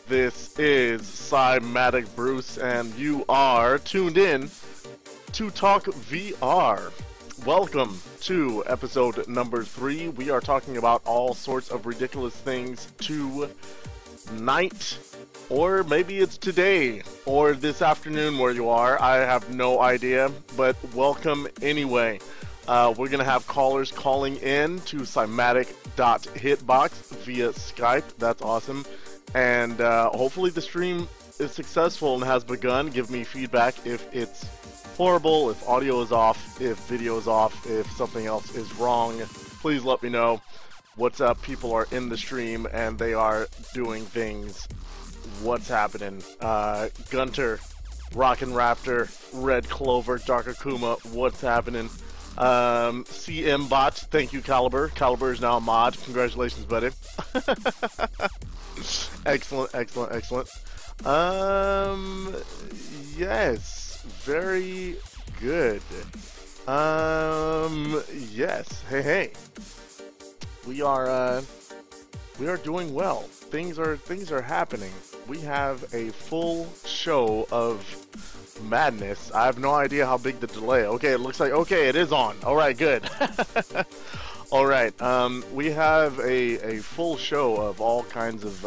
This is Cymatic Bruce, and you are tuned in to TalkVR. Welcome to episode number 3. We are talking about all sorts of ridiculous things tonight, or maybe it's today, or this afternoon where you are. I have no idea, but welcome anyway. We're going to have callers calling in to Cymatic.hitbox via Skype. That's awesome. And hopefully the stream is successful and has begun. Give me feedback if it's horrible, if audio is off, if video is off, if something else is wrong. Please let me know. What's up? People are in the stream and they are doing things. What's happening? Gunter, Rockin' Raptor, Red Clover, Dark Akuma, what's happening? CM Bot, thank you, Caliber. Caliber is now a mod. Congratulations, buddy. Excellent, excellent, excellent. Yes, very good. Yes, hey. We are doing well. Things are happening. We have a full show of madness. I have no idea how big the delay. Okay, it looks like it is on. All right, good. All right, we have a full show of all kinds of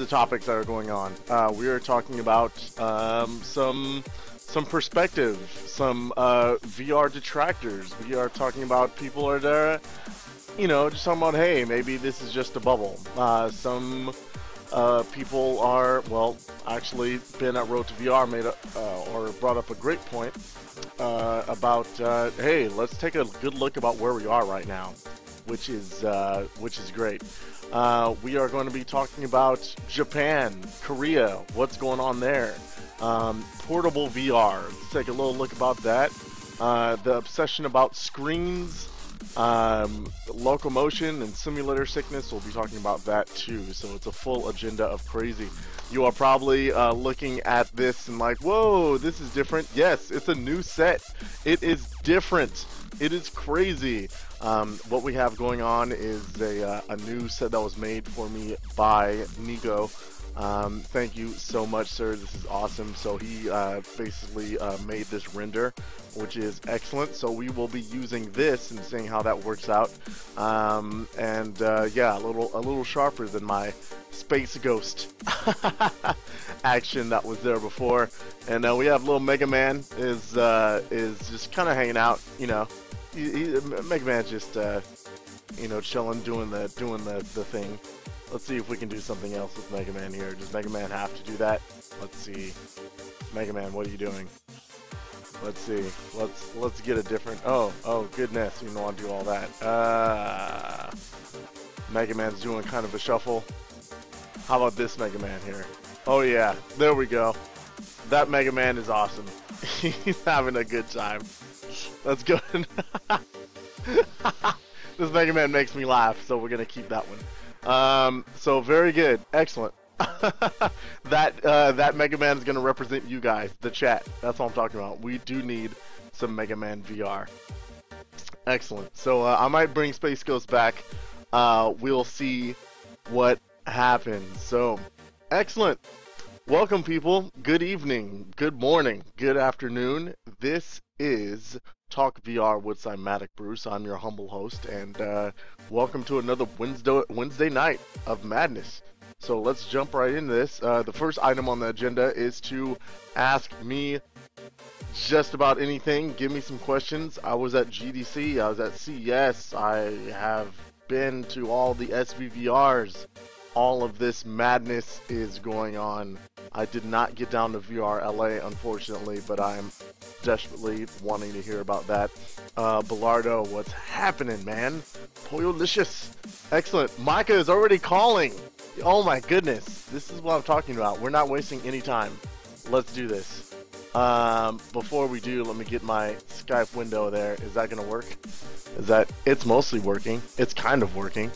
topics that are going on. We are talking about some perspective, some VR detractors. We are talking about people are there, just talking about, hey, maybe this is just a bubble. Some people are, actually Ben at Road to VR brought up a great point about, hey, let's take a good look about where we are right now, which is great. We are going to be talking about Japan, Korea, what's going on there, portable VR. Let's take a little look about that. The obsession about screens, locomotion and simulator sickness, we'll be talking about that too. So it's a full agenda of crazy. You are probably looking at this and like, whoa, this is different. Yes, it's a new set. It is different. It is crazy. What we have going on is a new set that was made for me by Niko. Thank you so much, sir. This is awesome. So he basically made this render, which is excellent. So we will be using this and seeing how that works out. Yeah, a little sharper than my Space Ghost action that was there before. And we have little Mega Man is just kind of hanging out. Mega Man's just chilling, doing the thing. Let's see if we can do something else with Mega Man here. Does Mega Man have to do that? Let's see. Mega Man, what are you doing? Let's see. Let's get a different. Oh goodness, you don't want to do all that. Mega Man's doing kind of a shuffle. How about this Mega Man here? Oh yeah, there we go. That Mega Man is awesome. He's having a good time. That's good. This Mega Man makes me laugh, so we're gonna keep that one. So very good, excellent. That Mega Man is gonna represent you guys, the chat. That's what I'm talking about. We do need some Mega Man VR. Excellent. So I might bring Space Ghost back. We'll see what happens. So excellent. Welcome, people. Good evening, good morning, good afternoon. This is Talk VR with Cymatic Bruce. I'm your humble host, and welcome to another Wednesday night of madness. So let's jump right into this. The first item on the agenda is to ask me just about anything. Give me some questions. I was at GDC, I was at CES, I have been to all the SVVRs. All of this madness is going on. I did not get down to VRLA, unfortunately, but I'm desperately wanting to hear about that. Bellardo, what's happening, man? Poyolicious. Excellent. Micah is already calling. Oh my goodness. This is what I'm talking about. We're not wasting any time. Let's do this. Before we do, let me get my Skype window there. Is that going to work? It's mostly working. It's kind of working.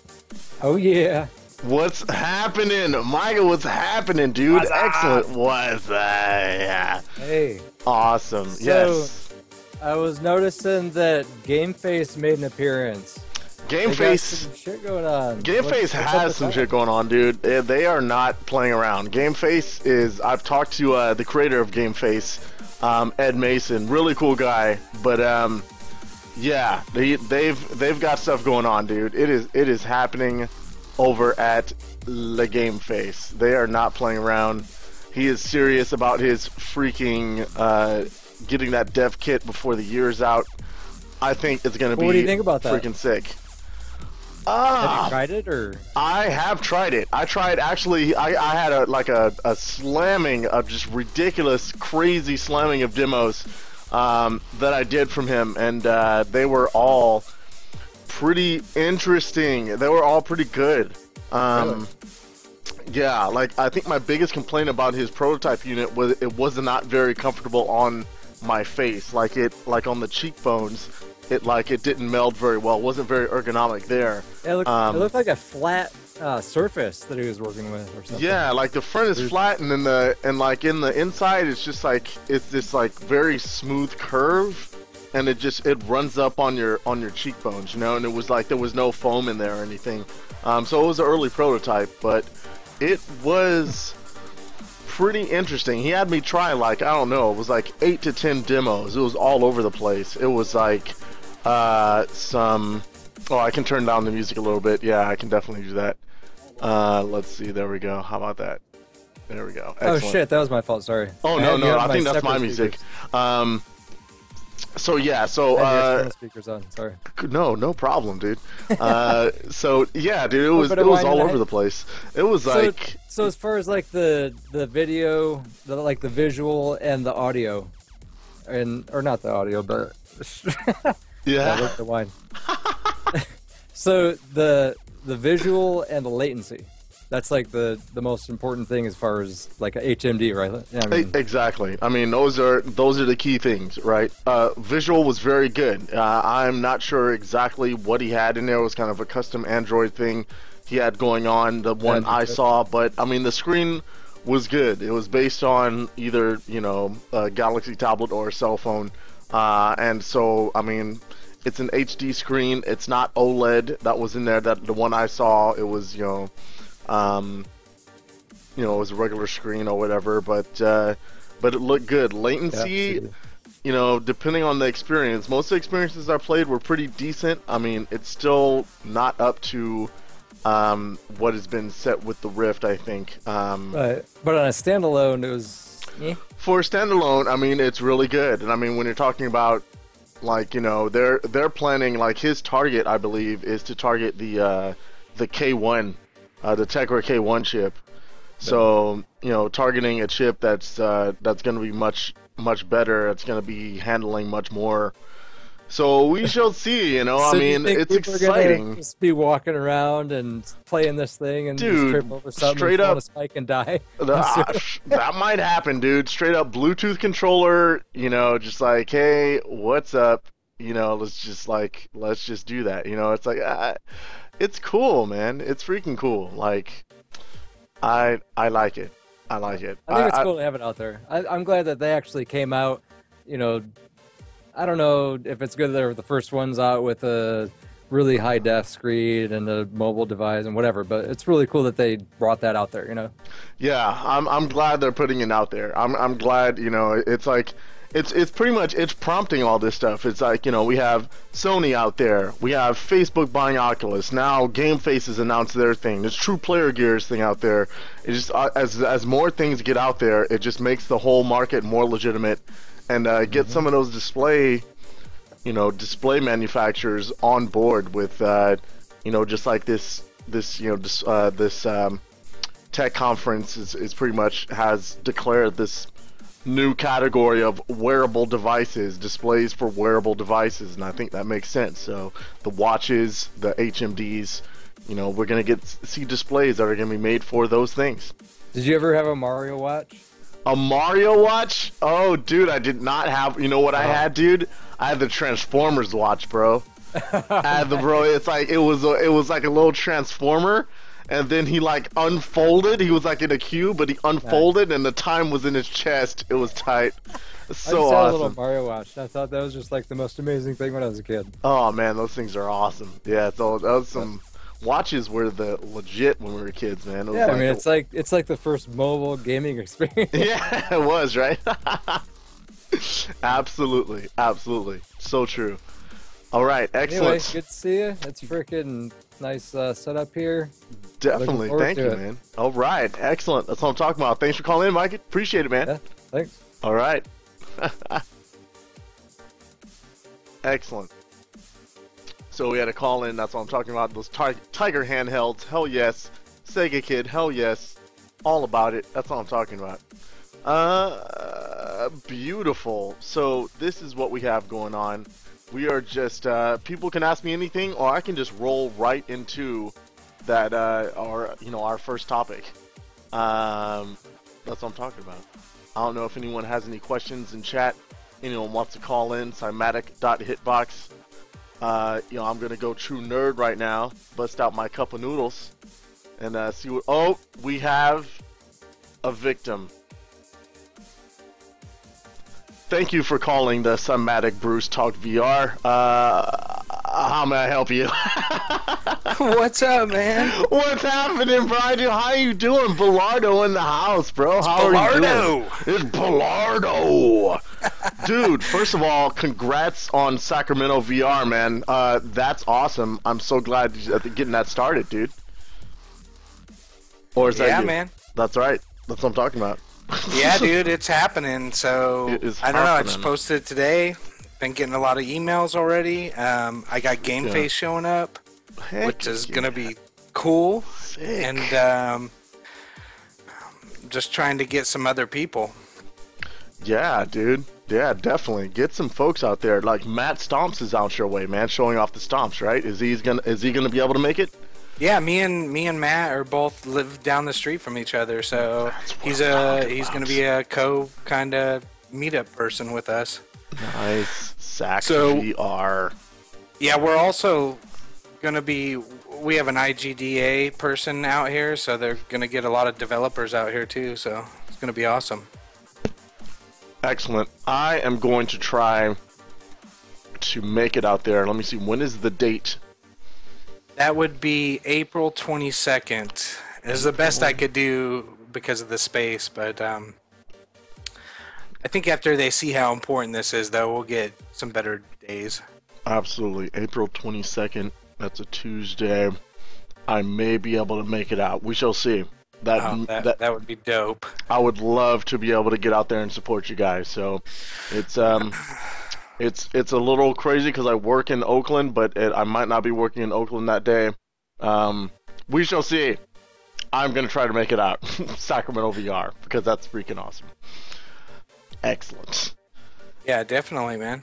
Oh yeah. What's happening? Micah, what's happening, dude? What's Excellent. up? What's that? Hey. Awesome. So, yes. I was noticing that Game Face made an appearance. Game They Face. got some shit going on. Game Face has some shit going on, dude. They are not playing around. Game Face is. I've talked to the creator of Game Face, Ed Mason. Really cool guy. But yeah, they've got stuff going on, dude. It is happening over at the Game Face. They are not playing around. He is serious about his freaking getting that dev kit before the year's out. I think it's gonna be. What do you think about that? Freaking sick. Have you tried it, or? I have tried it. I tried, actually, I had a slamming of just ridiculous, crazy slamming of demos that I did from him, and they were all pretty interesting. They were all pretty good. Really? Yeah, like, I think my biggest complaint about his prototype unit was it was not very comfortable on my face. Like on the cheekbones, it didn't meld very well. It wasn't very ergonomic there. It looked like a flat surface that he was working with, or something. Yeah, like the front is flat, and then in the inside, it's just like it's this like very smooth curve, and it runs up on your cheekbones, you know. And it was like there was no foam in there or anything. So it was an early prototype, but it was pretty interesting. He had me try, like, I don't know, it was like 8 to 10 demos. It was all over the place. It was like some. Oh, I can turn down the music a little bit. Yeah, I can definitely do that. Let's see. There we go. How about that? There we go. Excellent. Oh shit, that was my fault. Sorry. Oh no, I think that's my music. So yeah, so speakers on. Sorry. No problem, dude. So yeah, dude, it was all over the place. It was like. So as far as like the video, like the visual and the audio, or not the audio, but yeah, I like the wine. So the visual and the latency. That's like the most important thing as far as like a HMD, right? Yeah, I mean, exactly. I mean, those are the key things, right? Visual was very good. I'm not sure exactly what he had in there. It was kind of a custom Android thing he had going on, the one I saw, but I mean, the screen was good. It was based on either, you know, a Galaxy tablet or a cell phone, and so I mean, it's an HD screen. It's not OLED. That was in there. That the one I saw, it was, you know, it was a regular screen or whatever, but it looked good. Latency, you know, depending on the experience, most of the experiences I played were pretty decent. I mean, it's still not up to what has been set with the Rift, I think. but on a standalone, it was. For a standalone, I mean, it's really good. And I mean, when you're talking about, like, you know, they're planning, like, his target, I believe, is to target the K1. The Tegra K1 chip, so you know, targeting a chip that's going to be much better. It's going to be handling much more. So we shall see. You know, So I mean, it's exciting. Just be walking around and playing this thing and just trip over something, straight and fall up, on a spike and die. That might happen, dude. Straight up Bluetooth controller. You know, just like, hey, what's up? You know, let's just do that. You know, it's like. It's cool, man. It's freaking cool. Like, I like it. I like it. I think it's cool to have it out there. I'm glad that they actually came out. You know, I don't know if it's good that they were the first ones out with a really high def screen and a mobile device and whatever, but it's really cool that they brought that out there. You know. Yeah, I'm glad they're putting it out there. I'm glad. You know, it's like. It's pretty much, it's prompting all this stuff. It's like, you know, we have Sony out there. We have Facebook buying Oculus. Now Game Face has announced their thing. There's True Player Gear's thing out there. It just, as more things get out there, it just makes the whole market more legitimate, and get some of those display manufacturers on board with, you know, just like this tech conference is pretty much has declared this new category of wearable devices, displays for wearable devices, and I think that makes sense. So the watches, the HMDs, you know, we're gonna see displays that are gonna be made for those things. Did you ever have a Mario watch? A Mario watch? Oh, dude, I did not have. You know what I had, dude? I had the Transformers watch, bro. I had the It's like it was like a little transformer. And then he like unfolded. He was like in a cube, but he unfolded, and the time was in his chest. It was tight. So just had a little awesome. Mario watch. I thought that was just like the most amazing thing when I was a kid. Oh man, those things are awesome. Yeah, so those some watches were the legit when we were kids, man. It was Yeah, I like mean it's like the first mobile gaming experience. yeah, it was, right? Absolutely, absolutely. So true. All right, Anyway, excellent. good to see you. It's freaking nice setup here. Definitely. forward Thank to you, it. man. All right, excellent. That's what I'm talking about. Thanks for calling in, Mike. Appreciate it, man. Yeah, thanks. All right. Excellent. So we had a call in. That's what I'm talking about. Those Tiger handhelds. Hell yes. Sega Kid. Hell yes. All about it. That's what I'm talking about. Beautiful. So this is what we have going on. We are just people can ask me anything, or I can just roll right into that our first topic. That's what I'm talking about. I don't know if anyone has any questions in chat. Anyone wants to call in, Cymatic.hitbox. I'm gonna go true nerd right now. Bust out my cup of noodles and see what. Oh, we have a victim. Thank you for calling the Cymatic Bruce Talk VR. How may I help you? What's up, man? What's happening, Brian? How you doing? Bellardo in the house, bro. How are you doing? It's Bellardo. Dude, first of all, congrats on Sacramento VR, man. That's awesome. I'm so glad you're getting that started, dude. Or is that you? Man. That's right. That's what I'm talking about. Yeah, dude, it's happening. So It is I don't know. I just happening. posted it today. Been getting a lot of emails already. I got Game Face showing up, Heck which is yeah. gonna be cool. Sick. And just trying to get some other people. Yeah, dude. Yeah, definitely. Get some folks out there. Like Matt Stomps is out your way, man, showing off the stomps, right? Is he gonna be able to make it? Yeah, me and Matt are both live down the street from each other, so That's what he's I'm talking he's about. gonna be a co kind of meetup person with us. Nice. Sac So- VR. Yeah, we're also gonna be. We have an IGDA person out here, so they're gonna get a lot of developers out here too. So it's gonna be awesome. Excellent. I am going to try to make it out there. Let me see. When is the date? That would be April 22nd. Is the best I could do because of the space, but I think after they see how important this is, though, we'll get some better days. Absolutely. April 22nd. That's a Tuesday. I may be able to make it out. We shall see. That would be dope. I would love to be able to get out there and support you guys. So it's it's a little crazy because I work in Oakland, but I might not be working in Oakland that day. We shall see. I'm gonna try to make it out. Sacramento VR, because that's freaking awesome. Excellent. Yeah, definitely, man.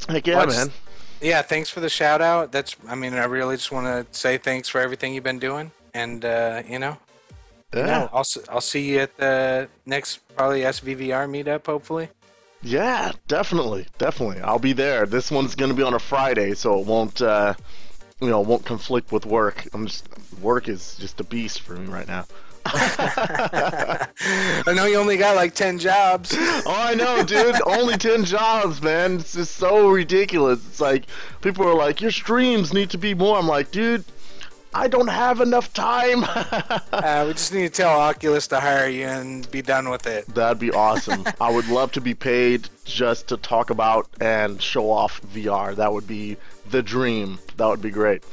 Heck yeah, man. Yeah, thanks for the shout out. I really just want to say thanks for everything you've been doing, and Yeah. I'll see you at the next probably SVVR meetup, hopefully. Yeah, definitely. I'll be there. This one's gonna be on a Friday, so it won't won't conflict with work. Work is just a beast for me right now. I know you only got like 10 jobs. Oh, I know, dude. Only 10 jobs, man. It's just so ridiculous. It's like, people are like, your streams need to be more. I'm like, dude, I don't have enough time. We just need to tell Oculus to hire you and be done with it. That'd be awesome. I would love to be paid just to talk about and show off VR. That would be the dream. That would be great.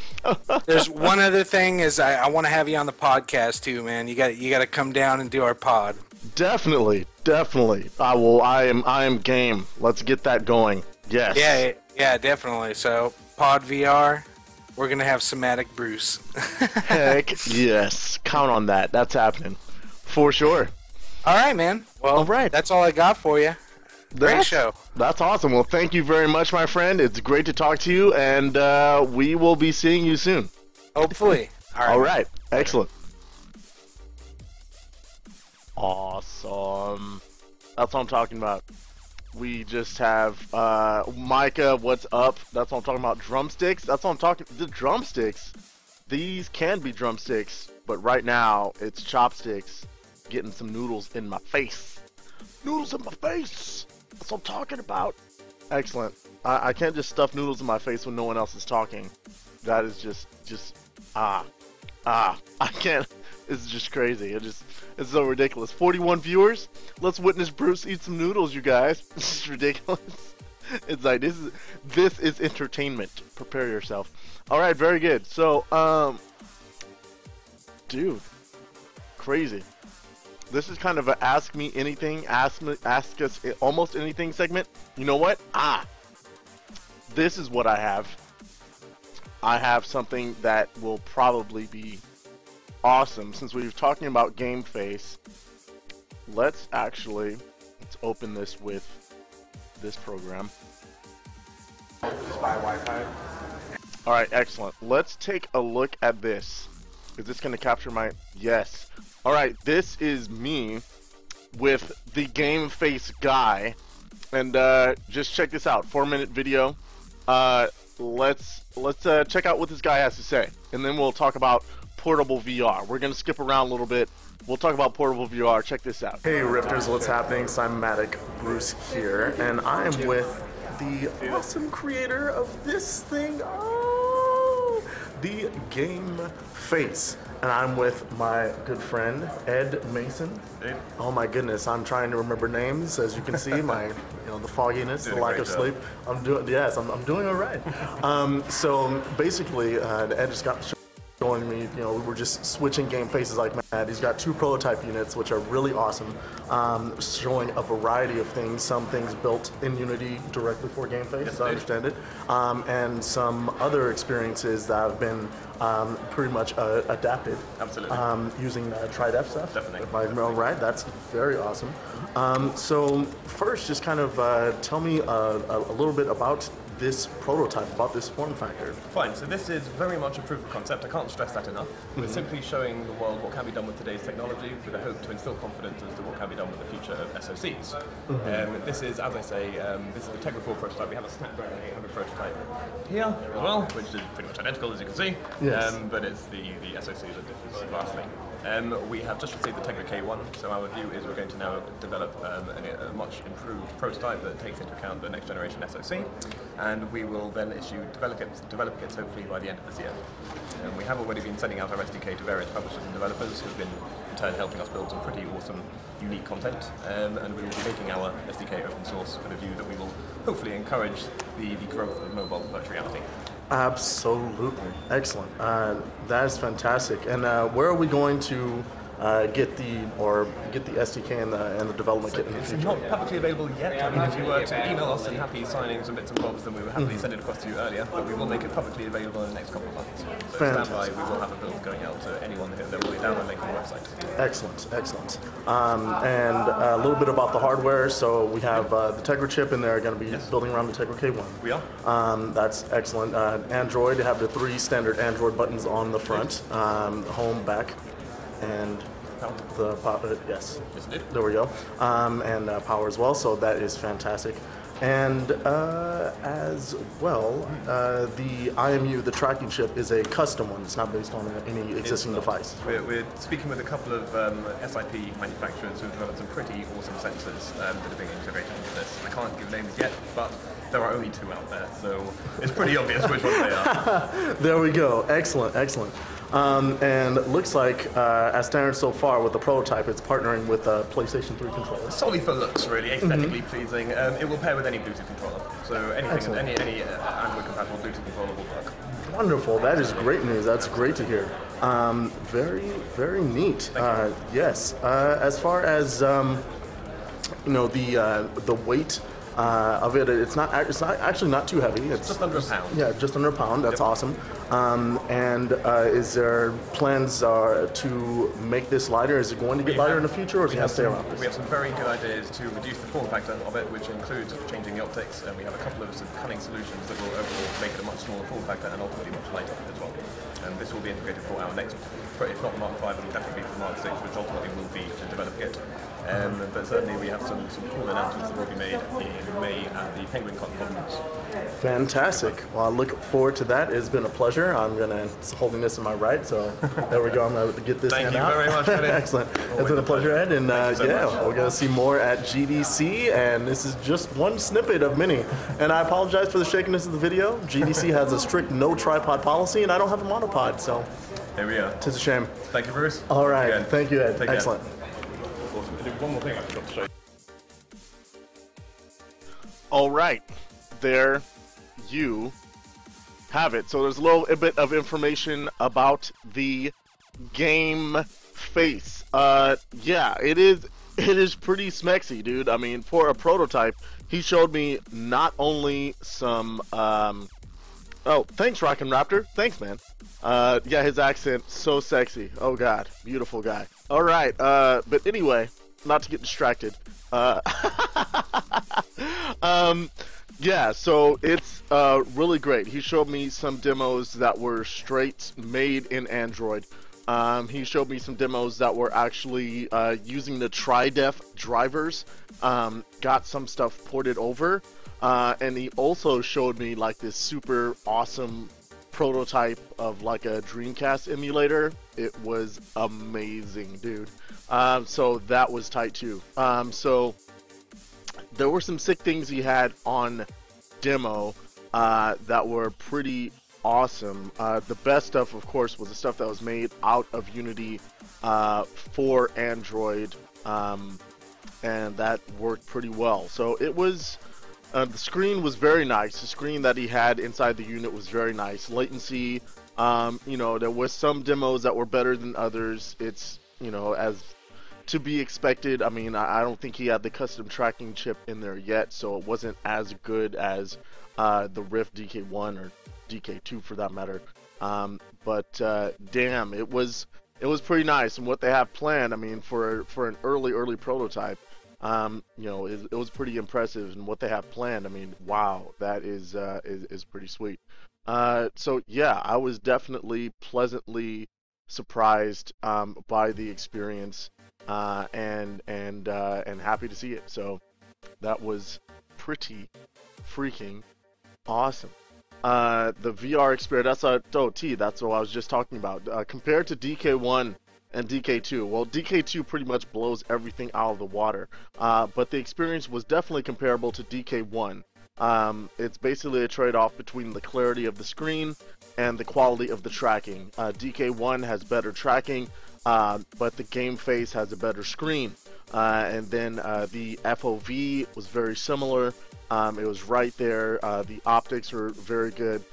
There's one other thing is I want to have you on the podcast too, man. You got to come down and do our pod. Definitely. I will. I am game. Let's get that going. Yes. Yeah, definitely. So pod VR, we're gonna have Cymatic Bruce. Heck yes. Count on that. That's happening. For sure. All right, man. Well, All right. That's all I got for you. Great show. That's awesome. Well, thank you very much, my friend. It's great to talk to you, and we will be seeing you soon. Hopefully. All right. Excellent. Awesome. That's what I'm talking about. We just have Micah, what's up? That's what I'm talking about. Drumsticks? That's what I'm talking. The drumsticks. These can be drumsticks, but right now it's chopsticks. Getting some noodles in my face. Noodles in my face. That's what I'm talking about. Excellent. I can't just stuff noodles in my face when no one else is talking. That is just I can't. It's just crazy. It's so ridiculous. 41 viewers. Let's witness Bruce eat some noodles, you guys. This is ridiculous. It's like this is entertainment. Prepare yourself. All right, very good. So, dude, crazy. This is kind of a ask me anything, ask us almost anything segment. You know what? This is what I have. I have something that will probably be awesome since we were talking about game face. Let's open this with this program. Spy Wi-Fi. All right, excellent. Let's take a look at this. Is this going to capture my... Yes. All right, this is me with the game face guy. And just check this out. 4-minute video. Let's check out what this guy has to say. And then we'll talk about portable VR. We're going to skip around a little bit. We'll talk about portable VR. Check this out. Hey Rifters, what's happening? Cymatic, Bruce here, and I am with the awesome creator of this thing, the Game Face. And I'm with my good friend, Ed Mason. Hey. Oh my goodness, I'm trying to remember names. As you can see, the fogginess, the lack of sleep. I'm doing all right. So basically, Ed just got showing me, we're just switching game faces like mad. He's got 2 prototype units, which are really awesome, showing a variety of things. Some things built in Unity directly for game face, as I understand it, and some other experiences that have been pretty much adapted. Absolutely. Using TriDef stuff. Definitely. If I'm right, that's very awesome. So first, just kind of tell me a little bit about this prototype, about this form factor. Fine, so this is very much a proof of concept. I can't stress that enough. We're simply showing the world what can be done with today's technology with a hope to instill confidence as to what can be done with the future of SoCs. This is, as I say, this is a Tegra 4 prototype. We have a Snapdragon 800 prototype here as well, which is pretty much identical as you can see, Yes. but it's the SoC that differs vastly. We have just received the Tegra K1, so our view is we're going to now develop a much improved prototype that takes into account the next generation SoC, and we will then issue developing kits hopefully by the end of this year. We have already been sending out our SDK to various publishers and developers who've been in turn helping us build some pretty awesome, unique content, and we will be making our SDK open source with a view that we will hopefully encourage the growth of mobile virtual reality. Absolutely. Excellent. That is fantastic. And where are we going to get the SDK and the development kit in the It's future? not publicly available yet. I mean, if you were to email us and happy signing some bits and bobs, then we would happily send it across to you earlier. But we will make it publicly available in the next couple of months. So stand by, we will have a build going out to anyone that will be download link on the website. Excellent, excellent. And a little bit about the hardware. So we have the Tegra chip, and they're going to be building around the Tegra K1. We are. That's excellent. Android, have the 3 standard Android buttons on the front, home, back, and the power. Yes, indeed. there we go. And power as well. So that is fantastic. And as well, the IMU, the tracking chip, is a custom one. It's not based on any existing device. We're speaking with a couple of SIP manufacturers who have developed some pretty awesome sensors that are being integrated into this. I can't give names yet, but there are only 2 out there, so it's pretty obvious which ones they are. There we go. Excellent, excellent. And it looks like, as standard so far with the prototype, it's partnering with a PlayStation 3 controller. Solely for looks, really, aesthetically pleasing. It will pair with any Bluetooth controller, so anything, any Android-compatible Bluetooth controller will work. Wonderful. That is great news. That's great to hear. Very, very neat. Yes. As far as the weight of it, it's not actually not too heavy. It's just under a pound. Yeah, just under a pound. That's awesome. And is there plans to make this lighter? Is it going to get lighter in the future, or is it going to stay around this? We have some very good ideas to reduce the form factor of it, which includes changing the optics, and we have a couple of cunning solutions that will overall make it a much smaller form factor and ultimately much lighter as well. And this will be integrated for our next, if not the Mark 5, it will definitely be for the Mark 6, which ultimately will be the develop kit. But certainly we have some cool announcements that will be made in May at the Penguin Con conference. Fantastic. Well, I look forward to that. It's been a pleasure. I'm holding this in my right, so there we go. I'm going to get this Thank hand you out. very much, Ed. Excellent. It's been a pleasure, Ed. And so yeah, much. we're going to see more at GDC, and this is just one snippet of many. And I apologize for the shakiness of the video. GDC has a strict no tripod policy, and I don't have a monopod, so Here we are. it's a shame. Thank you, Bruce. All right. Again. Thank you, Ed. Take care. Excellent. Awesome. One more thing I forgot to show you. All right, there you have it. So there's a little bit of information about the game face. Yeah, it is pretty smexy, dude. I mean, for a prototype, he showed me not only some oh, thanks, Rockin' Raptor. Thanks, man. Yeah, his accent, so sexy. Oh god, beautiful guy. All right, but anyway, not to get distracted. Yeah, so it's really great. He showed me some demos that were straight made in Android. He showed me some demos that were actually using the tri-def drivers. Got some stuff ported over. And he also showed me like this super awesome prototype of like a Dreamcast emulator. It was amazing, dude. So that was tight too. So there were some sick things he had on demo that were pretty awesome. The best stuff, of course, was the stuff that was made out of Unity for Android, and that worked pretty well. So it was, the screen was very nice. The screen that he had inside the unit was very nice. Latency, you know, there was some demos that were better than others. It's, you know, as to be expected. I mean, I don't think he had the custom tracking chip in there yet, so it wasn't as good as the Rift DK1 or DK2 for that matter. But damn, it was pretty nice. And what they have planned, I mean, for an early prototype, you know, it was pretty impressive. And what they have planned, I mean, wow, that is pretty sweet. So yeah, I was definitely pleasantly surprised by the experience, and happy to see it. So that was pretty freaking awesome. The VR experience, that's what I was just talking about. Compared to DK1 and DK2, well, DK2 pretty much blows everything out of the water, but the experience was definitely comparable to DK1. It's basically a trade-off between the clarity of the screen and the quality of the tracking. DK1 has better tracking, but the game face has a better screen. And then the FOV was very similar. It was right there. The optics were very good.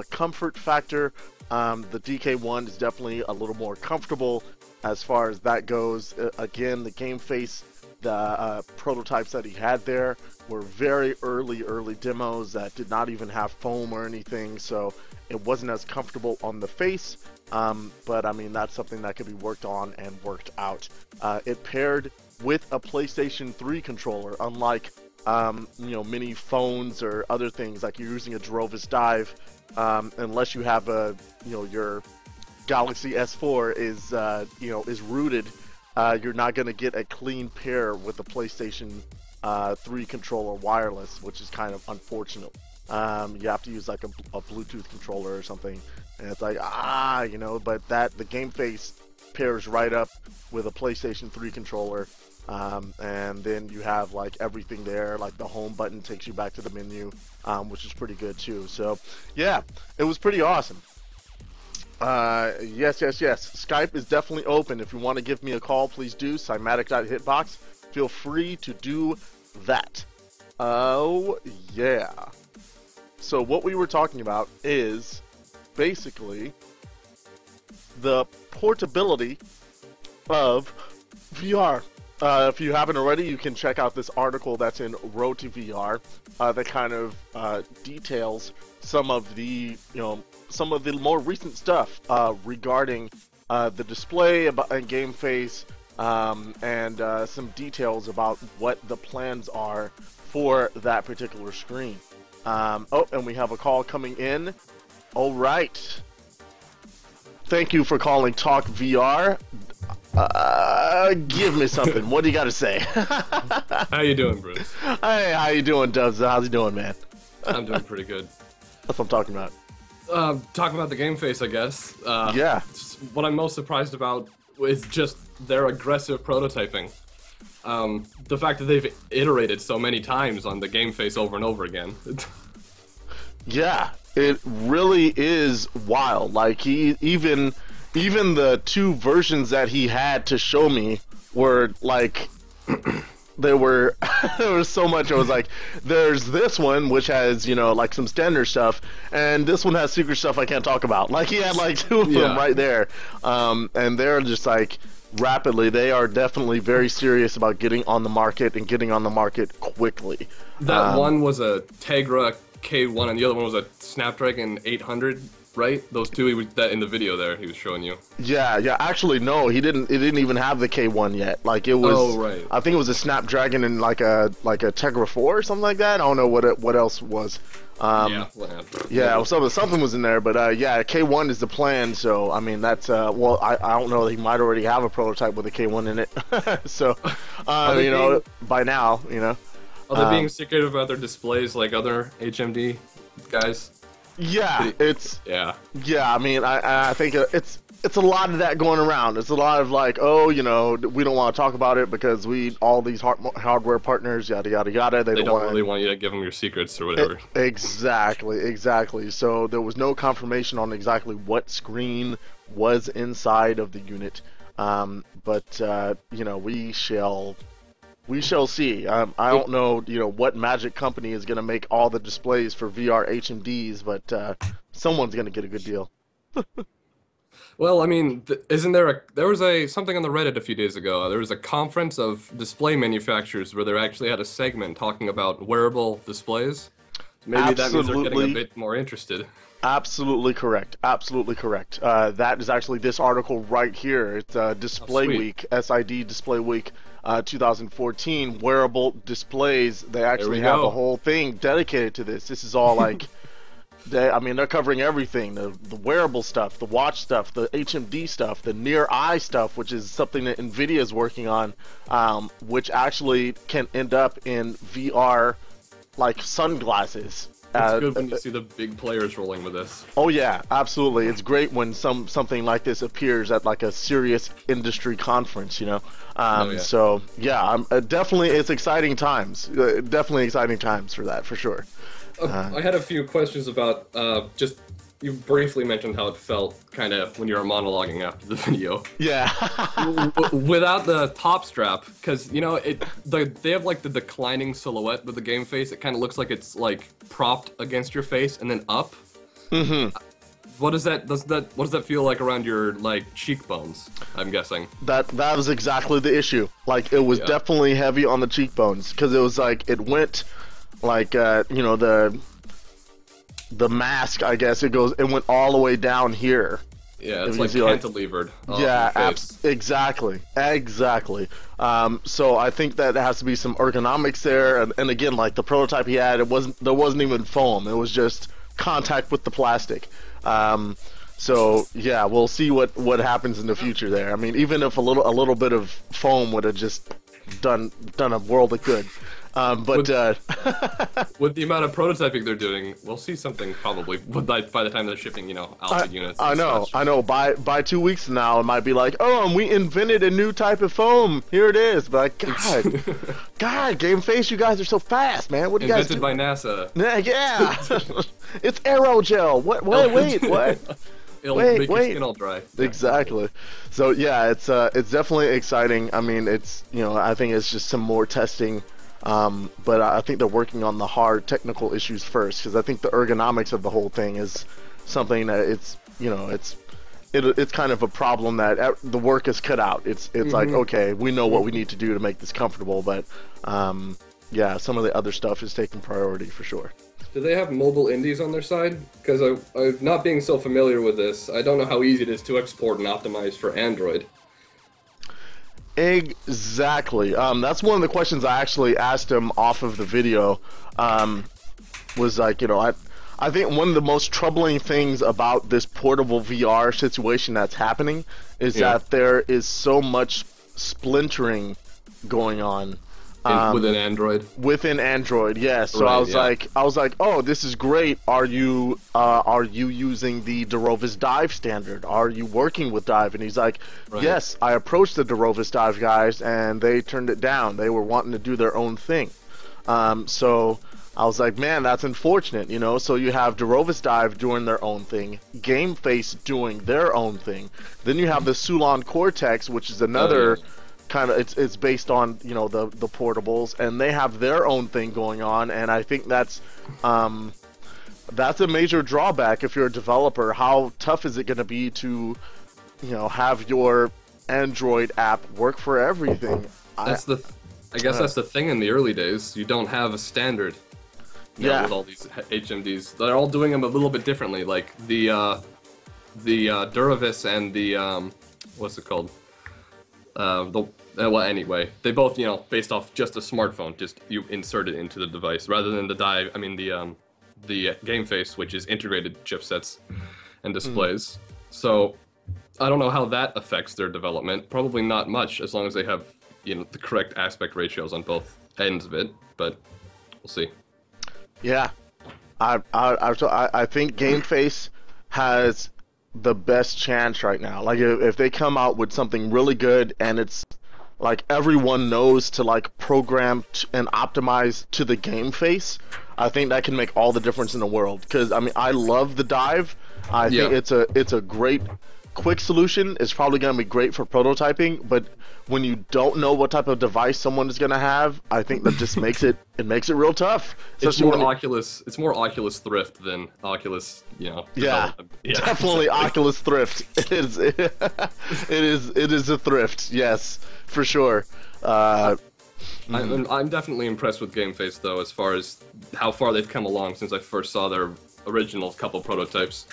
Comfort factor, the DK1 is definitely a little more comfortable as far as that goes. Again, the game face, the prototypes that he had there were very early demos that did not even have foam or anything, so it wasn't as comfortable on the face. But I mean, that's something that could be worked on and worked out. It paired with a PlayStation 3 controller, unlike you know, many phones or other things like you're using a Drovis Dive, unless you have a, you know, your Galaxy S4 is you know, is rooted. You're not going to get a clean pair with a PlayStation 3 controller wireless, which is kind of unfortunate. You have to use like a Bluetooth controller or something, and it's like, you know, but the game face pairs right up with a PlayStation 3 controller. And then you have like everything there, like the home button takes you back to the menu, which is pretty good too. So yeah, it was pretty awesome. Yes. Skype is definitely open. If you want to give me a call, please do. Cymatic.hitbox. Feel free to do that. Oh yeah. So what we were talking about is basically the portability of VR. If you haven't already, you can check out this article that's in Road to VR that kind of details some of the, you know, some of the more recent stuff regarding the display and game face, and some details about what the plans are for that particular screen. Oh, and we have a call coming in. All right. Thank you for calling TalkVR. Give me something. What do you got to say? How you doing, Bruce? Hey, how you doing, Dubs? How's he doing, man? I'm doing pretty good. That's what I'm talking about. Talking about the game face, I guess. Yeah. What I'm most surprised about is just their aggressive prototyping. The fact that they've iterated so many times on the game face over and over again. Yeah, it really is wild. Like, he even the 2 versions that he had to show me were like there was so much. I was like, there's this one which has, you know, like some standard stuff, and this one has secret stuff I can't talk about. Like, he had like 2 of them right there. And they're just like rapidly, they are definitely very serious about getting on the market and getting on the market quickly. That one was a Tegra K1 and the other one was a Snapdragon 800, right? Those 2 that in the video there he was showing you. Yeah. Actually, no, he didn't. It didn't even have the K1 yet. Like, it was. Oh, right. I think it was a Snapdragon and like a Tegra 4 or something like that. I don't know what else was. Something was in there, but yeah, K1 is the plan. So I mean, that's well, I don't know. He might already have a prototype with a K1 in it. So you know, by now, you know. Are they being secretive about their displays like other HMD guys? Yeah, Yeah, I mean, I think it's a lot of that going around. It's a lot of like, oh, you know, we don't want to talk about it because all these hardware partners, yada yada yada. They don't really want you to give them your secrets or whatever. Exactly. So there was no confirmation on exactly what screen was inside of the unit, but you know, we shall see. I don't know, you know, what magic company is going to make all the displays for VR HMDs, but someone's going to get a good deal. Well, I mean, there was something on the Reddit a few days ago. There was a conference of display manufacturers where they actually had a segment talking about wearable displays. Maybe that means they're getting a bit more interested. Absolutely correct. That is actually this article right here. It's Display Week, SID Display Week 2014, wearable displays. They actually have a whole thing dedicated to this. This is all like, they're covering everything, the wearable stuff, the watch stuff, the HMD stuff, the near eye stuff, which is something that NVIDIA is working on, which actually can end up in VR, like sunglasses. It's good when you see the big players rolling with this. Oh yeah, absolutely. It's great when something like this appears at like a serious industry conference, you know. So yeah, definitely it's exciting times. Definitely exciting times for that, for sure. I had a few questions about just. You briefly mentioned how it felt, kind of, when you were monologuing after the video. Yeah. Without the top strap, because, you know, they have, like, the declining silhouette with the game face. It kind of looks like it's, like, propped against your face and then up. Mm-hmm. What does that feel like around your, like, cheekbones, I'm guessing? That was exactly the issue. Like, it was definitely heavy on the cheekbones, because it was, like, it went, like, you know, the mask, I guess, it went all the way down here. Yeah, it's like cantilevered. Yeah, exactly. So I think that there has to be some ergonomics there, and again, like the prototype he had, there wasn't even foam. It was just contact with the plastic. So yeah, we'll see what happens in the future there. I mean, even if a little bit of foam would have just done a world of good. But with the amount of prototyping they're doing, we'll see something probably by the time they're shipping, you know, alpha units. I know. By 2 weeks from now, it might be like, oh, and we invented a new type of foam. Here it is. But God, Game Face, you guys are so fast, man. What do you guys do? Invented by NASA. Yeah. It's aerogel. What? Wait, what? It'll make your skin all dry. Exactly. So yeah, it's definitely exciting. I mean, it's, you know, I think it's just some more testing. But I think they're working on the hard technical issues first, because I think the ergonomics of the whole thing is something that it's kind of a problem that the work is cut out. It's like, okay, we know what we need to do to make this comfortable, but yeah, some of the other stuff is taking priority for sure. Do they have mobile indies on their side? Because I'm not being so familiar with this, I don't know how easy it is to export and optimize for Android. Exactly. That's one of the questions I actually asked him off of the video. Was like, you know, I think one of the most troubling things about this portable VR situation that's happening is that there is so much splintering going on. Within Android. Within Android, yes. So Right, I was like, oh, this is great. Are you using the Derovis Dive standard? Are you working with Dive? And he's like, yes. I approached the Derovis Dive guys, and they turned it down. They were wanting to do their own thing. So I was like, man, that's unfortunate, you know. So you have Derovis Dive doing their own thing, GameFace doing their own thing. Then you have the Sulon Cortex, which is another. Kind of, it's based on, you know, the portables, and they have their own thing going on, and I think that's a major drawback if you're a developer. How tough is it going to be to, you know, have your Android app work for everything? I guess that's the thing in the early days. You don't have a standard. You know, with all these HMDs, they're all doing them a little bit differently. Like the Duravis and the what's it called? Well, anyway, they both, you know, based off just a smartphone, just you insert it into the device rather than the game face, which is integrated chipsets and displays. So I don't know how that affects their development. Probably not much, as long as they have, you know, the correct aspect ratios on both ends of it. But we'll see. Yeah, I think GameFace has the best chance right now. Like if they come out with something really good and it's like everyone knows to like program and optimize to the game face, I think that can make all the difference in the world. Because I mean, I love the Dive. I think it's a great quick solution. It's probably going to be great for prototyping, but when you don't know what type of device someone is going to have, I think that just makes it real tough. It's more Oculus. It's more Oculus Thrift than Oculus. You know. Yeah, definitely Oculus Thrift. It is. It is a thrift. Yes, for sure. I'm definitely impressed with GameFace though, as far as how far they've come along since I first saw their original couple prototypes.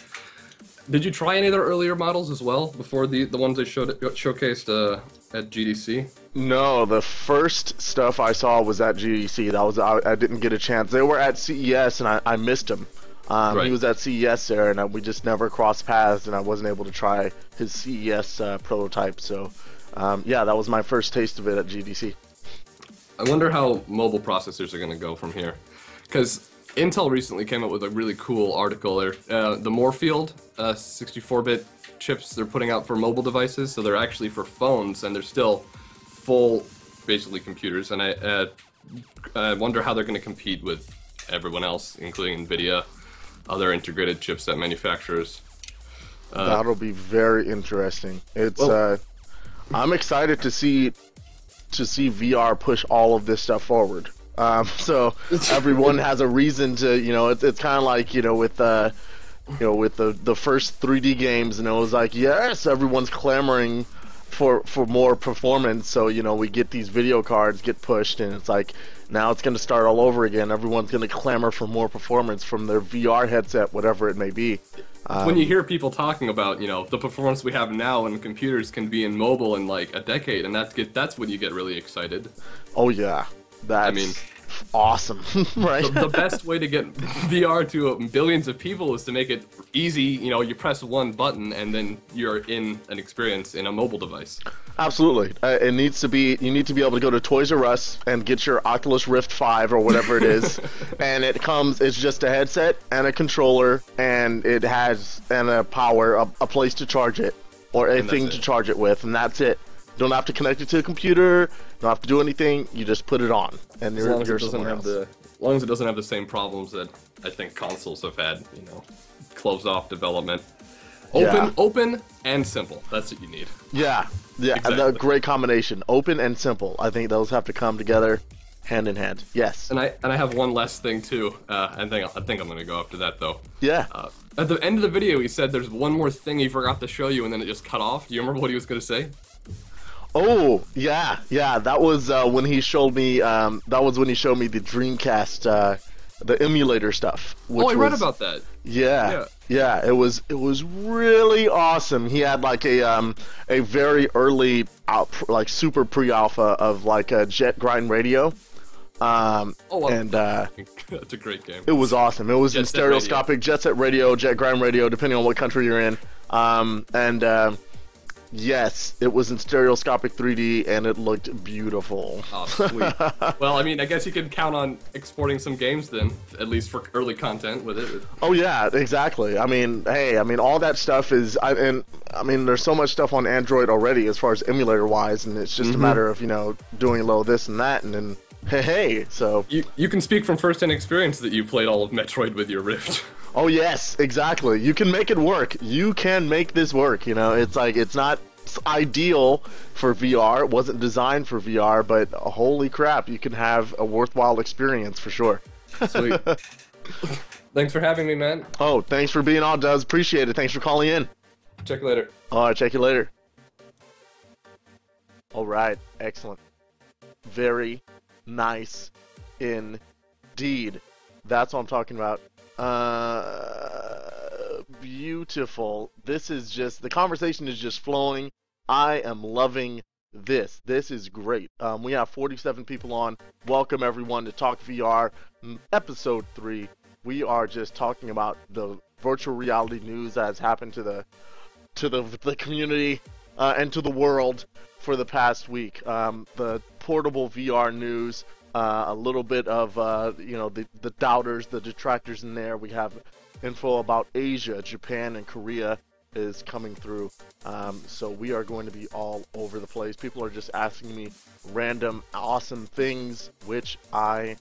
Did you try any of their earlier models as well before the ones they showcased at GDC? No, the first stuff I saw was at GDC. That was I didn't get a chance. They were at CES and I missed him. He was at CES there, and we just never crossed paths, and I wasn't able to try his CES prototype. So, yeah, that was my first taste of it at GDC. I wonder how mobile processors are going to go from here, because Intel recently came up with a really cool article there. The Moorfield 64-bit chips they're putting out for mobile devices, so they're actually for phones, and they're still full, basically, computers. And I wonder how they're going to compete with everyone else, including NVIDIA, other integrated chipset manufacturers. That'll be very interesting. It's I'm excited to see VR push all of this stuff forward. So everyone has a reason to, you know, it's kind of like, you know, with the first 3D games, and it was like, yes, everyone's clamoring for more performance. So, you know, we get these video cards get pushed, and it's like now it's going to start all over again. Everyone's going to clamor for more performance from their VR headset, whatever it may be. When you hear people talking about, you know, the performance we have now in computers can be in mobile in like a decade, and that's when you get really excited. Oh yeah. That's awesome, right? The best way to get VR to billions of people is to make it easy. You know, you press one button and then you're in an experience in a mobile device. Absolutely. It needs to be. You need to be able to go to Toys R Us and get your Oculus Rift 5 or whatever it is, and it's just a headset and a controller, and it has a power, a place to charge it, or a thing to charge it with, and that's it. Don't have to connect it to the computer. Don't have to do anything. You just put it on, and as long as it doesn't have the same problems that I think consoles have had. You know, close off development. Open and simple. That's what you need. Yeah, exactly. A great combination. Open and simple. I think those have to come together, hand in hand. Yes. And I have one last thing too. I think I'm gonna go after that though. Yeah. At the end of the video, he said there's one more thing he forgot to show you, and then it just cut off. Do you remember what he was gonna say? Oh yeah. That was when he showed me. That was when he showed me the Dreamcast, the emulator stuff. I read about that. Yeah. It was really awesome. He had like a very early like super pre-alpha of like a jet grind radio. And that's a great game. it was awesome. It was in Jet Set stereoscopic, Jet Set Radio, Jet Grind Radio, depending on what country you're in. Yes, it was in stereoscopic 3D, and it looked beautiful. Oh, sweet. Well, I mean, I guess you could count on exporting some games then, at least for early content with it. Oh yeah, exactly. I mean, hey, I mean, all that stuff is, there's so much stuff on Android already as far as emulator-wise, and it's just a matter of, doing a little this and that, and then, hey, so... You can speak from first-hand experience that you played all of Metroid with your Rift. Oh yes, exactly. You can make it work. You can make this work, It's like, it's not ideal for VR. It wasn't designed for VR, but holy crap, you can have a worthwhile experience for sure. Sweet. Thanks for having me, man. Oh, thanks for being on, Duz. Appreciate it. Thanks for calling in. Check you later. Alright, check you later. Alright, excellent. Very nice indeed. That's what I'm talking about. Beautiful. This is just, the conversation is just flowing. I am loving this. This is great. We have 47 people on. Welcome everyone to Talk VR, episode 3. We are just talking about the virtual reality news that has happened to the community and to the world for the past week. The portable VR news, a little bit of the doubters, the detractors in there. We have info about Asia, Japan, and Korea is coming through. So we are going to be all over the place. People are just asking me random awesome things, which I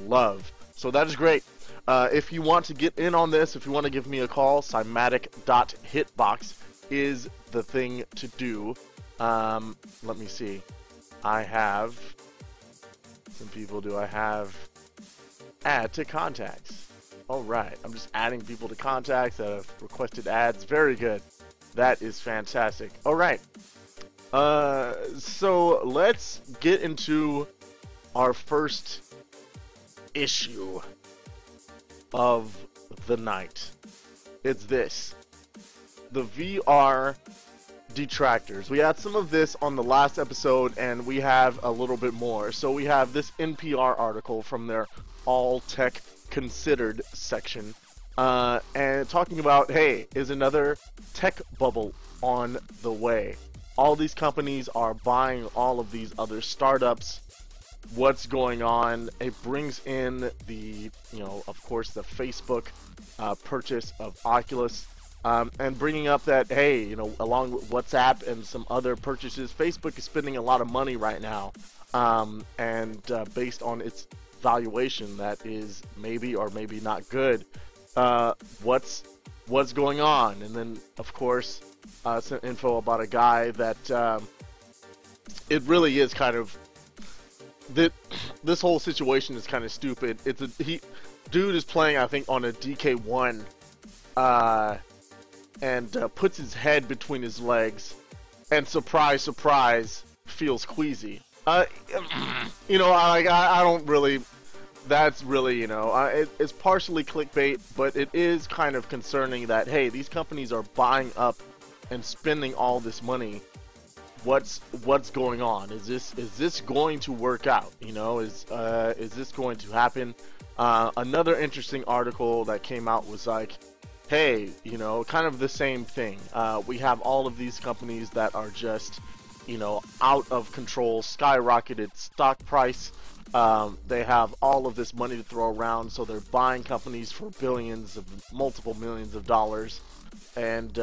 love. So that is great. If you want to get in on this, if you want to give me a call, Cymatic.hitbox is the thing to do. Let me see. I have some people. Do I have add to contacts? All right, I'm just adding people to contacts that have requested ads. Very good. That is fantastic. All right. So let's get into our first issue of the night. It's this. The VR detractors. We had some of this on the last episode, and we have a little bit more. So we have this NPR article from their All Tech Considered section, and talking about, hey, is another tech bubble on the way? All these companies are buying all of these other startups. What's going on? It brings in the, of course, the Facebook purchase of Oculus, and bringing up that, hey, along with WhatsApp and some other purchases, Facebook is spending a lot of money right now, and based on its valuation that is maybe or maybe not good. What's going on? And then, of course, some info about a guy that it really is kind of this whole situation is kind of stupid. Dude is playing, I think, on a DK1, and puts his head between his legs, and surprise, surprise, feels queasy. I don't really. That's really, it's partially clickbait, but it is kind of concerning that, hey, these companies are buying up and spending all this money. What's going on? Is this going to work out? Is this going to happen? Another interesting article that came out was like, hey, kind of the same thing. We have all of these companies that are just, out of control, skyrocketed stock price. They have all of this money to throw around, so they're buying companies for multiple millions of dollars. And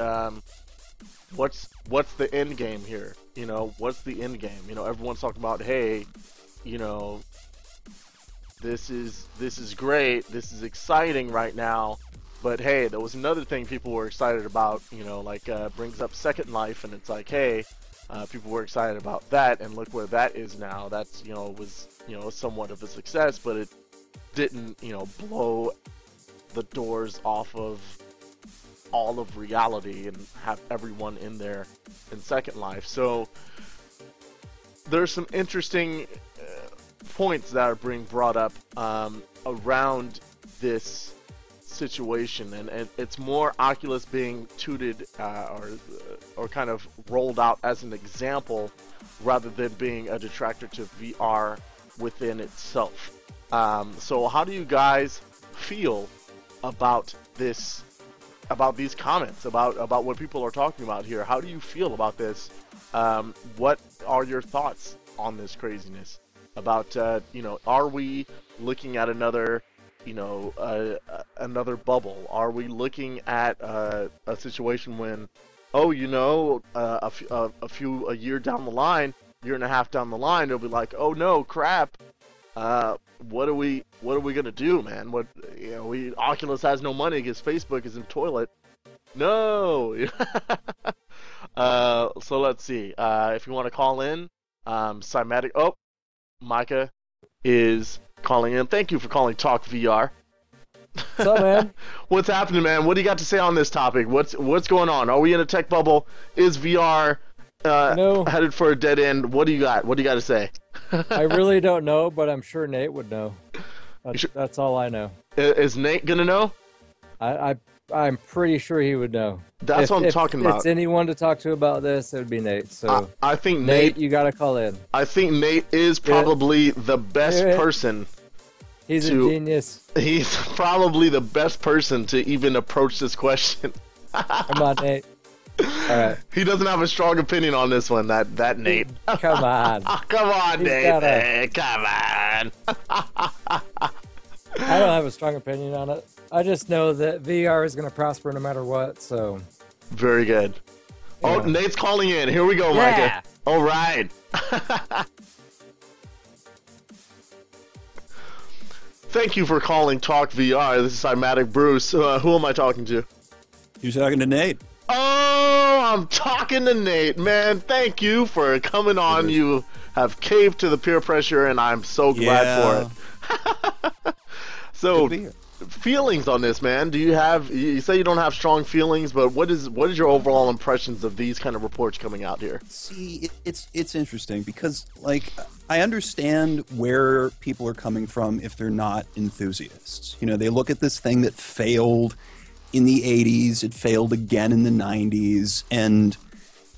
what's the end game here? What's the end game? Everyone's talking about, hey, this is great, this is exciting right now. But hey, there was another thing people were excited about, brings up Second Life, and it's like, hey, people were excited about that, and look where that is now. That's, was, somewhat of a success, but it didn't, blow the doors off of all of reality and have everyone in there in Second Life. So there's some interesting points that are being brought up around this situation, and it's more Oculus being tooted or kind of rolled out as an example rather than being a detractor to VR within itself. So how do you guys feel about this, about these comments, about what people are talking about here? How do you feel about this? What are your thoughts on this craziness? About, are we looking at another, another bubble? Are we looking at a situation when, a year down the line, year and a half down the line, it'll be like, oh no, crap. What are we gonna do, man? Oculus has no money because Facebook is in the toilet. No. So let's see. If you want to call in, Cymatic. Oh, Micah is calling in. Thank you for calling TalkVR. What's up, man? What's happening, man? What do you got to say on this topic? What's going on? Are we in a tech bubble? Is VR headed for a dead end? What do you got? What do you got to say? I really don't know, but I'm sure Nate would know. That's all I know. Is Nate gonna know? I'm pretty sure he would know. That's what I'm talking about. If it's anyone to talk to about this, it would be Nate. So I think Nate, you gotta call in. I think Nate is probably the best person. He's a genius. He's probably the best person to even approach this question. Come on, Nate. All right. He doesn't have a strong opinion on this one. That Nate. Come on. Come on, Nate. Come on. I don't have a strong opinion on it. I just know that VR is going to prosper no matter what. So. Very good. Yeah. Oh, Nate's calling in. Here we go, Micah. All right. Thank you for calling TalkVR. This is Cymatic Bruce. Who am I talking to? You're talking to Nate. Oh, I'm talking to Nate, man. Thank you for coming on. You have caved to the peer pressure, and I'm so glad for it. So, feelings on this, man. You say you don't have strong feelings, but what is your overall impressions of these kind of reports coming out here? See, it's interesting because, like, I understand where people are coming from if they're not enthusiasts. They look at this thing that failed in the 80s, it failed again in the 90s, and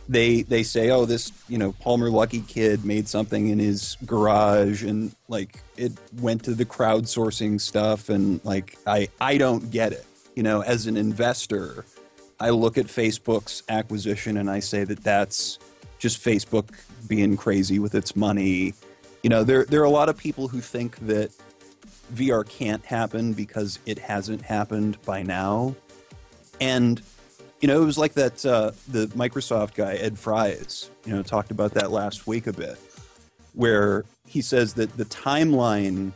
they say, oh, this, Palmer Luckey kid made something in his garage, and, like, it went to the crowdsourcing stuff, and, like, I don't get it. As an investor, I look at Facebook's acquisition, and I say that that's just Facebook being crazy with its money. There are a lot of people who think that VR can't happen because it hasn't happened by now. And, it was like that, the Microsoft guy, Ed Fries, talked about that last week a bit, where he says that the timeline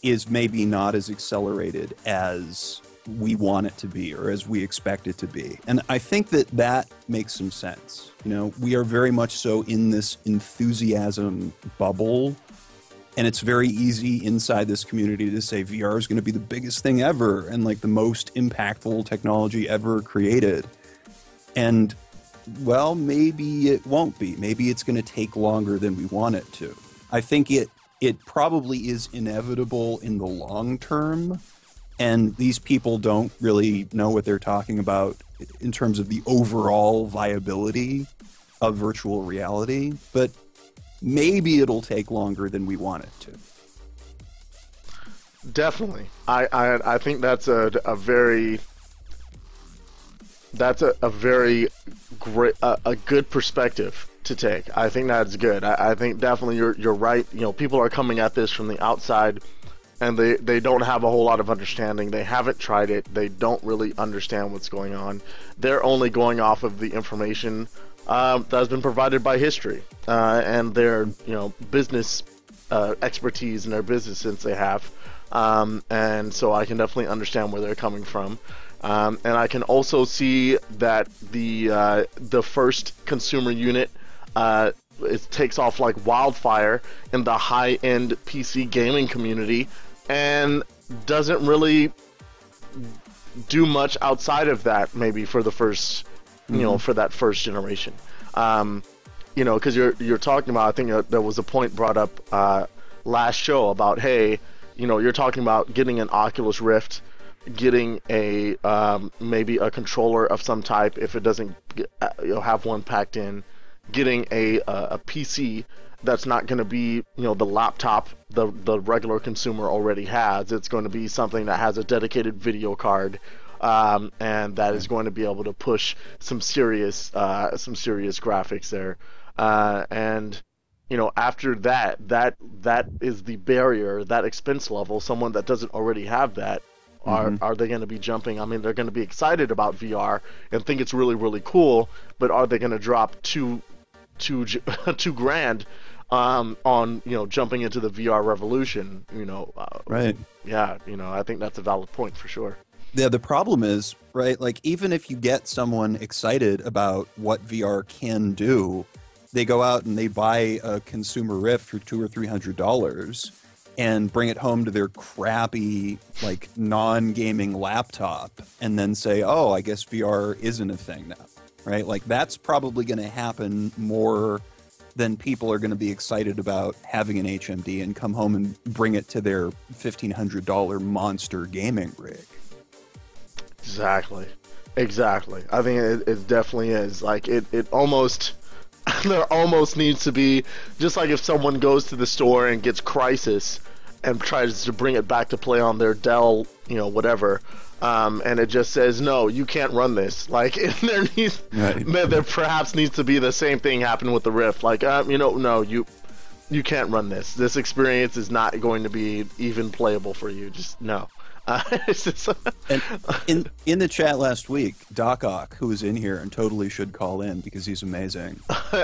is maybe not as accelerated as we want it to be or as we expect it to be. And I think that makes some sense. We are very much so in this enthusiasm bubble. And it's very easy inside this community to say VR is going to be the biggest thing ever and like the most impactful technology ever created. And, well, maybe it won't be. Maybe it's going to take longer than we want it to. I think it probably is inevitable in the long term. And these people don't really know what they're talking about in terms of the overall viability of virtual reality. But maybe it'll take longer than we want it to. Definitely. I think that's a very great, a good perspective to take. I think that's good. I think definitely you're right. People are coming at this from the outside and they don't have a whole lot of understanding. They haven't tried it. They don't really understand what's going on. They're only going off of the information that's been provided by history and their business expertise in their business since they have, and so I can definitely understand where they're coming from, and I can also see that the first consumer unit it takes off like wildfire in the high-end PC gaming community and doesn't really do much outside of that, maybe for the first for that first generation. Because you're talking about, I think there was a point brought up last show about, hey, you're talking about getting an Oculus Rift, getting a maybe a controller of some type if it doesn't have one packed in, getting a PC that's not going to be, the laptop the regular consumer already has. It's going to be something that has a dedicated video card, and that is going to be able to push some serious graphics there. And after that is the barrier, that expense level. Someone that doesn't already have that, are they going to be jumping? I mean, they're going to be excited about VR and think it's really, really cool, but are they going to drop $2 grand on jumping into the VR revolution? Right. Yeah, I think that's a valid point for sure. Yeah, the problem is, right, like even if you get someone excited about what VR can do, they go out and they buy a consumer Rift for $200 or $300 and bring it home to their crappy, like, non-gaming laptop and then say, oh, I guess VR isn't a thing now, right? Like, that's probably going to happen more than people are going to be excited about having an HMD and come home and bring it to their $1,500 monster gaming rig. Exactly. I think it definitely is. Like, it almost... there almost needs to be, just like if someone goes to the store and gets Crysis and tries to bring it back to play on their Dell, whatever, and it just says, no, you can't run this. Like, there perhaps needs to be the same thing happen with the Rift. Like, no, you can't run this. This experience is not going to be even playable for you. Just no. And in the chat last week, Doc Ock, who was in here and totally should call in because he's amazing.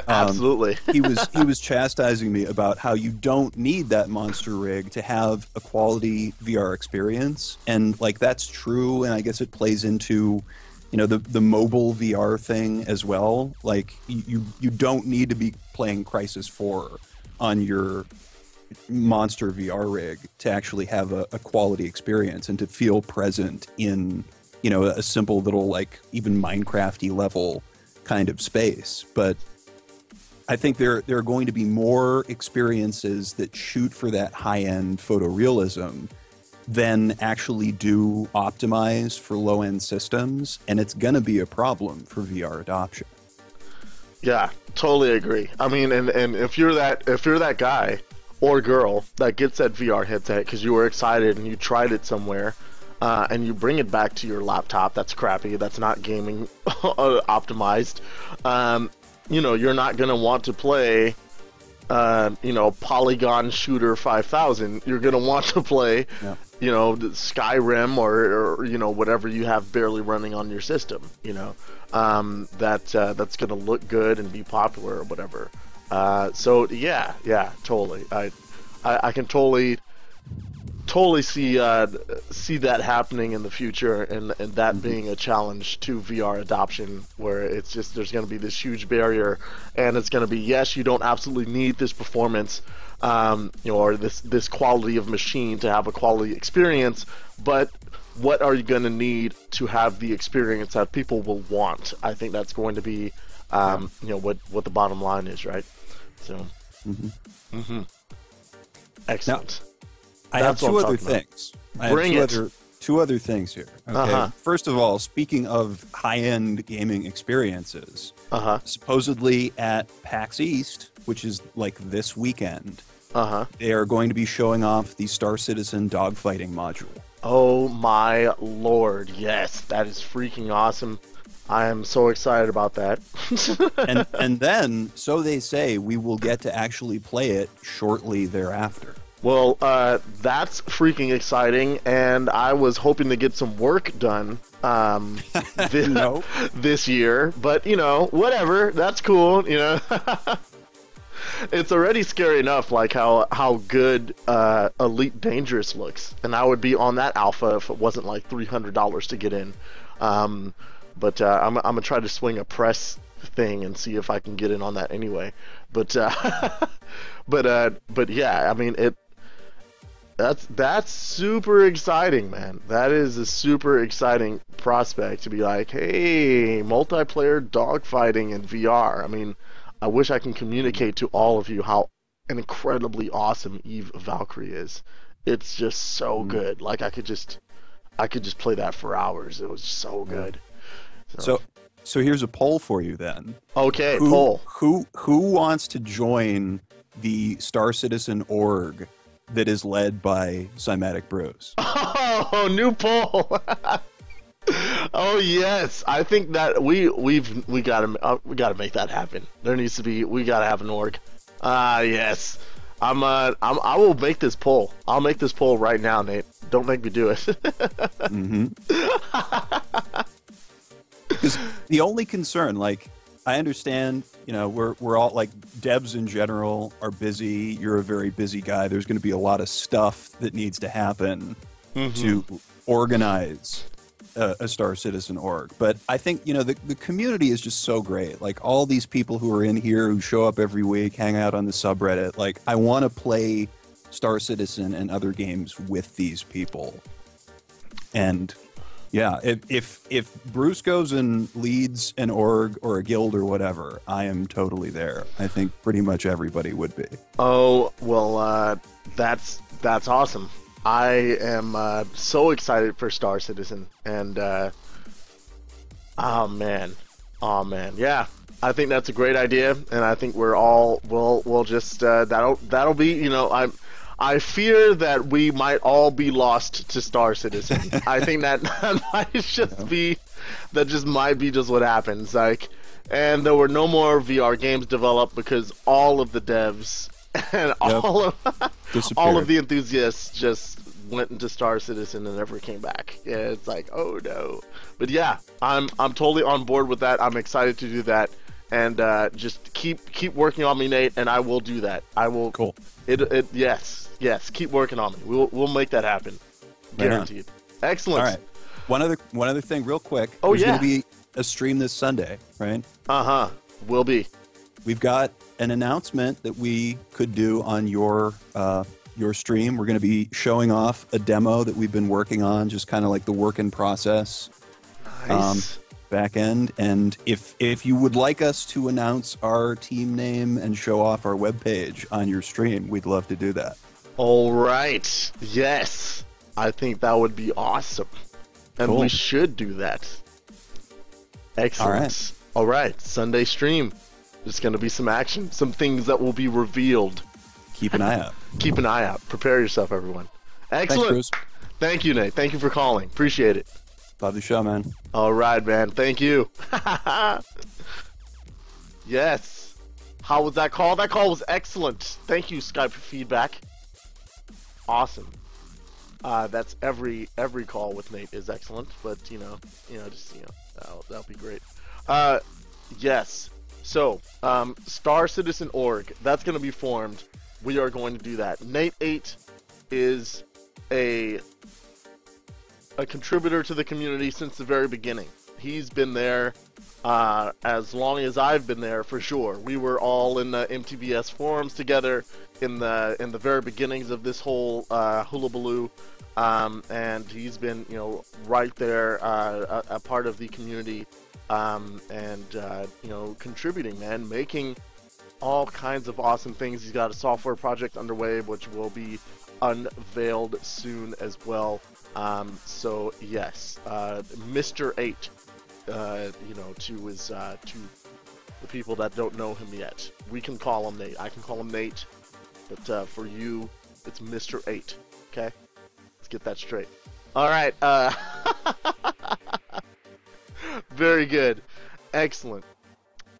Absolutely. he was chastising me about how you don't need that monster rig to have a quality VR experience, and like that's true. And I guess it plays into the mobile VR thing as well. Like you don't need to be playing Crysis 4 on your monster VR rig to actually have a quality experience and to feel present in a simple little, like, even Minecraft-y level kind of space. But I think there are going to be more experiences that shoot for that high-end photorealism than actually do optimize for low-end systems, and it's going to be a problem for VR adoption. Yeah, totally agree. I mean, and if you're that guy or girl that gets that VR headset because you were excited and you tried it somewhere, and you bring it back to your laptop that's crappy, that's not gaming optimized, you're not going to want to play Polygon Shooter 5000. You're going to want to play Skyrim or whatever you have barely running on your system, that's going to look good and be popular or whatever. So yeah, totally. I can totally see that happening in the future, and that being a challenge to VR adoption, where it's just there's going to be this huge barrier, and it's going to be, yes, you don't absolutely need this performance, or this quality of machine to have a quality experience, but what are you going to need to have the experience that people will want? I think that's going to be what the bottom line is, right? So, excellent. Now, I have two other things. Two other things here. Okay. First of all, speaking of high-end gaming experiences, supposedly at PAX East, which is like this weekend, they are going to be showing off the Star Citizen dogfighting module. Oh my lord! Yes, that is freaking awesome. I am so excited about that. and then, so they say, we will get to actually play it shortly thereafter. Well, that's freaking exciting, and I was hoping to get some work done this year, but, whatever, that's cool, It's already scary enough, like, how good Elite Dangerous looks, and I would be on that alpha if it wasn't, like, $300 to get in. But I'm gonna try to swing a press thing and see if I can get in on that anyway. But but yeah, I mean that's super exciting, man. That is a super exciting prospect to be like, hey, multiplayer dogfighting in VR. I mean, I wish I can communicate to all of you how incredibly awesome Eve Valkyrie is. It's just so good. Like I could just play that for hours. It was so good. So here's a poll for you then. Okay, poll. Who wants to join the Star Citizen org that is led by Cymatic Bros. Oh, new poll. Oh yes, I think that we gotta make that happen. There needs to be, we gotta have an org. Yes. I will make this poll. I'll make this poll right now, Nate. Don't make me do it. Mm-hmm. Because the only concern, like, I understand, you know, we're all, like, devs in general are busy. You're a very busy guy. There's going to be a lot of stuff that needs to happen to organize a Star Citizen org. But I think, you know, the community is just so great. Like, all these people who are in here, who show up every week, hang out on the subreddit. Like, I want to play Star Citizen and other games with these people. And yeah, if Bruce goes and leads an org or a guild or whatever, I am totally there. I think pretty much everybody would be. Oh, well, that's awesome. I am so excited for Star Citizen, and oh man, yeah, I think that's a great idea, and I think we'll just that'll be, you know, I fear that we might all be lost to Star Citizen. I think that might just be, that just might be just what happens. Like, and there were no more VR games developed because all of the devs and all of the enthusiasts just went into Star Citizen and never came back. Yeah, it's like, oh no. But yeah, I'm totally on board with that. I'm excited to do that, and just keep working on me, Nate, and I will do that. I will. Cool. Yes. Keep working on me. We'll make that happen. Guaranteed. Right. Excellent. All right. One other thing, real quick. Oh, There's going to be a stream this Sunday, right? Will be. We've got an announcement that we could do on your stream. We're going to be showing off a demo that we've been working on, just kind of like the work in process. Nice. Back end. And if you would like us to announce our team name and show off our webpage on your stream, we'd love to do that. All right. Yes. I think that would be awesome. And we should do that. Excellent. All right. Sunday stream. There's going to be some action, some things that will be revealed. Keep an eye out. Keep an eye out. Prepare yourself, everyone. Excellent. Thanks, Bruce. Thank you, Nate. Thank you for calling. Appreciate it. Love the show, man. All right, man. Thank you. Yes. How was that call? That call was excellent. Thank you, Skype, for feedback. Awesome. That's every call with Nate is excellent, but that'll be great. Yes. So, Star Citizen org, that's going to be formed. We are going to do that. Nateight is a contributor to the community since the very beginning. He's been there as long as I've been there, for sure. We were all in the MTBS forums together in the very beginnings of this whole hullabaloo, and he's been, right there, a part of the community, and contributing, man, making all kinds of awesome things. He's got a software project underway, which will be unveiled soon as well. So yes, Mr. 8, to his to the people that don't know him yet, we can call him Nate. I can call him Nate, but for you, it's Mr. 8. Okay, let's get that straight. All right. Very good, excellent.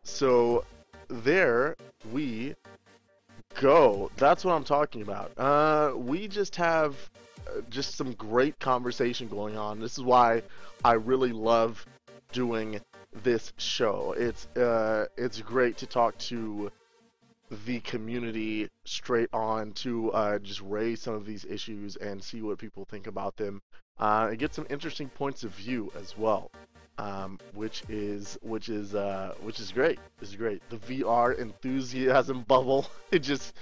So there we go. That's what I'm talking about. We just have just some great conversation going on. This is why I really love doing this show. It's great to talk to the community straight on, to just raise some of these issues and see what people think about them, and get some interesting points of view as well. Which is great. This is great. The VR enthusiasm bubble, it just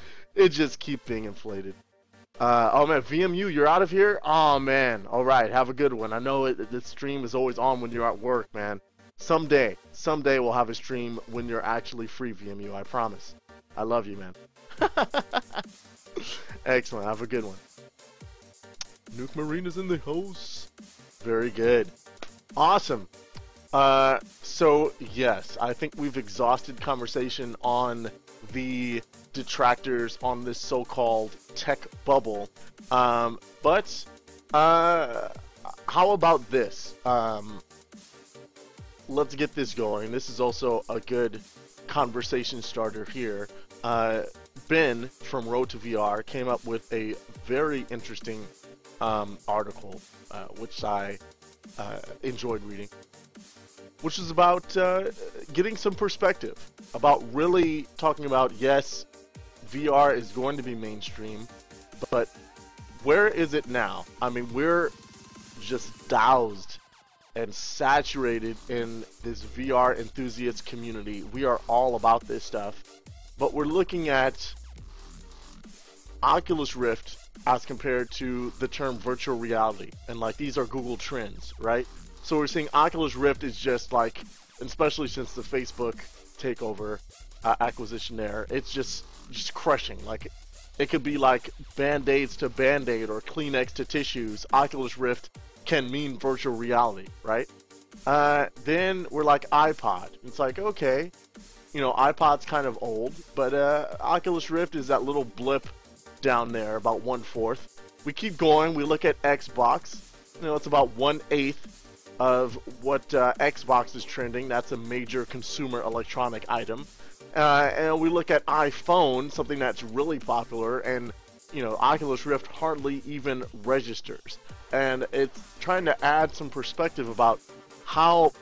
keeps being inflated. Oh man, VMU, you're out of here? Oh man, all right, have a good one. I know this stream is always on when you're at work, man. Someday we'll have a stream when you're actually free, VMU, I promise. I love you, man. Excellent, have a good one. Nuke Marina's in the house. Very good. Awesome. So yes, I think we've exhausted conversation on the detractors on this so-called tech bubble. But how about this? Let's get this going. This is also a good conversation starter here. Ben from Road to VR came up with a very interesting article, which I enjoyed reading, which is about getting some perspective, about really talking about, yes, VR is going to be mainstream, but where is it now? I mean, we're just doused and saturated in this VR enthusiast community. We are all about this stuff, but we're looking at Oculus Rift as compared to the term virtual reality, and like these are Google trends, right? So we're seeing Oculus Rift is just like, especially since the Facebook takeover acquisition there, it's just crushing. Like it could be like Band-Aids to Band-Aid or Kleenex to tissues. Oculus Rift can mean virtual reality, right? Then we're like iPod. It's like, okay, you know, iPod's kind of old, but Oculus Rift is that little blip down there, about 1/4. We keep going. We look at Xbox. You know, it's about 1/8 of what Xbox is trending. That's a major consumer electronic item. And we look at iPhone, something that's really popular, and you know, Oculus Rift hardly even registers. And it's trying to add some perspective about how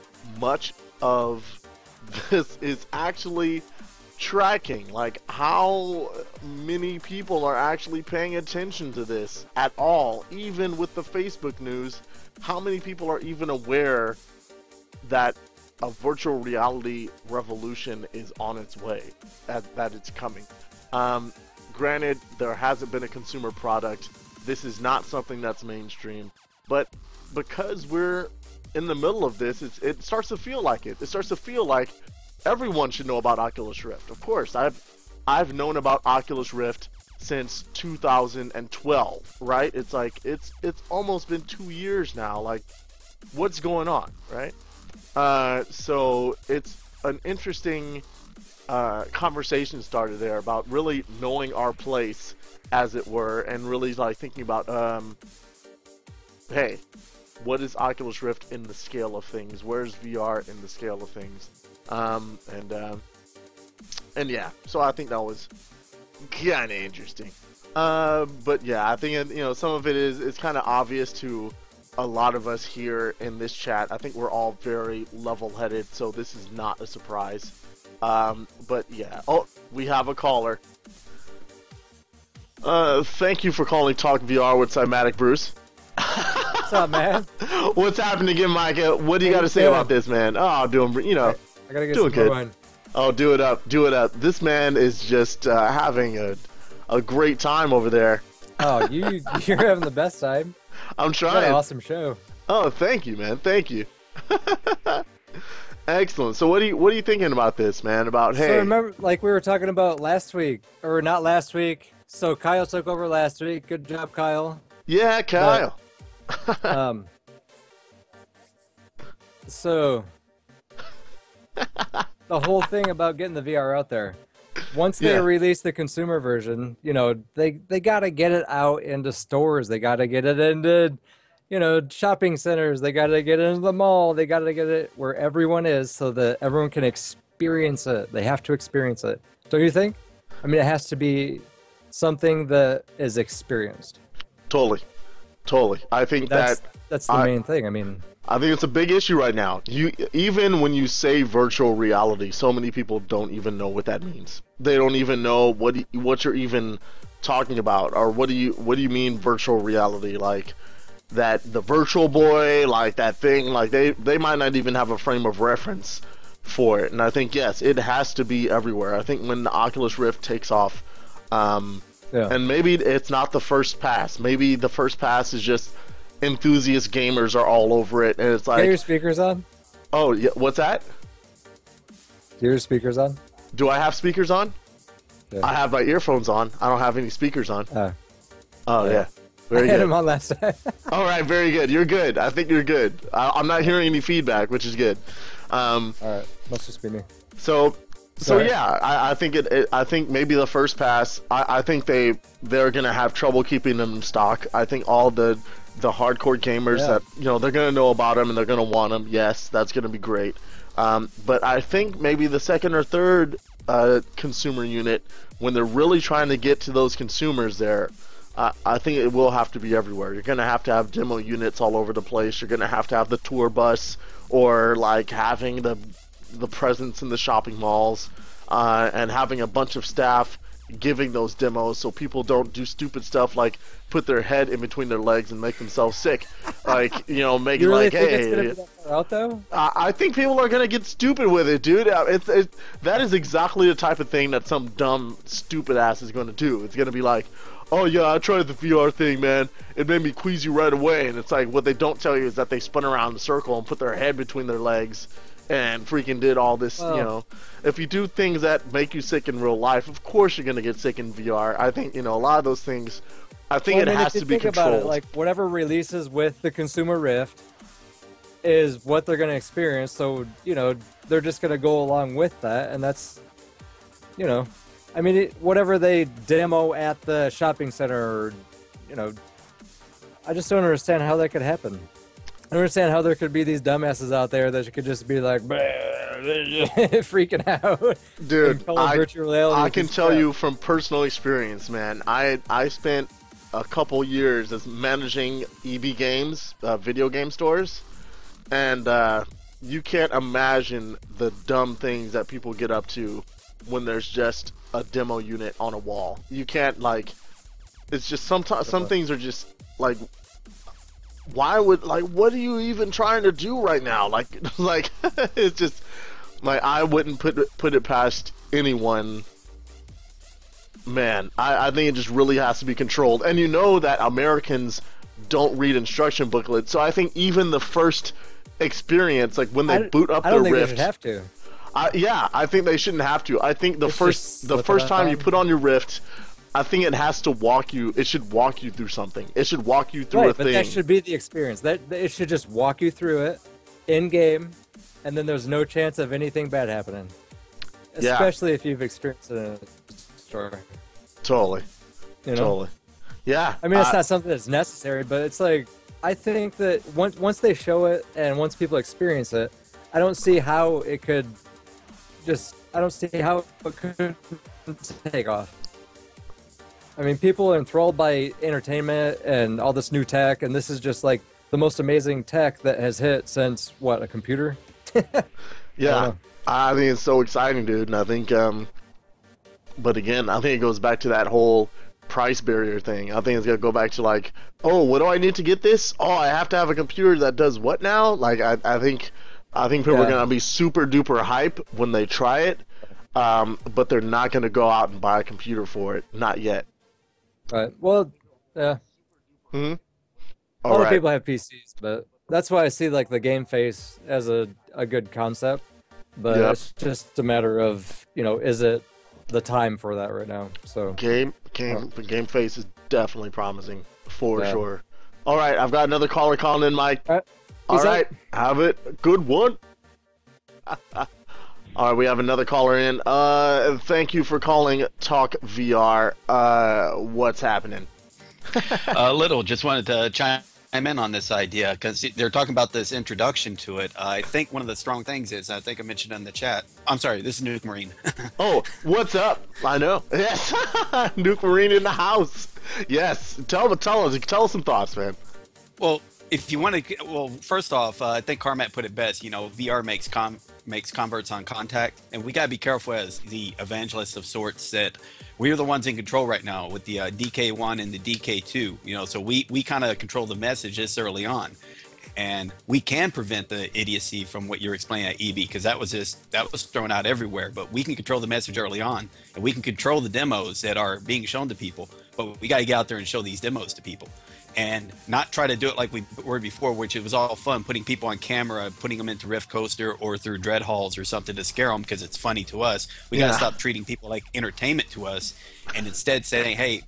much of this is actually tracking, like how many people are actually paying attention to this at all. Even with the Facebook news, how many people are even aware that a virtual reality revolution is on its way, that it's coming. Granted, there hasn't been a consumer product. This is not something that's mainstream, but because we're in the middle of this, it starts to feel like it. It starts to feel like everyone should know about Oculus Rift. Of course, I've known about Oculus Rift since 2012, right? It's like it's almost been 2 years now. Like, what's going on, right? So it's an interesting conversation started there about really knowing our place, as it were, and really like thinking about, hey, what is Oculus Rift in the scale of things? Where's VR in the scale of things? And yeah, so I think that was kind of interesting. But yeah, I think you know, some of it is kind of obvious to a lot of us here in this chat. I think we're all very level-headed, so this is not a surprise. But yeah, oh, we have a caller. Thank you for calling TalkVR with Cymatic, Bruce. What's up, man? What's happening again, Micah? What do you got to say about this, man? Oh, doing, you know, I gotta get doing some good. wine. Oh, do it up, do it up. This man is just having a great time over there. Oh, you're having the best time. I'm You got trying. an awesome show. Oh, thank you, man. Thank you. Excellent. So what are you thinking about this, man? About, hey. So remember, like we were talking about last week, or not last week. So Kyle took over last week. Good job, Kyle. Yeah, Kyle. So the whole thing about getting the VR out there, once they release the consumer version, you know, they got to get it out into stores. They got to get it into, you know, shopping centers. They got to get it into the mall. They got to get it where everyone is so that everyone can experience it. They have to experience it. Don't you think? I mean, it has to be something that is experienced. Totally. I think that's the main thing. I mean, I think it's a big issue right now. Even when you say virtual reality, so many people don't even know what that means. They don't even know what you're even talking about, or what do you mean virtual reality? Like that, the Virtual Boy, like that thing, like they might not even have a frame of reference for it. And I think, yes, it has to be everywhere. I think when the Oculus Rift takes off, and maybe it's not the first pass. Maybe the first pass is just enthusiast gamers are all over it, and it's like. Get your speakers on? Oh, yeah. What's that? Do your speakers on? Do I have speakers on? Yeah. I have my earphones on. I don't have any speakers on. Oh, yeah. Very I had good. them on last time. All right, very good. You're good. I think you're good. I'm not hearing any feedback, which is good. All right, must just be me. So So yeah, I think I think maybe the first pass. I think they're gonna have trouble keeping them in stock. I think all the hardcore gamers that they're gonna know about them and they're gonna want them. Yes, that's gonna be great. But I think maybe the second or third consumer unit, when they're really trying to get to those consumers there, I think it will have to be everywhere. You're gonna have to have demo units all over the place. You're gonna have to have the tour bus, or like having the presence in the shopping malls, and having a bunch of staff giving those demos so people don't do stupid stuff like put their head in between their legs and make themselves sick. Like, make it like, hey. Out though? I think people are gonna get stupid with it, dude. That is exactly the type of thing that some dumb, stupid ass is gonna do. It's gonna be like, oh yeah, I tried the VR thing, man. It made me queasy right away. And it's like, what they don't tell you is that they spun around in a circle and put their head between their legs and freaking did all this, If you do things that make you sick in real life, of course you're gonna get sick in VR. I think, a lot of those things, I think it has to be controlled. About it, like, whatever releases with the consumer Rift is what they're gonna experience, so, they're just gonna go along with that, and that's, I mean, whatever they demo at the shopping center, I just don't understand how that could happen. I don't understand how there could be these dumbasses out there that could just be like, freaking out. Dude, I can tell you from personal experience, man. I spent a couple years as managing EB games, video game stores, and you can't imagine the dumb things that people get up to when there's just a demo unit on a wall. You can't, like, it's just some things are just like, why would, like, what are you even trying to do right now? Like it's just like, I wouldn't put it past anyone. Man, I think it just really has to be controlled. And that Americans don't read instruction booklets, so I think even the first experience, like when they boot up their Rift, they should have to. Yeah, I think they shouldn't have to. I think the first time you put on your Rift, I think it has to walk you. It should walk you through something. It should walk you through a thing. But that should be the experience. That it should just walk you through it in game, and then there's no chance of anything bad happening. Especially if you've experienced it in a store. Totally. Totally. Yeah. I mean, it's not something that's necessary, but it's like, I think that once they show it and once people experience it, I don't see how it could take off. I mean, people are enthralled by entertainment and all this new tech, and this is just like the most amazing tech that has hit since, what, a computer? Yeah, I think it's so exciting, dude, and I think, but again, I think it goes back to that whole price barrier thing. I think it's gonna go back to like, oh, what do I need to get this? Oh, I have to have a computer that does what now? Like, I think people are gonna be super duper hype when they try it, but they're not gonna go out and buy a computer for it, not yet. Right. Well, yeah. Hmm. A lot of people have PCs, but that's why I see like the game face as a good concept. But it's just a matter of, is it the time for that right now? So the game face is definitely promising for sure. All right, I've got another caller calling in, Mike. All right, have it. Good one. All right, we have another caller in. Thank you for calling Talk VR. What's happening? Little, just wanted to chime in on this idea because they're talking about this introduction to it. I think one of the strong things is, I think I mentioned in the chat. I'm sorry, this is Nuke Marine. Oh, what's up? I know. Yes, Nuke Marine in the house. Yes, tell us some thoughts, man. Well, if you want to, well, first off, I think Carmack put it best. VR makes converts on contact, and we gotta be careful as the evangelists of sorts that we're the ones in control right now with the DK1 and the DK2. So we kind of control the message this early on, and we can prevent the idiocy from what you're explaining at EB, because that was thrown out everywhere. But we can control the message early on, and we can control the demos that are being shown to people. But we got to get out there and show these demos to people, and not try to do it like we were before, which it was all fun, putting people on camera, putting them into Rift Coaster or through Dread Halls or something to scare them because it's funny to us. We got to stop treating people like entertainment to us, and instead saying, hey,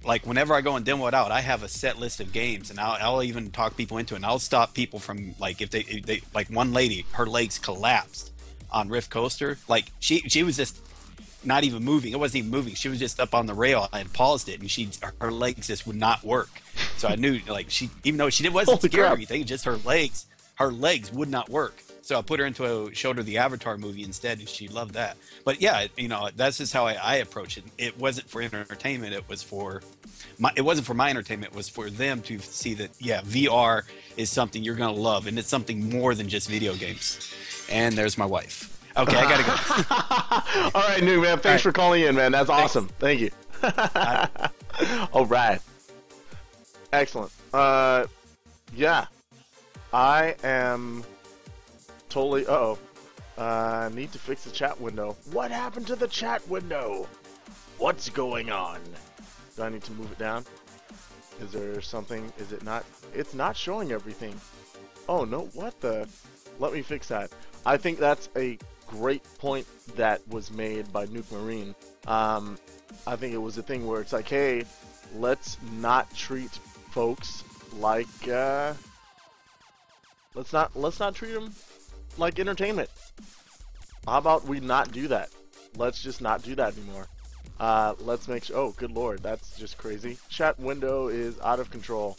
like whenever I go and demo it out, I have a set list of games, and I'll even talk people into it, and I'll stop people from, like, if they like one lady, her legs collapsed on Rift Coaster. Like she was just not even moving. It wasn't even moving. She was just up on the rail. I had paused it, and her legs just would not work. So I knew, like, even though wasn't Holy scared or crap. anything, just her legs would not work. So I put her showed her the Avatar movie instead, and she loved that. But yeah, that's just how I approach it. It wasn't for entertainment. It wasn't for my entertainment. It was for them to see that, yeah, VR is something you're going to love, and it's something more than just video games. And there's my wife. Okay, I gotta go. All right, Nuke, man. Thanks for calling in, man. That's awesome. Thank you. All right. Excellent. Yeah. I am totally. Need to fix the chat window. What happened to the chat window? What's going on? Do I need to move it down? Is there something? Is it not? It's not showing everything. Oh no! What the? Let me fix that. I think that's a great point that was made by Nuke Marine. I think it was a thing where it's like, hey, let's not treat folks like let's not treat them like entertainment. How about we not do that? Let's just not do that anymore. Let's make sure. Oh, good lord, that's just crazy. Chat window is out of control.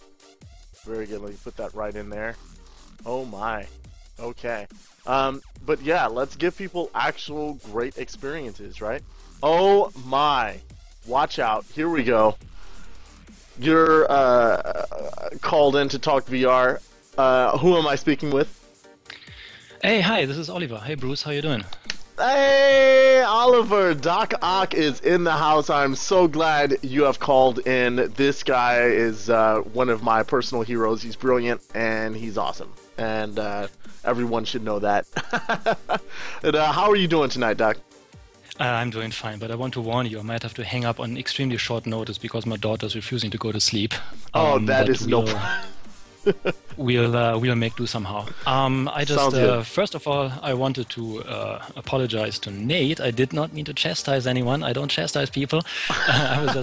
Very good. Let me put that right in there. Oh my. Okay. But yeah, let's give people actual great experiences, right? Oh my. Watch out. Here we go. You're called in to talk VR. Who am I speaking with? Hey, hi, this is Oliver. Hey, Bruce, how you doing? Hey, Oliver. Doc Ock is in the house. I'm so glad you have called in. This guy is one of my personal heroes. He's brilliant, and he's awesome. And everyone should know that. And, how are you doing tonight, Doc? I'm doing fine, but I want to warn you, I might have to hang up on extremely short notice because my daughter's refusing to go to sleep. That is no We'll make do somehow. I just first of all, I wanted to apologize to Nate. I did not mean to chastise anyone. I don't chastise people. I was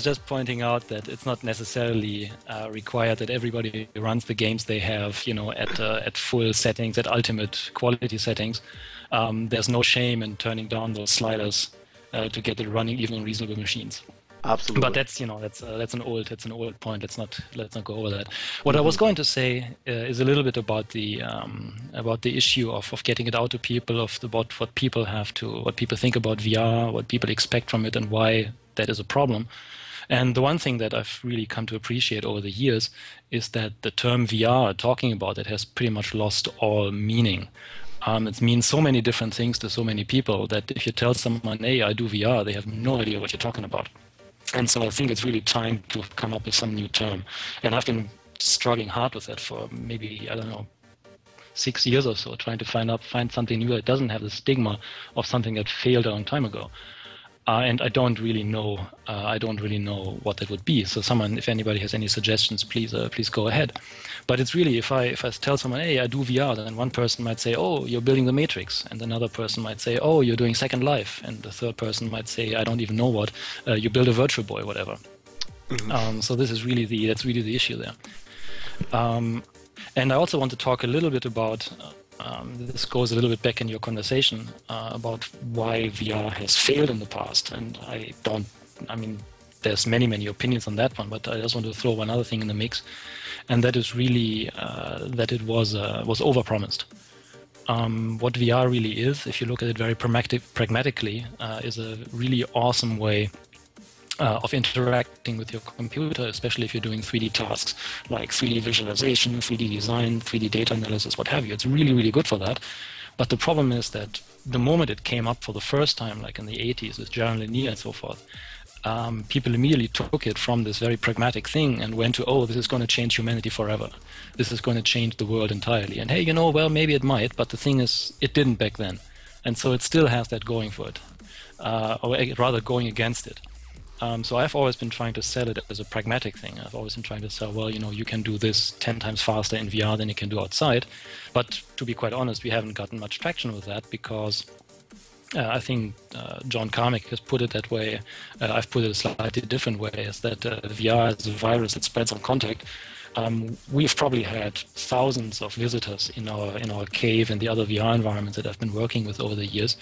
just pointing out that it's not necessarily required that everybody runs the games they have, at full settings, at ultimate quality settings. There's no shame in turning down those sliders to get it running even on reasonable machines. Absolutely. But that's an old point. Let's not go over that. What I was going to say is a little bit about the issue of getting it out to people, about what people think about VR, what people expect from it, and why that is a problem. And the one thing that I've really come to appreciate over the years is that the term VR, talking about it, has pretty much lost all meaning. It means so many different things to so many people that if you tell someone, hey, I do VR, they have no idea what you're talking about. And so I think it's really time to come up with some new term. And I've been struggling hard with that for maybe, 6 years or so, trying to find something new that doesn't have the stigma of something that failed a long time ago. And I don't really know what that would be. So if anybody has any suggestions, please go ahead. But it's really, if I tell someone, hey, I do VR, then one person might say, oh, you're building the Matrix, and another person might say, oh, you're doing Second Life, and the third person might say, I don't even know what, you build a Virtual Boy, whatever. Mm-hmm. So that's really the issue there. And I also want to talk a little bit about. This goes a little bit back in your conversation about why VR has failed in the past. And there's many opinions on that one, but I just want to throw one other thing in the mix. And that is really that it was overpromised. What VR really is, if you look at it very pragmatically, is a really awesome way of interacting with your computer, especially if you're doing 3D tasks like 3D visualization, 3D design, 3D data analysis, what have you. It's really, really good for that. But the problem is that the moment it came up for the first time, like in the 80s with Jaron Lanier and so forth, people immediately took it from this very pragmatic thing and went to, oh, this is going to change humanity forever. This is going to change the world entirely. And hey, well, maybe it might, but the thing is, it didn't back then. And so it still has that going for it, or rather going against it. So I've always been trying to sell it as a pragmatic thing. I've always been trying to sell, well, you can do this 10 times faster in VR than you can do outside. But to be quite honest, we haven't gotten much traction with that because I think John Carmack has put it that way. I've put it a slightly different way, is that VR is a virus that spreads on contact. We've probably had thousands of visitors in our cave and the other VR environments that I've been working with over the years.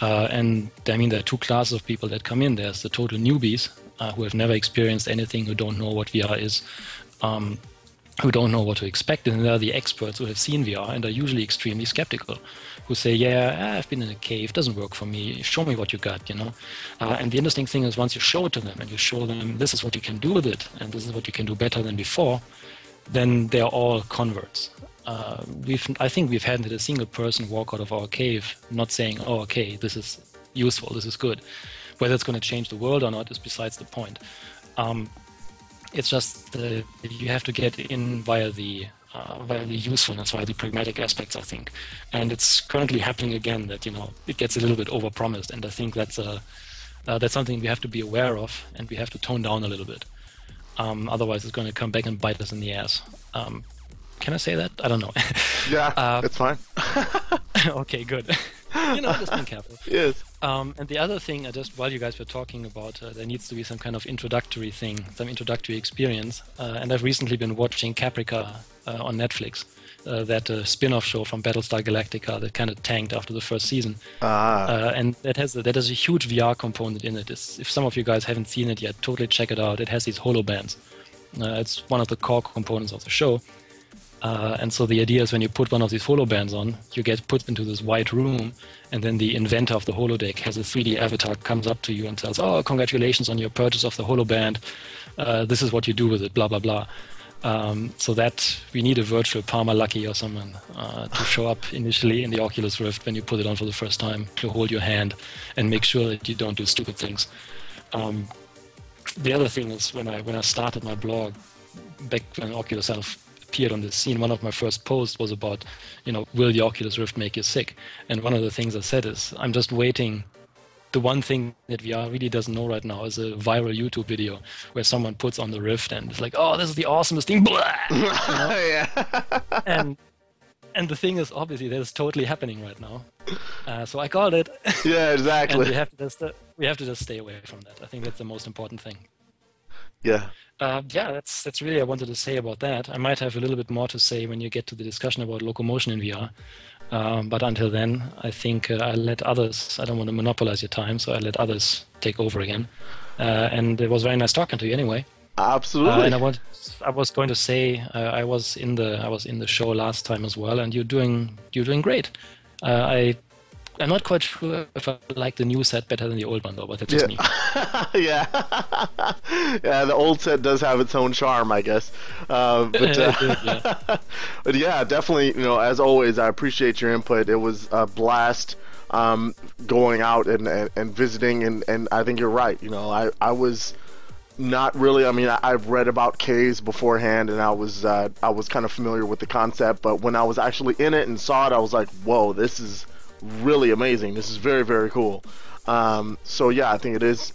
And I mean, there are two classes of people that come in. There's the total newbies who have never experienced anything, who don't know what VR is, who don't know what to expect. And there are the experts who have seen VR and are usually extremely skeptical, who say, yeah, I've been in a cave, doesn't work for me, show me what you got, you know. And the interesting thing is, once you show it to them and you show them this is what you can do with it and this is what you can do better than before, then they're all converts. I think we've had a single person walk out of our cave not saying, oh, okay, this is useful, this is good. Whether it's going to change the world or not is besides the point. It's just you have to get in via the usefulness, via the pragmatic aspects, I think. And it's currently happening again that, you know, it gets a little bit overpromised, and I think that's something we have to be aware of, and we have to tone down a little bit. Otherwise, it's going to come back and bite us in the ass. Can I say that? I don't know. Yeah, it's fine. Okay, good. You know, just being careful. Yes. And the other thing, just while you guys were talking about, there needs to be some kind of introductory thing, some introductory experience. And I've recently been watching Caprica on Netflix, that spin-off show from Battlestar Galactica that kind of tanked after the first season. And that has a huge VR component in it. If some of you guys haven't seen it yet, totally check it out. It has these holobands. It's one of the core components of the show. And so the idea is when you put one of these holobands on, you get put into this white room, and then the inventor of the holodeck has a 3D avatar, comes up to you and says, oh, congratulations on your purchase of the holoband. This is what you do with it, blah, blah, blah. So that we need a virtual Palmer Lucky or someone to show up initially in the Oculus Rift when you put it on for the first time, to hold your hand and make sure that you don't do stupid things. The other thing is when I started my blog, back when Oculus Health appeared on the scene, one of my first posts was about, you know, will the Oculus Rift make you sick? And one of the things I said is, I'm just waiting. The one thing that VR really doesn't know right now is a viral YouTube video where someone puts on the Rift and it's like, oh, this is the awesomest thing. Blah! You know? Yeah. And the thing is, obviously, that is totally happening right now. So I called it. Yeah, exactly. And we have to just stay away from that. I think that's the most important thing. Yeah. That's really I wanted to say about that. I might have a little bit more to say when you get to the discussion about locomotion in VR. But until then, I think I'll let others, I don't want to monopolize your time, so I'll let others take over again. And it was very nice talking to you anyway. Absolutely. And I was going to say, I was in the show last time as well, and you're doing great. I'm not quite sure if I like the new set better than the old one, though, but that's just me. Yeah. Yeah, the old set does have its own charm, I guess. But yeah, definitely, you know, as always, I appreciate your input. It was a blast going out and visiting, and I think you're right. You know, I was not really, I mean, I've read about caves beforehand, and I was kind of familiar with the concept, but when I was actually in it and saw it, I was like, whoa, this is really amazing. This is very, very cool. So yeah, I think it is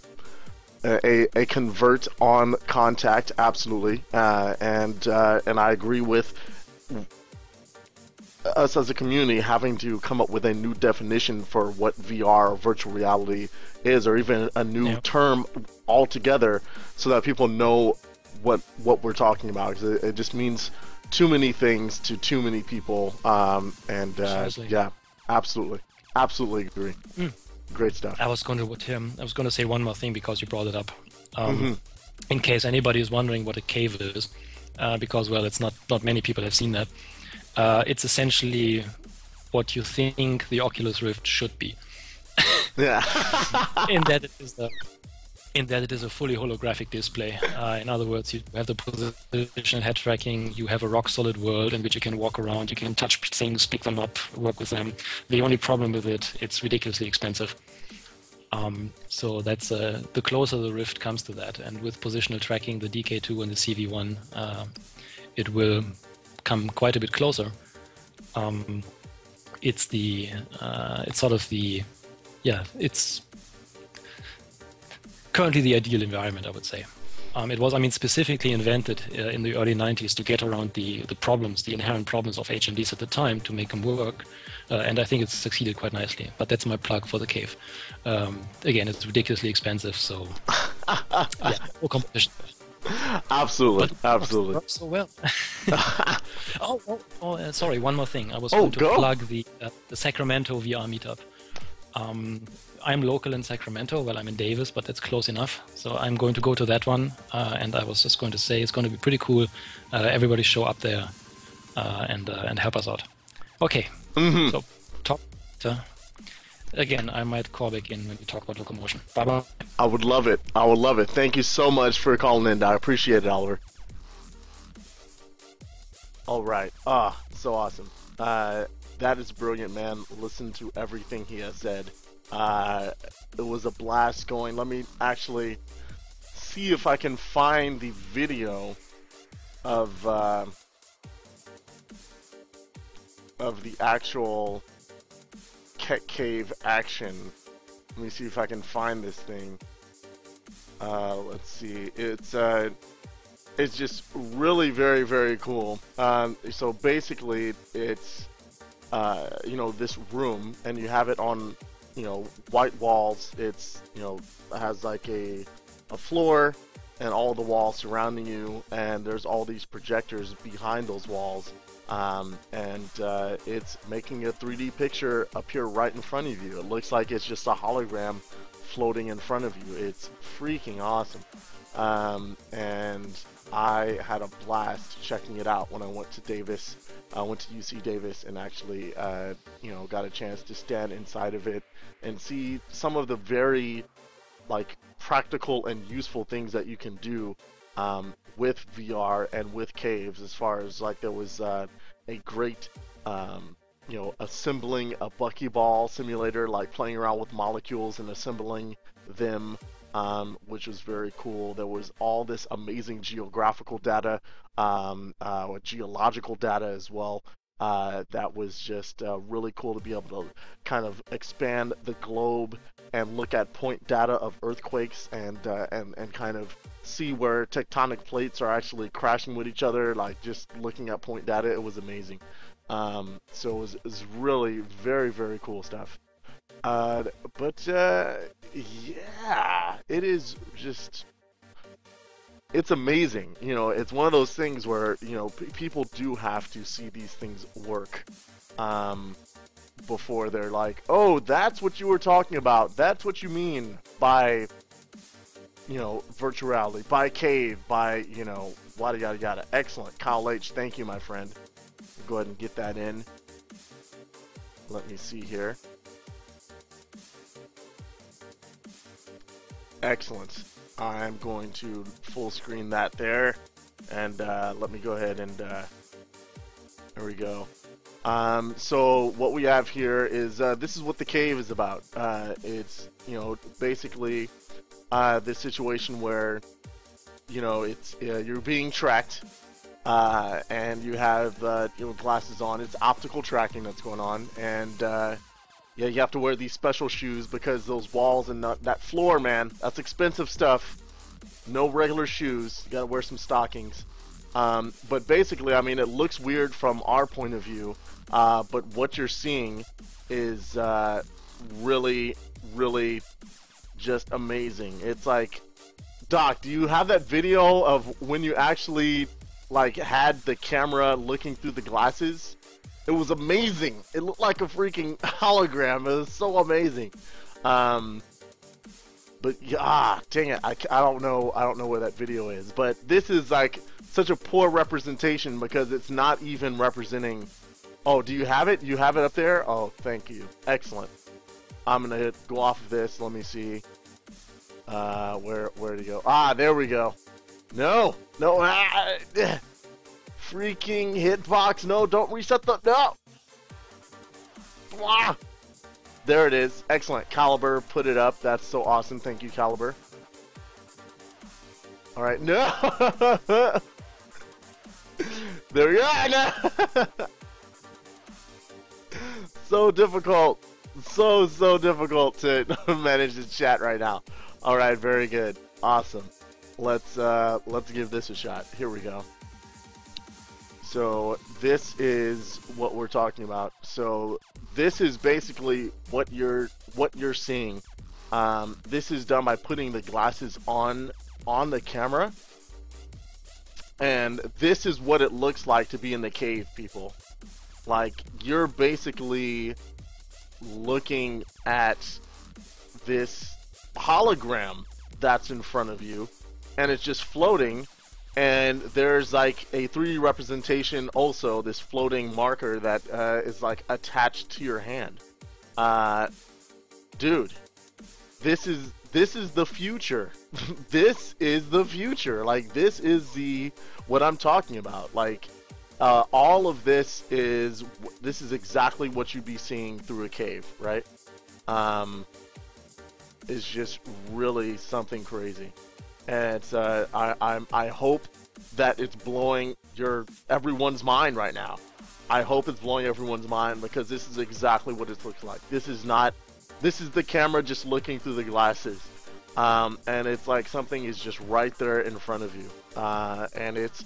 a convert on contact, absolutely. And I agree with us as a community having to come up with a new definition for what VR or virtual reality is, or even a new term altogether, so that people know what we're talking about. 'Cause it just means too many things to too many people. Yeah. Absolutely agree. Great stuff. I was going to say one more thing because you brought it up. In case anybody is wondering what a cave is, because, well, it's not many people have seen that. It's essentially what you think the Oculus Rift should be. Yeah. in that it is a fully holographic display. In other words, you have the position head tracking, you have a rock-solid world in which you can walk around, you can touch things, pick them up, work with them. The only problem with it's ridiculously expensive. So that's the closer the Rift comes to that, and with positional tracking, the DK2 and the CV1, it will come quite a bit closer. It's currently the ideal environment, I would say. It was, specifically invented in the early 90s to get around the inherent problems of HMDs at the time, to make them work. And I think it's succeeded quite nicely. But that's my plug for the cave. Again, it's ridiculously expensive, so yeah, no competition. Absolutely, But absolutely. works so well. Sorry, one more thing. I was going to plug the Sacramento VR Meetup. I'm local in Sacramento. Well, I'm in Davis, but that's close enough. So I'm going to go to that one. And I was just going to say it's going to be pretty cool. Everybody show up there and help us out. Okay. Mm-hmm. So talk. Again, I might call back in when we talk about locomotion. Bye bye. I would love it. I would love it. Thank you so much for calling in. I appreciate it, Oliver. All right. So awesome. That is brilliant, man. Listen to everything he has said. It was a blast going. Let me actually see if I can find the video of the actual cave action. Let me see if I can find this thing. Let's see. It's just really very, very cool. So basically, it's this room, and you have it on white walls. It's has like a floor and all the walls surrounding you, and there's all these projectors behind those walls. It's making a 3D picture appear right in front of you. It looks like it's just a hologram floating in front of you. It's freaking awesome. And I had a blast checking it out when I went to Davis. I went to UC Davis and actually, got a chance to stand inside of it and see some of the very, practical and useful things that you can do with VR and with caves. As far as there was a great assembling a buckyball simulator, playing around with molecules and assembling them, which was very cool. There was all this amazing geographical data, geological data as well. That was just really cool to be able to kind of expand the globe and look at point data of earthquakes and kind of see where tectonic plates are actually crashing with each other. Just looking at point data, it was amazing. So it was really very, very cool stuff. Yeah, it is just, it's amazing. It's one of those things where, people do have to see these things work before they're like, oh, that's what you were talking about. That's what you mean by, virtual reality, by cave, by, yada, yada, yada. Excellent. Kyle H., thank you, my friend. Go ahead and get that in. Let me see here. Excellent. I'm going to full screen that there, and let me go ahead and there we go. So what we have here is this is what the cave is about. It's basically this situation where it's you're being tracked, and you have glasses on. It's optical tracking that's going on, and yeah, you have to wear these special shoes because those walls and that floor, man, that's expensive stuff. No regular shoes. You gotta wear some stockings. But basically, I mean, it looks weird from our point of view, but what you're seeing is really, really just amazing. It's like, Doc, do you have that video of when you actually had the camera looking through the glasses? It was amazing. It looked like a freaking hologram. It was so amazing. But yeah, dang it, I don't know where that video is. But this is such a poor representation because it's not even representing. Oh, do you have it? You have it up there? Oh, thank you. Excellent. I'm gonna go off of this. Let me see. Where to go? Ah, there we go. No. Freaking hitbox. No, don't reset the. No. Blah. There it is. Excellent. Caliber put it up. That's so awesome. Thank you, Caliber. All right. No. There we go. No. So difficult. So difficult to manage this chat right now. All right. Very good. Awesome. Let's give this a shot. Here we go. So this is what we're talking about. So this is basically what you're seeing. This is done by putting the glasses on the camera, And this is what it looks like to be in the cave, people. Like, you're basically looking at this hologram that's in front of you, and it's just floating, and there's like a 3D representation also, this floating marker that is like attached to your hand. Dude, this is the future. This is the future. Like, this is what I'm talking about. Like, all of this is exactly what you'd be seeing through a cave, right? Is just really something crazy, and it's I hope that it's blowing everyone's mind right now. I hope it's blowing everyone's mind, because this is exactly what it looks like. This is the camera just looking through the glasses, and it's like something is just right there in front of you, and it's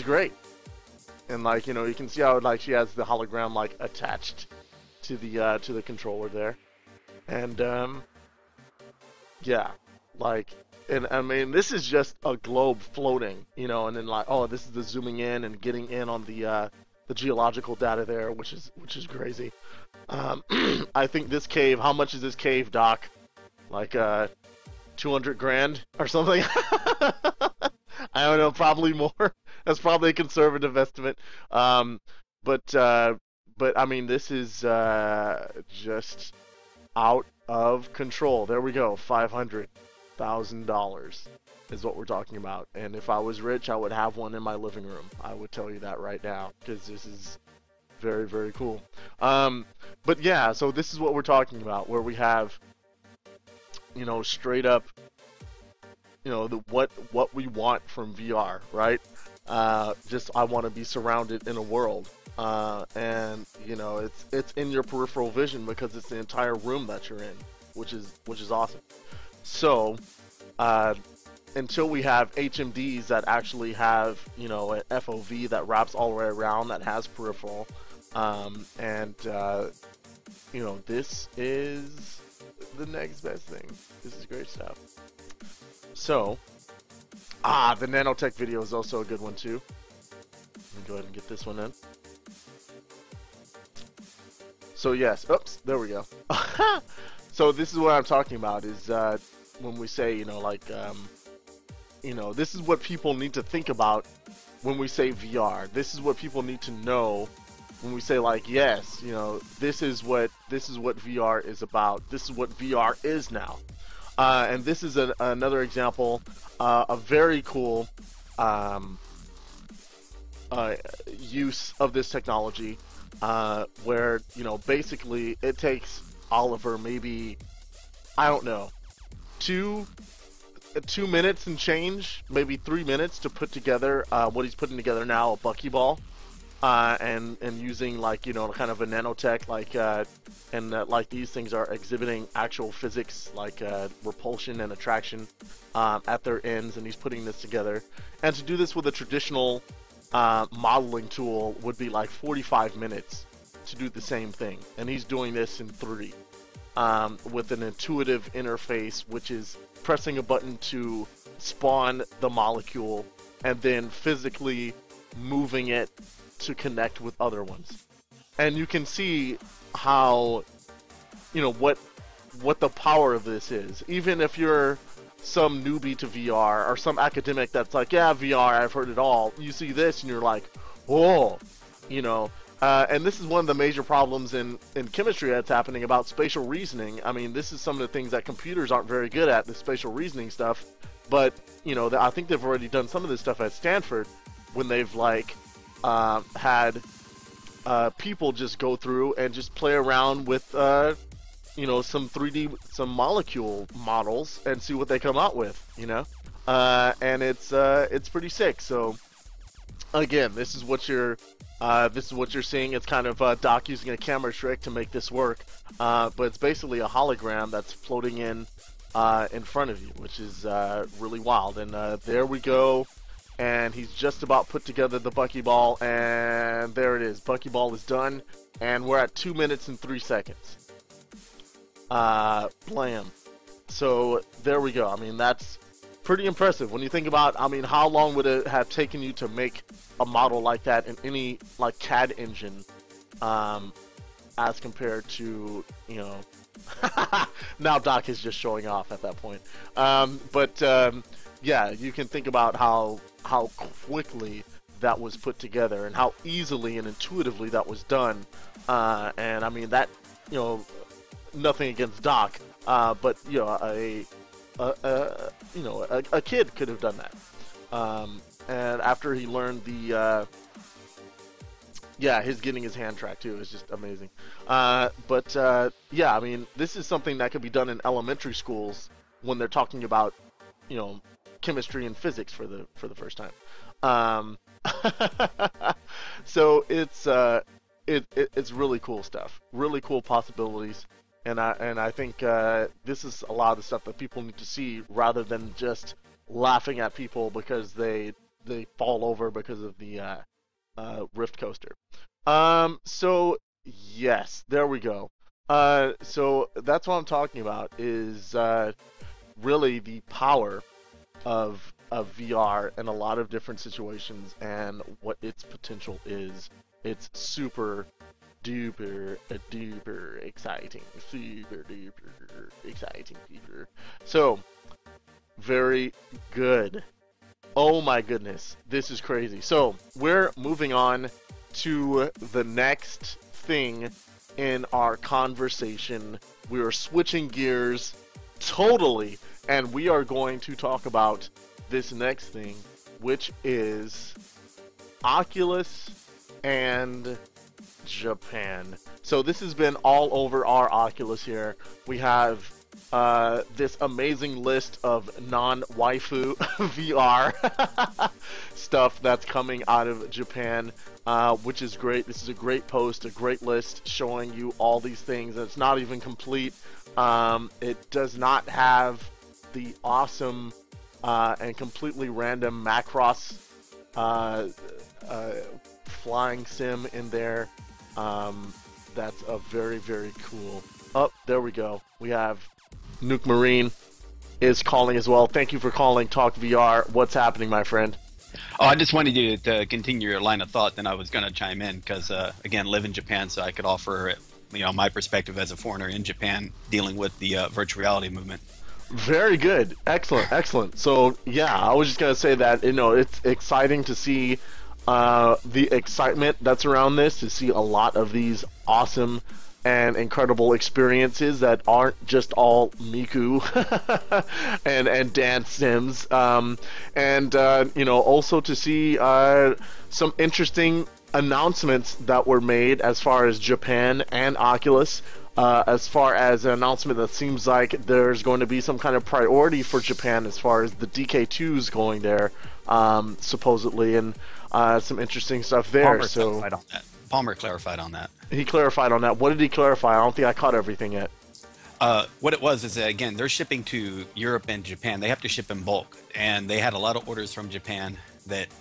great. And like, you know, you can see how like she has the hologram like attached to the controller there. And yeah, like, and I mean, this is just a globe floating, you know, and then like, oh, this is the zooming in and getting in on the geological data there, which is crazy. I think this cave, how much is this cave, Doc? Like 200 grand or something? I don't know, probably more. That's probably a conservative estimate. But I mean, this is just out of control. There we go. $500,000 is what we're talking about. And if I was rich, I would have one in my living room. I would tell you that right now, because this is very, very cool. But yeah, so this is what we're talking about, where we have, you know, straight up, you know, what we want from VR, right? Just, I want to be surrounded in a world. And you know, it's in your peripheral vision, because it's the entire room that you're in, which is awesome. So until we have HMDs that actually have, you know, an FOV that wraps all the way around, that has peripheral, and you know, this is the next best thing. This is great stuff. So the nanotech video is also a good one too. Let me go ahead and get this one in. So yes, oops, there we go. So this is what I'm talking about, is when we say, you know, like, you know, this is what people need to think about when we say VR. This is what people need to know when we say, like, yes, you know, this is what VR is about. This is what VR is now. And this is another example, a very cool use of this technology. Where, you know, basically it takes Oliver maybe, I don't know, 2 minutes and change, maybe 3 minutes to put together what he's putting together now, a buckyball, and using, like, you know, kind of a nanotech, like, and like these things are exhibiting actual physics, like repulsion and attraction at their ends, and he's putting this together. And to do this with a traditional modeling tool would be like 45 minutes to do the same thing, and he's doing this in 3D with an intuitive interface, which is pressing a button to spawn the molecule and then physically moving it to connect with other ones. And you can see how, you know, what the power of this is. Even if you're some newbie to VR, or some academic that's like, yeah, VR, I've heard it all, you see this and you're like, whoa, you know. And this is one of the major problems in chemistry that's happening about spatial reasoning. I mean, this is some of the things that computers aren't very good at, the spatial reasoning stuff. But, you know, I think they've already done some of this stuff at Stanford, when they've, like, had people just go through and just play around with you know, some molecule models and see what they come out with, you know. And it's pretty sick. So again, this is what you're seeing. It's kind of Doc using a camera trick to make this work, but it's basically a hologram that's floating in front of you, which is really wild. And there we go. And he's just about put together the buckyball, and there it is. Buckyball is done, and we're at 2 minutes and 3 seconds. Blam. So there we go. I mean, that's pretty impressive when you think about, I mean, how long would it have taken you to make a model like that in any like CAD engine, as compared to, you know, now Doc is just showing off at that point. Yeah, you can think about how quickly that was put together and how easily and intuitively that was done. And I mean that, you know, nothing against Doc, but you know, a kid could have done that. And after he learned the, yeah, his getting his hand tracked too is just amazing. Yeah, I mean, this is something that could be done in elementary schools when they're talking about, you know, chemistry and physics for the first time. So it's really cool stuff, really cool possibilities, and I think this is a lot of the stuff that people need to see rather than just laughing at people because they fall over because of the Rift coaster. So yes, there we go. So that's what I'm talking about is really the power of VR in a lot of different situations and what its potential is. It's super duper exciting. Super duper exciting. So, very good. Oh my goodness, this is crazy. So, we're moving on to the next thing in our conversation. We are switching gears totally, and we are going to talk about this next thing, which is Oculus and Japan. So this has been all over our Oculus here. We have this amazing list of non-waifu VR stuff that's coming out of Japan, which is great. This is a great post, a great list showing you all these things. And it's not even complete. It does not have the awesome and completely random Macross flying sim in there. That's a very cool. Oh, there we go. We have Nuke Marine is calling as well. Thank you for calling TalkVR. What's happening, my friend? Oh, I just wanted you to continue your line of thought. Then I was going to chime in because, again, live in Japan, so I could offer, you know, my perspective as a foreigner in Japan dealing with the virtual reality movement. Very good. Excellent. So, yeah, I was just going to say that, you know, it's exciting to see the excitement that's around this, to see a lot of these awesome and incredible experiences that aren't just all Miku and dance sims, you know, also to see some interesting announcements that were made as far as Japan and Oculus. As far as an announcement that seems like there's going to be some kind of priority for Japan as far as the DK2s going there, supposedly, and some interesting stuff there. Palmer clarified on that. He clarified on that. What did he clarify? I don't think I caught everything yet. What it was is that, again, they're shipping to Europe and Japan. They have to ship in bulk, and they had a lot of orders from Japan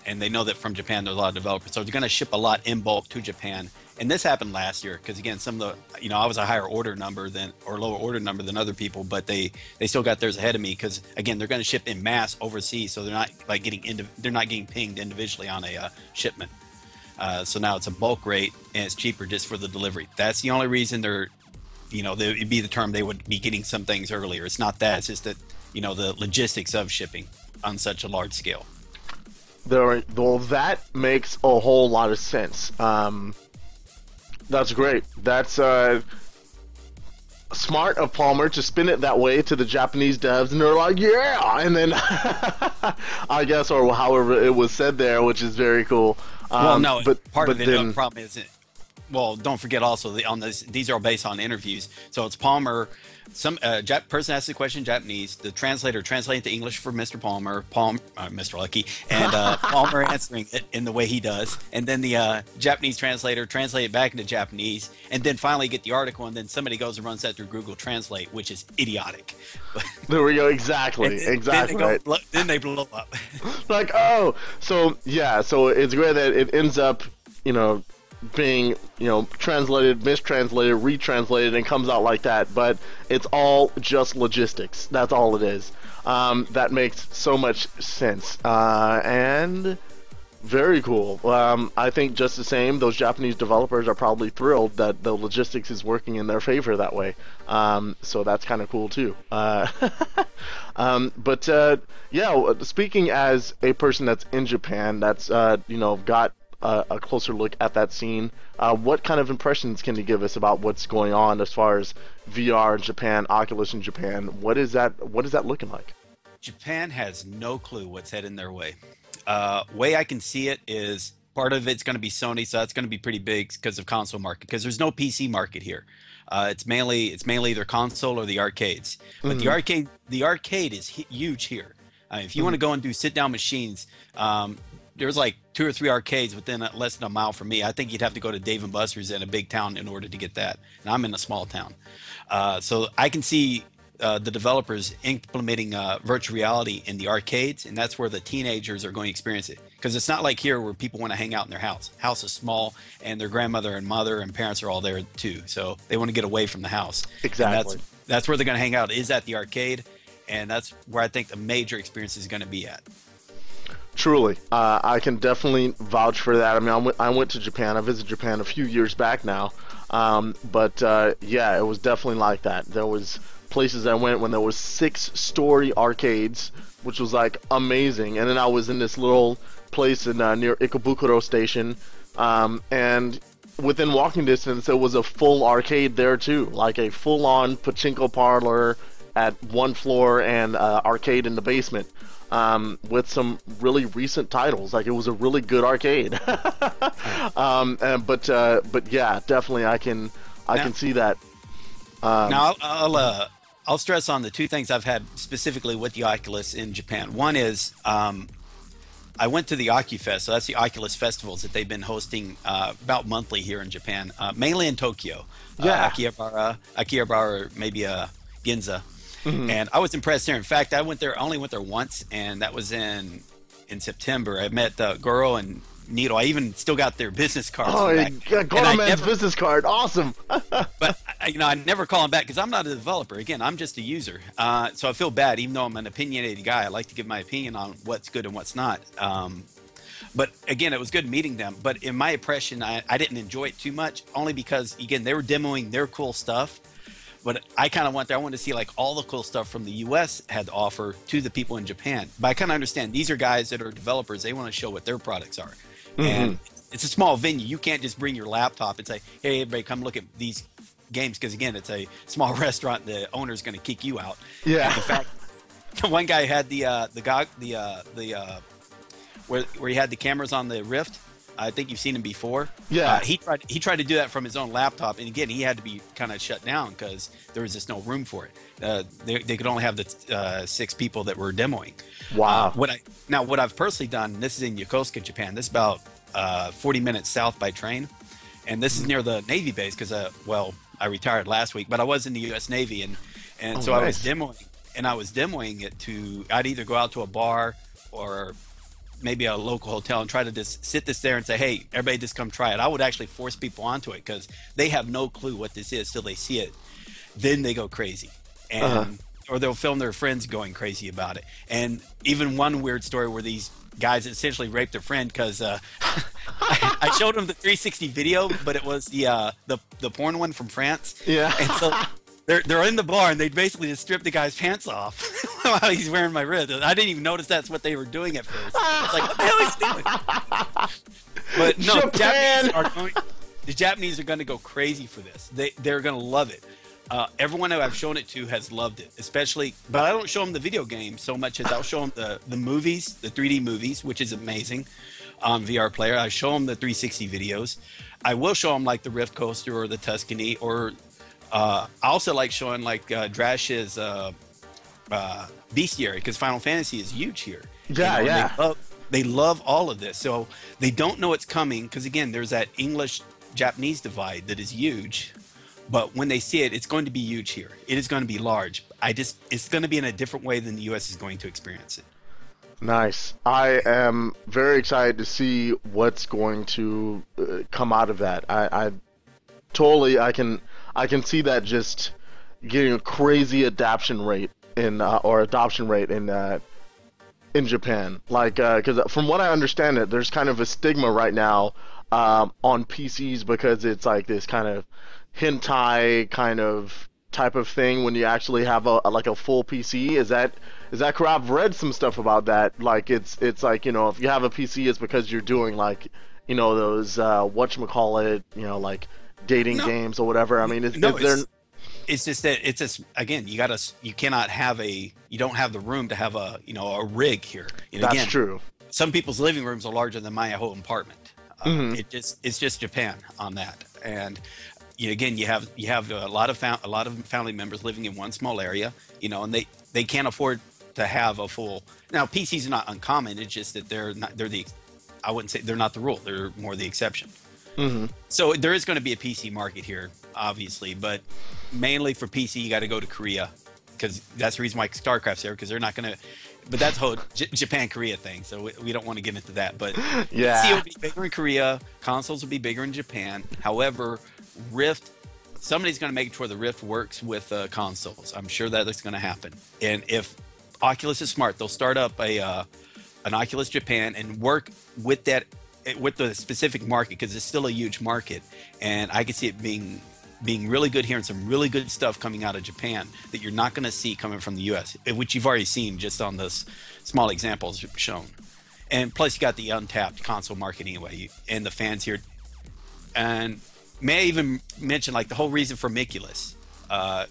and they know that from Japan there's a lot of developers, so they're going to ship a lot in bulk to Japan. And this happened last year because, again, some of the, you know, I was a higher order number lower order number than other people, but they still got theirs ahead of me because, again, they're going to ship in mass overseas, so they're not like they're not getting pinged individually on a shipment. So now it's a bulk rate and it's cheaper just for the delivery. That's the only reason it'd be the term they would be getting some things earlier. It's not that. It's just that, you know, the logistics of shipping on such a large scale. Well, that makes a whole lot of sense. That's great. That's smart of Palmer to spin it that way to the Japanese devs, and they're like, yeah! And then, I guess, or however it was said there, which is very cool. Well, no, part of the problem is, well, don't forget also these are all based on interviews. So it's Palmer. Some person asked the question in Japanese. The translator translating to English for Mr. Palmer, Mr. Lucky, and Palmer answering it in the way he does. And then the Japanese translator translate it back into Japanese, and then finally get the article, and then somebody goes and runs that through Google Translate, which is idiotic. There we go. Exactly. Then they blow up. Like, oh, so yeah, so it's great that it ends up, you know, being, translated, mistranslated, retranslated, and comes out like that. But it's all just logistics. That's all it is. That makes so much sense. And very cool. I think just the same, those Japanese developers are probably thrilled that the logistics is working in their favor that way. So that's kind of cool too. Yeah, speaking as a person that's in Japan, that's got a closer look at that scene, what kind of impressions can you give us about what's going on as far as VR in Japan, Oculus in Japan? What is that looking like? Japan has no clue what's heading their way. Way I can see it is part of it's going to be Sony, so that's going to be pretty big because of console market, because there's no PC market here. It's mainly either console or the arcades. But the arcade is huge here. If you want to go and do sit down machines, there's like 2 or 3 arcades within less than a mile from me. I think you'd have to go to Dave and Buster's in a big town in order to get that. And I'm in a small town, so I can see the developers implementing virtual reality in the arcades, and that's where the teenagers are going to experience it. Because it's not like here where people want to hang out in their house. House is small, and their grandmother and mother and parents are all there too, so they want to get away from the house. Exactly. And that's where they're going to hang out, is at the arcade, and that's where I think the major experience is going to be at. Truly, I can definitely vouch for that. I mean, I went to Japan. I visited Japan a few years back now, but yeah, it was definitely like that. There was places I went when there was 6-story arcades, which was like amazing. And then I was in this little place in near Ikebukuro Station, and within walking distance, there was a full arcade there too, like a full-on pachinko parlor at one floor and arcade in the basement, with some really recent titles. Like, it was a really good arcade. But yeah, definitely I can see that. Now I'll stress on the 2 things I've had specifically with the Oculus in Japan. One is I went to the OcuFest, so that's the Oculus festivals that they've been hosting about monthly here in Japan, mainly in Tokyo. Yeah. Akihabara, or maybe Ginza. And I was impressed there. In fact, I only went there once, and that was in September. I met Goro and Nito. I even still got their business cards. Oh, yeah, Goro Man's business card. Awesome. But I never call them back because I'm not a developer. Again, I'm just a user. So I feel bad, even though I'm an opinionated guy. I like to give my opinion on what's good and what's not. But again, it was good meeting them. But in my impression, I didn't enjoy it too much, only because, again, they were demoing their cool stuff. But I kind of went there. I wanted to see like all the cool stuff from the U.S. had to offer to the people in Japan. But I kind of understand these are guys that are developers. They want to show what their products are. And it's a small venue. You can't just bring your laptop and say, "Hey, everybody, come look at these games." Because again, it's a small restaurant. The owner's going to kick you out. Yeah. And in fact, one guy had where he had the cameras on the Rift. I think you've seen him before. Yeah. He tried to do that from his own laptop, and again, he had to be kind of shut down because there was just no room for it. They could only have the 6 people that were demoing. Wow. What I've personally done, this is in Yokosuka, Japan. This is about 40 minutes south by train, and this is near the Navy base because I retired last week, but I was in the U.S. Navy, and so nice. I was demoing it to. I'd either go out to a bar or maybe a local hotel and try to just sit this there and say, "Hey, everybody, just come try it." I would actually force people onto it because they have no clue what this is till they see it. Then they go crazy, and or they'll film their friends going crazy about it. And even one weird story where these guys essentially raped their friend because I showed them the 360 video, but it was the porn one from France. Yeah, and so. They're in the bar and they basically just stripped the guy's pants off while he's wearing my wrist. I didn't even notice that's what they were doing at first. It's like, what the hell is he doing? But no, the Japanese are going to go crazy for this. They're going to love it. Everyone who I've shown it to has loved it, especially. But I don't show them the video game so much as I'll show them the movies, the 3D movies, which is amazing on VR Player. I show them the 360 videos. I will show them like the Rift Coaster or the Tuscany or. I also like showing like Drash's bestiary because Final Fantasy is huge here. Yeah, yeah. They love all of this, so they don't know it's coming because again, there's that English-Japanese divide that is huge. But when they see it, it's going to be huge here. It is going to be large. It's going to be in a different way than the U.S. is going to experience it. Nice. I am very excited to see what's going to come out of that. I totally, I can see that just getting a crazy adoption rate in Japan. Like, because from what I understand it, there's kind of a stigma right now on PCs because it's like this kind of hentai kind of type of thing when you actually have a full PC. Is that correct? I've read some stuff about that. Like it's like, you know, if you have a PC, it's because you're doing like, you know, those whatchamacallit, you know, like dating games or whatever. I mean, it's just that it's just, again, you cannot have you don't have the room to have a rig here. And that's again, true. Some people's living rooms are larger than my whole apartment. Mm-hmm. It's just Japan on that. And again, you have a lot of family members living in one small area, you know, and they can't afford to have a full. Now PCs are not uncommon. It's just that I wouldn't say they're not the rule. They're more the exception. Mm-hmm. So there is going to be a PC market here, obviously, but mainly for PC, you got to go to Korea, because that's the reason why StarCraft's there, because they're not going to. But that's a whole Japan-Korea thing, so we don't want to get into that. But yeah, PC will be bigger in Korea, consoles will be bigger in Japan. However, Rift, somebody's going to make it to where the Rift works with consoles. I'm sure that's going to happen. And if Oculus is smart, they'll start up an Oculus Japan and work with that, with the specific market, because it's still a huge market. And I can see it being really good here, and some really good stuff coming out of Japan that you're not going to see coming from the US, which you've already seen just on this small examples shown. And plus you got the untapped console market anyway, and the fans here. And may I even mention, like, the whole reason for Miculus,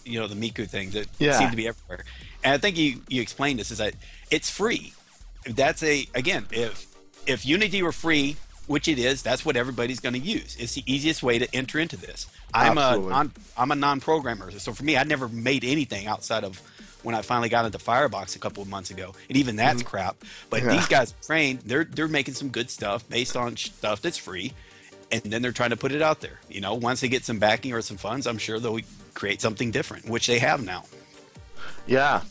you know, the Miku thing that seem to be everywhere. And I think you explained this, is that it's free. That's again, if Unity were free, which it is, that's what everybody's going to use. It's the easiest way to enter into this. I'm a non-programmer, so for me, I never made anything outside of when I finally got into Firebox a couple of months ago, and even that's crap. But these guys are trained; they're making some good stuff based on stuff that's free, and then they're trying to put it out there. You know, once they get some backing or some funds, I'm sure they'll create something different, which they have now. Yeah,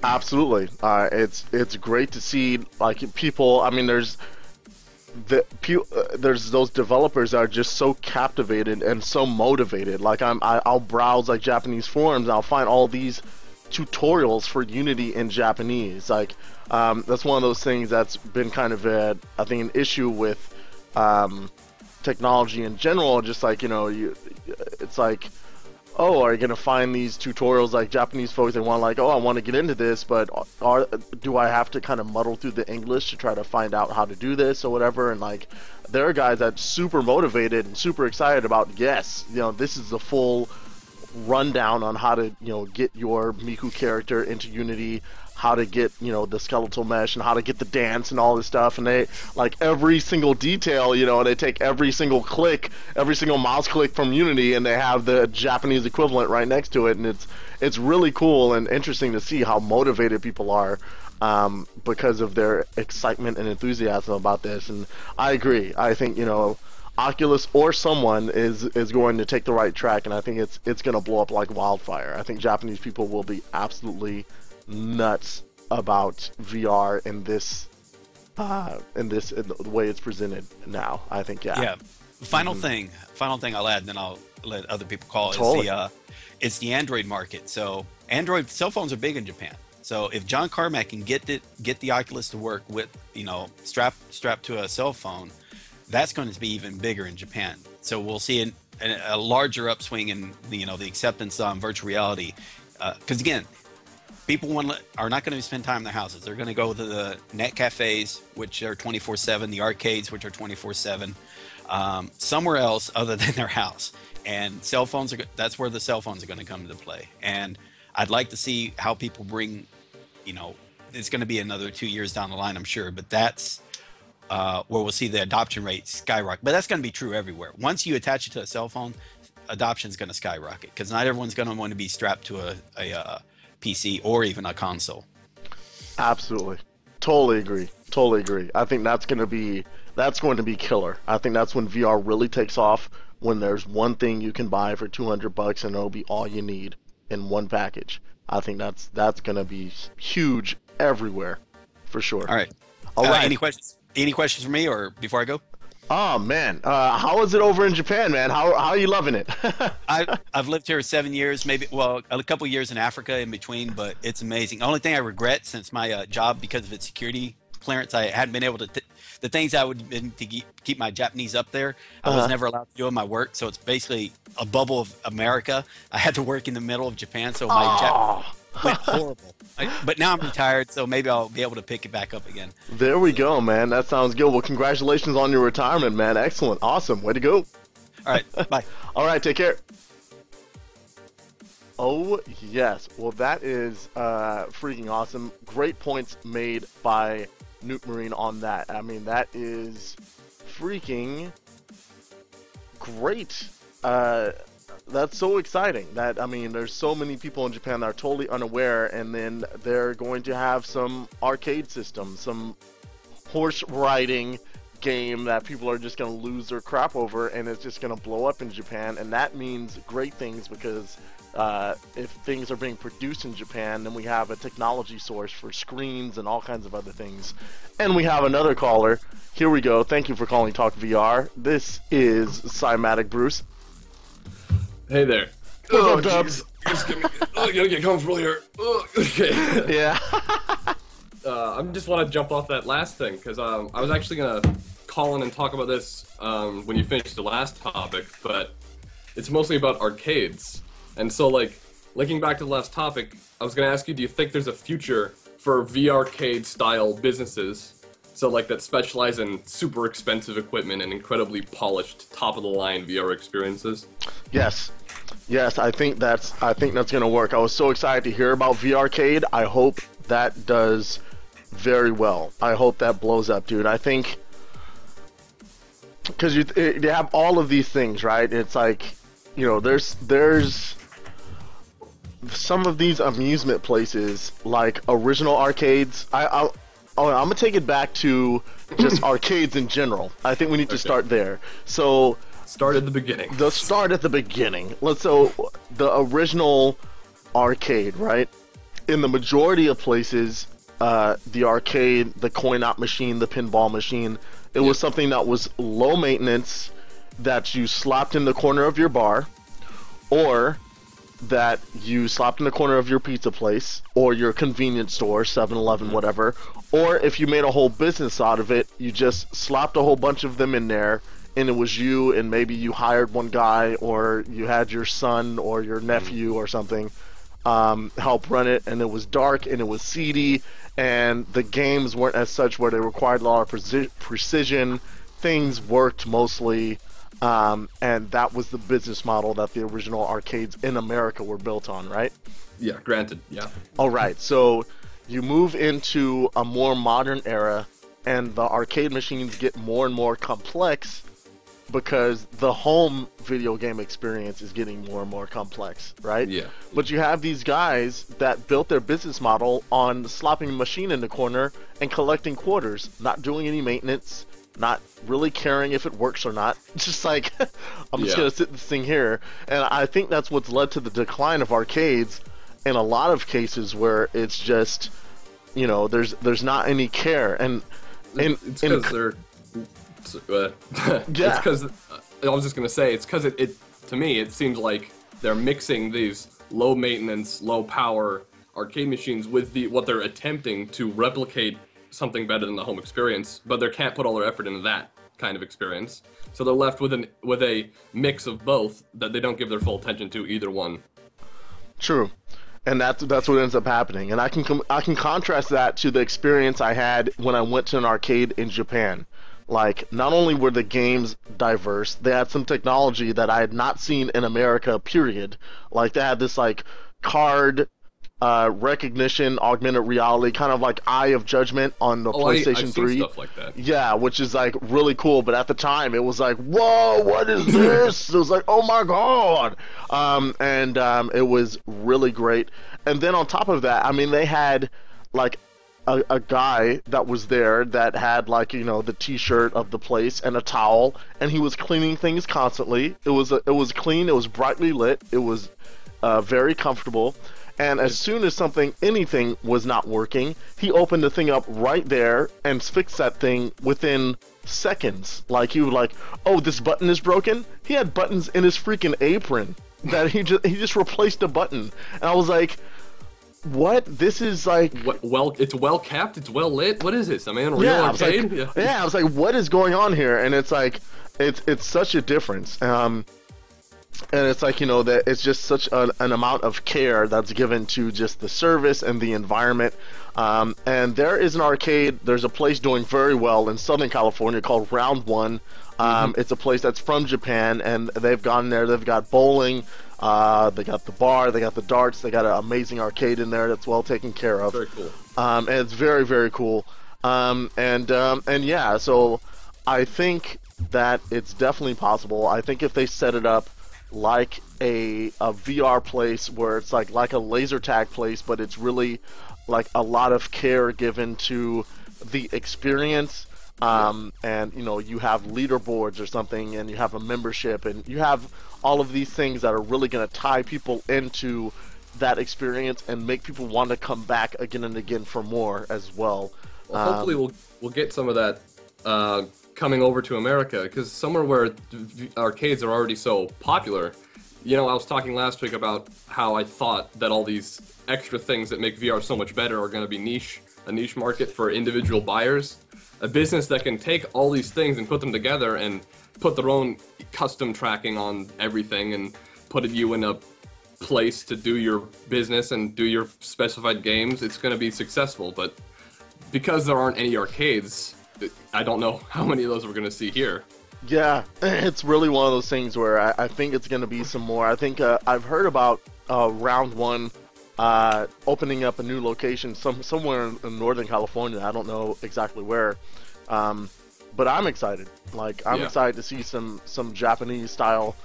absolutely. It's great to see, like, people. I mean, there's those developers that are just so captivated and so motivated. Like, I'll browse like Japanese forums and I'll find all these tutorials for Unity in Japanese. Like, that's one of those things that's been kind of I think an issue with technology in general. Just like, you know, it's like, oh, are you going to find these tutorials like Japanese folks that want, like, oh, I want to get into this, but do I have to kind of muddle through the English to try to find out how to do this or whatever? And, like, there are guys that's super motivated and super excited about, yes, you know, this is the full rundown on how to, you know, get your Miku character into Unity, how to get, you know, the skeletal mesh, and how to get the dance and all this stuff. And they, like, every single detail, you know, they take every single click, every single mouse click from Unity, and they have the Japanese equivalent right next to it. And it's really cool and interesting to see how motivated people are because of their excitement and enthusiasm about this. And I agree. I think, you know, Oculus or someone is going to take the right track, and I think it's going to blow up like wildfire. I think Japanese people will be absolutely nuts about VR in the way it's presented now. I think Final thing I'll add, and then I'll let other people call it's the Android market. So Android cell phones are big in Japan. So if John Carmack can get the Oculus to work with, you know, strapped to a cell phone, that's going to be even bigger in Japan. So we'll see a larger upswing in the acceptance on virtual reality, because again, people are not going to spend time in their houses. They're going to go to the net cafes, which are 24/7, the arcades, which are 24/7, somewhere else other than their house. And cell phones that's where the cell phones are going to come into play. And I'd like to see how people bring, you know, it's going to be another 2 years down the line, I'm sure, but that's where we'll see the adoption rate skyrocket. But that's going to be true everywhere. Once you attach it to a cell phone, adoption is going to skyrocket, because not everyone's going to want to be strapped to a PC or even a console. Absolutely. Totally agree. I think that's going to be killer. I think that's when VR really takes off, when there's one thing you can buy for $200 and it'll be all you need in one package. I think that's going to be huge everywhere, for sure. All right. All right. Any questions? Any questions for me, or before I go? Oh man, how is it over in Japan, man? How are you loving it? I've lived here 7 years, maybe, well, a couple years in Africa in between, but it's amazing. The only thing I regret since my job, because of its security clearance, I hadn't been able to, the things I would to keep my Japanese up there, I was never allowed to do in my work. So it's basically a bubble of America. I had to work in the middle of Japan, so my Japanese went horrible. But now I'm retired, so maybe I'll be able to pick it back up again. There we go, man. That sounds good. Well, congratulations on your retirement, man. Excellent. Awesome. Way to go. All right. Bye. All right. Take care. Oh, yes. Well, that is freaking awesome. Great points made by Nuke Marine on that. I mean, that is freaking great. That's so exciting. That, I mean, there's so many people in Japan that are totally unaware, and then they're going to have some arcade systems, some horse riding game that people are just going to lose their crap over, and it's just going to blow up in Japan. And that means great things, because if things are being produced in Japan, then we have a technology source for screens and all kinds of other things. And we have another caller. Here we go. Thank you for calling TalkVR. This is Cymatic, Bruce. Hey there. What's up, Dubs? I gotta get comfortable here. Okay. Yeah. I just want to jump off that last thing, because I was actually gonna call in and talk about this when you finish the last topic, but it's mostly about arcades. And so, like, linking back to the last topic, I was gonna ask you, do you think there's a future for VR-arcade style businesses? So, like, that specialize in super expensive equipment and incredibly polished, top-of-the-line VR experiences? Yes. Yes, I think that's gonna work. I was so excited to hear about VRcade. I hope that does very well. I hope that blows up, dude. I think because you have all of these things, right? It's like, you know, there's some of these amusement places, like original arcades. I'm gonna take it back to just arcades in general. I think we need to start there. So start at the beginning. Start at the beginning. So the original arcade, right? In the majority of places, the arcade, the coin-op machine, the pinball machine, it was something that was low maintenance, that you slapped in the corner of your bar, or that you slapped in the corner of your pizza place, or your convenience store, 7-Eleven, whatever. Or if you made a whole business out of it, you just slapped a whole bunch of them in there, and it was you, and maybe you hired one guy, or you had your son or your nephew or something help run it, and it was dark and it was seedy, and the games weren't as such where they required a lot of precision. Things worked mostly, and that was the business model that the original arcades in America were built on, right? Yeah, granted, yeah. All right, so you move into a more modern era, and the arcade machines get more and more complex, because the home video game experience is getting more and more complex, right? Yeah. But you have these guys that built their business model on slapping a machine in the corner and collecting quarters, not doing any maintenance, not really caring if it works or not. It's just like, I'm just going to sit this thing here. And I think that's what's led to the decline of arcades in a lot of cases, where it's just, you know, there's not any care. And it's because they're... It's because I was just gonna say it's because it to me it seems like they're mixing these low maintenance, low power arcade machines with what they're attempting to replicate something better than the home experience, but they can't put all their effort into that kind of experience. So they're left with a mix of both that they don't give their full attention to either one. True. And that's what ends up happening. And I can contrast that to the experience I had when I went to an arcade in Japan. Like, not only were the games diverse, they had some technology that I had not seen in America, period. Like, they had this, like, card recognition, augmented reality, kind of like Eye of Judgment on the PlayStation I've 3. Seen stuff like that. Yeah, which is, like, really cool. But at the time, it was like, whoa, what is this? It was like, oh, my God. It was really great. And then on top of that, I mean, they had, like, a guy that was there that had, like, you know, the t-shirt of the place and a towel, and he was cleaning things constantly. It was clean, it was brightly lit, it was very comfortable, And as soon as anything was not working, he opened the thing up right there and fixed that thing within seconds. Like, he was like, oh, this button is broken? He had buttons in his freaking apron that he just replaced a button. And I was like, what? This is like... Well, it's well kept, it's well lit. What is this? I mean, real arcade? yeah. I was like, what is going on here? And it's like, it's such a difference. And it's like, you know, that it's just such an amount of care that's given to just the service and the environment. And there is an arcade, there's a place doing very well in Southern California called Round One. It's a place that's from Japan, and they've gone there, they've got bowling, they got the bar, they got the darts, they got an amazing arcade in there that's well taken care of. Very cool. And it's very, very cool. And yeah, so I think that it's definitely possible. I think if they set it up like a VR place where it's like a laser tag place, but it's really like a lot of care given to the experience, and you know, you have leaderboards or something, and you have a membership, and you have all of these things that are really going to tie people into that experience and make people want to come back again and again for more as well. Well, hopefully we'll get some of that coming over to America, because somewhere where arcades are already so popular, you know, I was talking last week about how I thought that all these extra things that make VR so much better are going to be a niche market for individual buyers. A business that can take all these things and put them together and put their own custom tracking on everything and put you in a place to do your business and do your specified games, it's going to be successful. But because there aren't any arcades, I don't know how many of those we're going to see here. Yeah, it's really one of those things where I think it's going to be some more. I think I've heard about Round One opening up a new location somewhere in Northern California. I don't know exactly where, but I'm excited. Like, I'm excited to see some Japanese style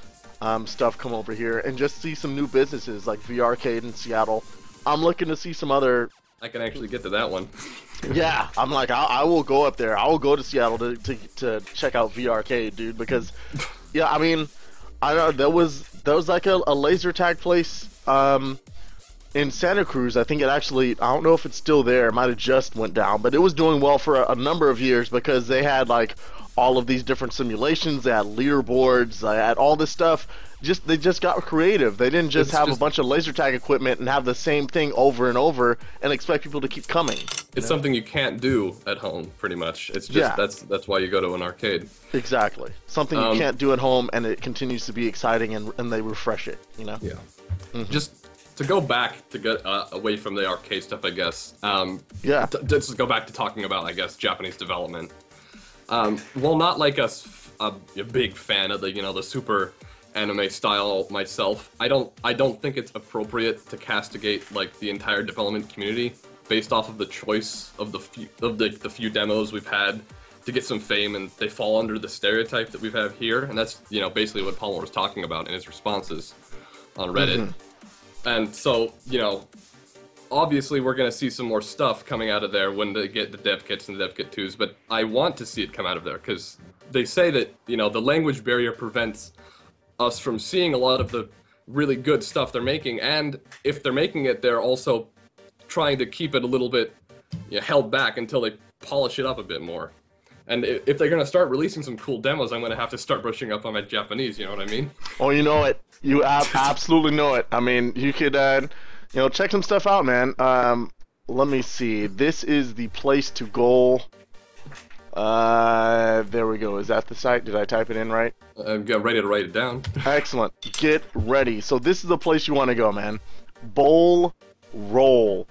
stuff come over here and just see some new businesses like VRcade in Seattle. I'm looking to see some other... I can actually get to that one. Yeah, I'm like, I will go up there. I will go to Seattle to check out VRcade, dude, because, yeah, I mean, I know there was like a laser tag place in Santa Cruz. I think it actually, I don't know if it's still there. It might have just went down, but it was doing well for a number of years because they had like all of these different simulations. They had leaderboards. They had all this stuff. They just got creative. They didn't just have a bunch of laser tag equipment and have the same thing over and over and expect people to keep coming. It's something you can't do at home, pretty much. It's just that's why you go to an arcade. Exactly. Something you can't do at home, and it continues to be exciting, and they refresh it. You know. Yeah. Mm-hmm. Just to go back to get away from the arcade stuff, I guess. Just go back to talking about, I guess, Japanese development. Well, not like a big fan of the super anime style myself. I don't think it's appropriate to castigate like the entire development community based off of the choice of the few demos we've had to get some fame, and they fall under the stereotype that we have here, and that's basically what Palmer was talking about in his responses on Reddit. Mm-hmm. And so obviously we're going to see some more stuff coming out of there when they get the dev kits and the dev kit 2s, but I want to see it come out of there because they say that the language barrier prevents us from seeing a lot of the really good stuff they're making, and if they're making it, they're also trying to keep it a little bit held back until they polish it up a bit more. And if they're going to start releasing some cool demos, I'm going to have to start brushing up on my Japanese, you know what I mean? Oh, you know it. You absolutely know it. I mean, you could check some stuff out, man. Let me see. This is the place to go. There we go. Is that the site? Did I type it in right? I'm ready to write it down. Excellent. Get ready. So this is the place you want to go, man. Bowl roll.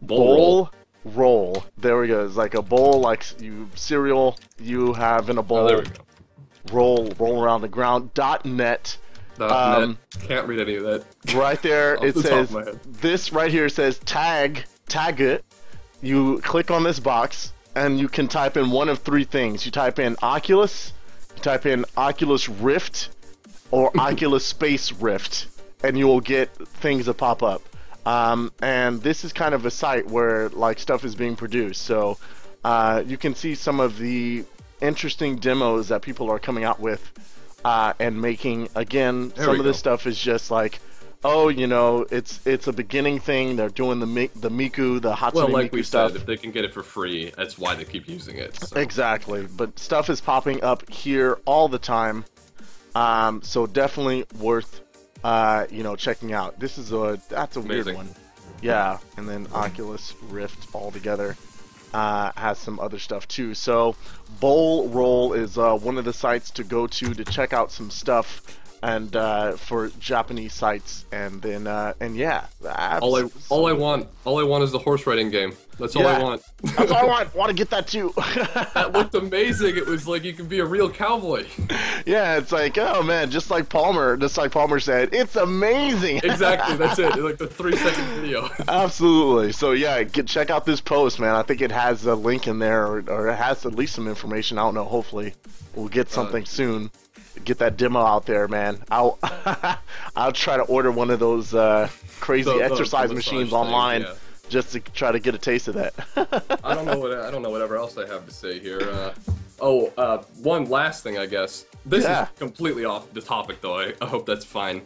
Bowl roll. There we go. It's like a bowl, like cereal you have in a bowl. Oh, there we go. Roll around the ground. .net. .net. Can't read any of that. Right there, it says, this right here says tag it. You click on this box, and you can type in one of three things. You type in Oculus, you type in Oculus Rift, or Oculus Space Rift, and you will get things that pop up. And this is kind of a site where like stuff is being produced. So you can see some of the interesting demos that people are coming out with and making. Again, some of this stuff is just like oh, you know, it's a beginning thing. They're doing the Miku, the Hatsune Well, like Miku we stuff. said, if they can get it for free, that's why they keep using it. So. Exactly, but stuff is popping up here all the time, so definitely worth you know, checking out. That's a weird one. Yeah, and then Oculus Rift altogether has some other stuff too. So Bowl Roll is one of the sites to go to check out some stuff, and for Japanese sites, and then and yeah, all I want is the horse riding game. That's all I want. That's all I want. Want to get that too. That looked amazing. It was like you could be a real cowboy. Yeah, it's like, oh man, just like Palmer said, it's amazing. Exactly, that's it. Like the 3-second video. Absolutely. So yeah, check out this post, man. I think it has a link in there, or it has at least some information. I don't know. Hopefully, we'll get something soon. Get that demo out there, man. I'll try to order one of those crazy exercise machines online. Yeah. Just to try to get a taste of that. I don't know whatever else I have to say here. One last thing, I guess. This is completely off the topic, though. I hope that's fine.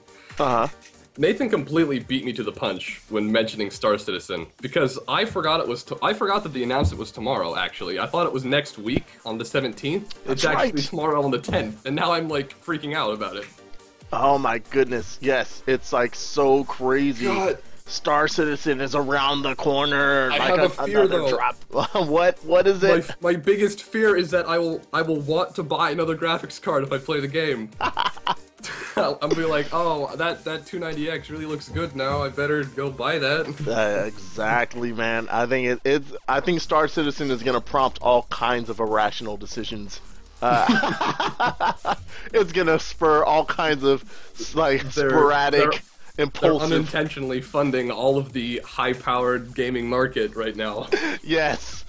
Nathan completely beat me to the punch when mentioning Star Citizen, because I forgot that the announcement was tomorrow. Actually, I thought it was next week on the 17th. It's actually tomorrow on the 10th, and now I'm like freaking out about it. Oh my goodness! Yes, it's like so crazy. God. Star Citizen is around the corner. I like have a fear, though. Drop. What is it? My biggest fear is that I will want to buy another graphics card if I play the game. I'm gonna be like, oh, that 290X really looks good now. I better go buy that. Exactly, man. I think I think Star Citizen is gonna prompt all kinds of irrational decisions. It's gonna spur all kinds of sporadic. They're unintentionally funding all of the high-powered gaming market right now. Yes.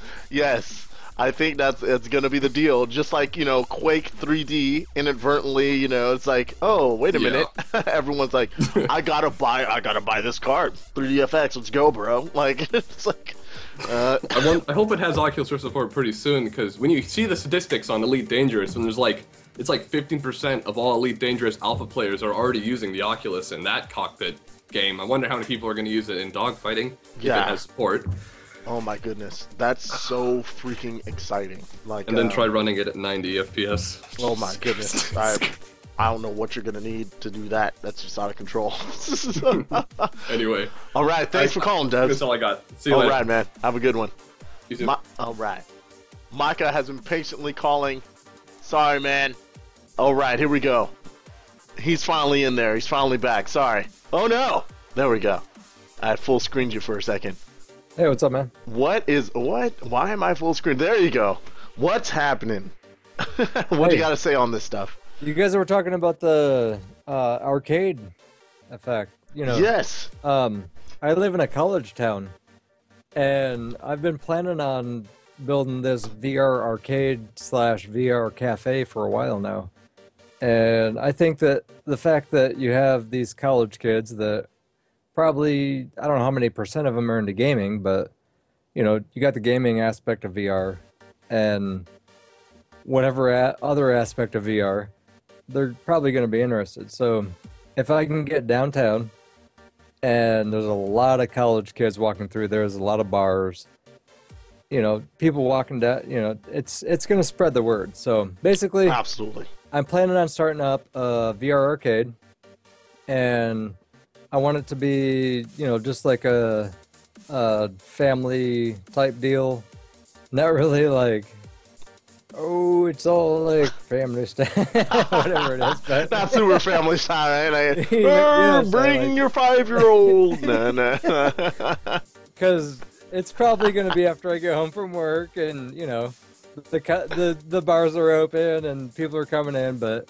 I think it's gonna be the deal. Just like, you know, Quake 3D inadvertently, you know, it's like, oh, wait a minute. Everyone's like, I gotta buy this card. 3DFX, let's go, bro. Like, it's like. I hope it has Oculus Rift support pretty soon, because when you see the statistics on Elite Dangerous, and it's like 15% of all Elite Dangerous alpha players are already using the Oculus in that cockpit game. I wonder how many people are going to use it in dogfighting if it has support. Oh my goodness, that's so freaking exciting! Like, and then try running it at 90 FPS. Oh my goodness, I don't know what you're gonna need to do that. That's just out of control. Anyway. All right, thanks for calling, Des. That's all I got. See you later. All right, man. Have a good one. You too. All right. Micah has been patiently calling. Sorry, man. All right, here we go. He's finally in there. He's finally back. Sorry. Oh no. There we go. I had full screened you for a second. Hey, what's up, man? What? Why am I full screen? There you go. What's happening? What do you got to say on this stuff? You guys were talking about the arcade effect, you know. Yes. I live in a college town, and I've been planning on building this VR arcade / VR cafe for a while now. And I think that the fact that you have these college kids that probably, I don't know how many percent of them are into gaming, but you know, you got the gaming aspect of VR and whatever other aspect of VR, they're probably going to be interested. So if I can get downtown, and there's a lot of college kids walking through, there's a lot of bars, you know, people walking down, you know, it's going to spread the word. So basically, absolutely, I'm planning on starting up a VR arcade, and I want it to be, you know, just like a family type deal. Not really like, oh, it's all like family style, whatever it is. But not super family style, right? Bring your 5-year-old. No. Because it's probably going to be after I get home from work, and you know, the bars are open and people are coming in. But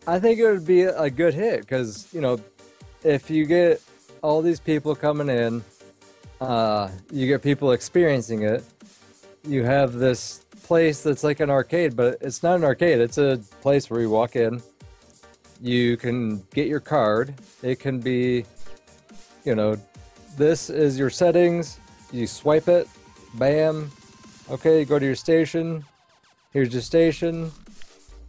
I think it would be a good hit because, you know, if you get all these people coming in, you get people experiencing it. You have this place that's like an arcade, but it's not an arcade. It's a place where you walk in, you can get your card. It can be, you know, this is your settings. You swipe it, bam. Okay, go to your station. Here's your station.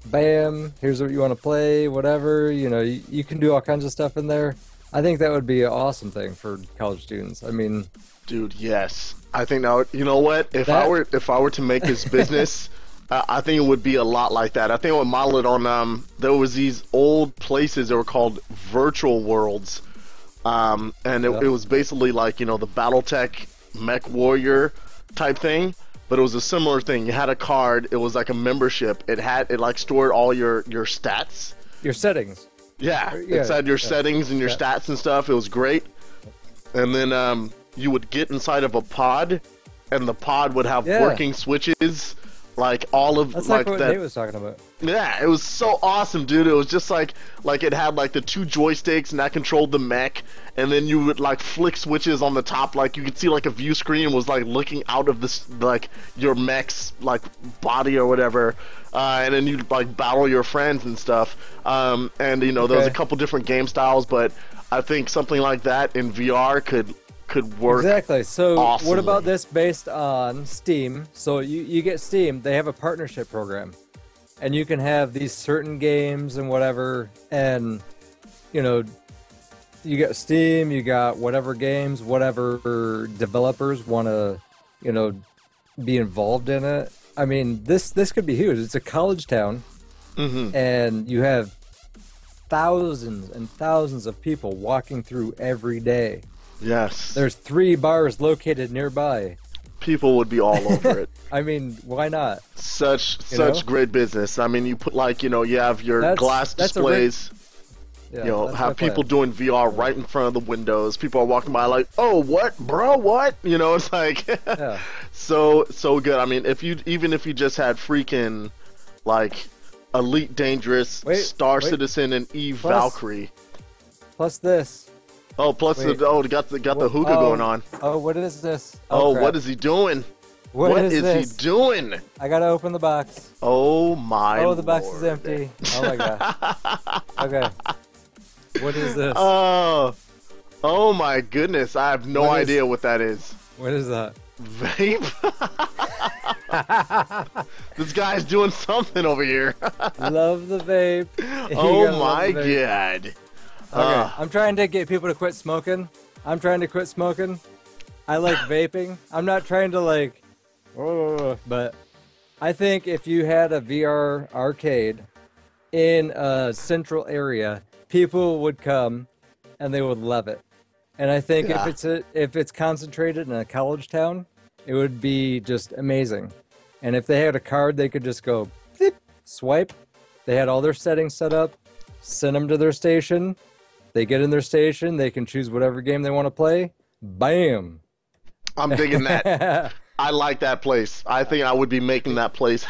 Bam. Here's what you want to play, whatever. You know, you can do all kinds of stuff in there. I think that would be an awesome thing for college students. I mean, dude, yes. I think now, you know what? If I were to make this business, I think it would be a lot like that. I think I would model it on there was these old places that were called virtual worlds, and it was basically like the BattleTech Mech Warrior type thing, but it was a similar thing. You had a card. It was like a membership. It like stored all your stats, your settings. Yeah, it had your settings and your stats and stuff. It was great. And then you would get inside of a pod, and the pod would have working switches, like all of That's like what Nate was talking about. Yeah, it was so awesome, dude. It was just like it had like the 2 joysticks, and that controlled the mech, and then you would like flick switches on the top, like you could see like a view screen was like looking out of this like your mech's like body or whatever, and then you'd like battle your friends and stuff. And there was a couple different game styles, but I think something like that in VR could work. Exactly. So awesomely. What about this based on Steam? So you get Steam, they have a partnership program, and you can have these certain games and whatever, and you got Steam, you got whatever games, whatever developers want to be involved in it. I mean, this could be huge. It's a college town, and you have thousands and thousands of people walking through every day. Yes. There's 3 bars located nearby. People would be all over it. I mean, why not? Such great business. I mean, you put like you have your glass displays. Have people doing VR right in front of the windows. People are walking by like, oh, what, bro, what? It's like so good. I mean, if you just had freaking like Elite Dangerous, Star Citizen, and Eve Valkyrie. Plus this. Oh, plus got the hookah going on. Oh, what is this? Oh, what is he doing? What is he doing? I gotta open the box. Oh my! Oh, the box is empty. Oh my god. Okay. What is this? Oh my goodness! I have no idea what that is. What is that? Vape. This guy's doing something over here. Love the vape. Oh my god. Okay, I'm trying to get people to quit smoking. I like vaping. I'm not trying to but I think if you had a VR arcade in a central area, people would come and they would love it. And I think if it's concentrated in a college town, it would be just amazing. And if they had a card, they could just go swipe. They had all their settings set up, send them to their station. They get in their station, they can choose whatever game they want to play. Bam! I'm digging that. I like that place. I think I would be making that place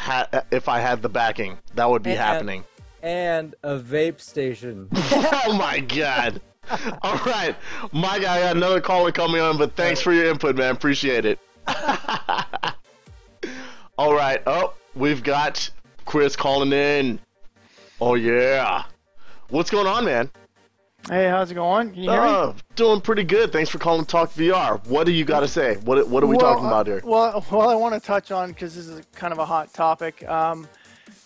if I had the backing. That would be happening. And a vape station. Oh my god. All right. My guy, I got another caller coming on, but thanks for your input, man. Appreciate it. All right. Oh, we've got Chris calling in. Oh, yeah. What's going on, man? Hey, how's it going? Can you hear me? Doing pretty good. Thanks for calling TalkVR. What do you got to say? What are we talking about here? Well, I want to touch on, because this is kind of a hot topic,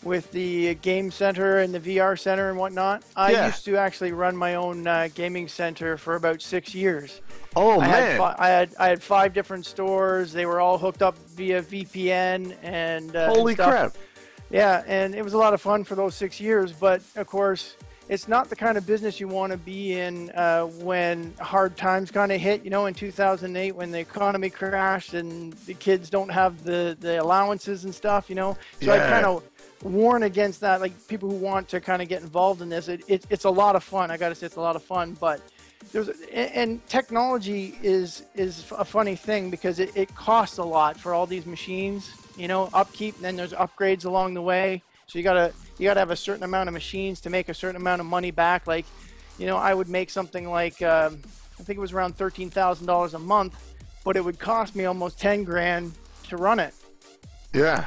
with the game center and the VR center and whatnot. I used to actually run my own gaming center for about 6 years. Oh, man. I had 5 different stores. They were all hooked up via VPN and holy crap. Yeah, and it was a lot of fun for those 6 years, but of course, it's not the kind of business you want to be in when hard times kind of hit, in 2008 when the economy crashed and the kids don't have the allowances and stuff, So I kind of warn against that, like people who want to kind of get involved in this. It's a lot of fun. I got to say it's a lot of fun, but and technology is a funny thing because it costs a lot for all these machines, upkeep, and then there's upgrades along the way. So you gotta have a certain amount of machines to make a certain amount of money back. Like, I would make something like I think it was around $13,000 a month, but it would cost me almost 10 grand to run it. Yeah.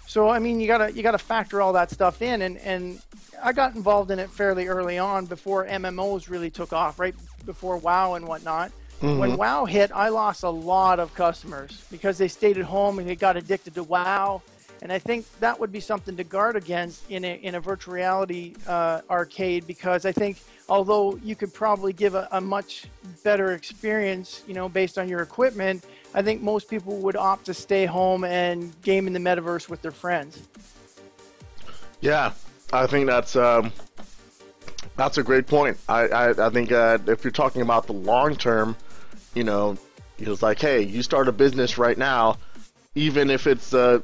So I mean, you gotta factor all that stuff in, and I got involved in it fairly early on before MMOs really took off, right before WoW and whatnot. Mm-hmm. When WoW hit, I lost a lot of customers because they stayed at home and they got addicted to WoW. And I think that would be something to guard against in a virtual reality arcade, because I think although you could probably give a much better experience, you know, based on your equipment, I think most people would opt to stay home and game in the metaverse with their friends. Yeah, I think that's a great point. I think if you're talking about the long term, you know, it's like, hey, you start a business right now, even if it's the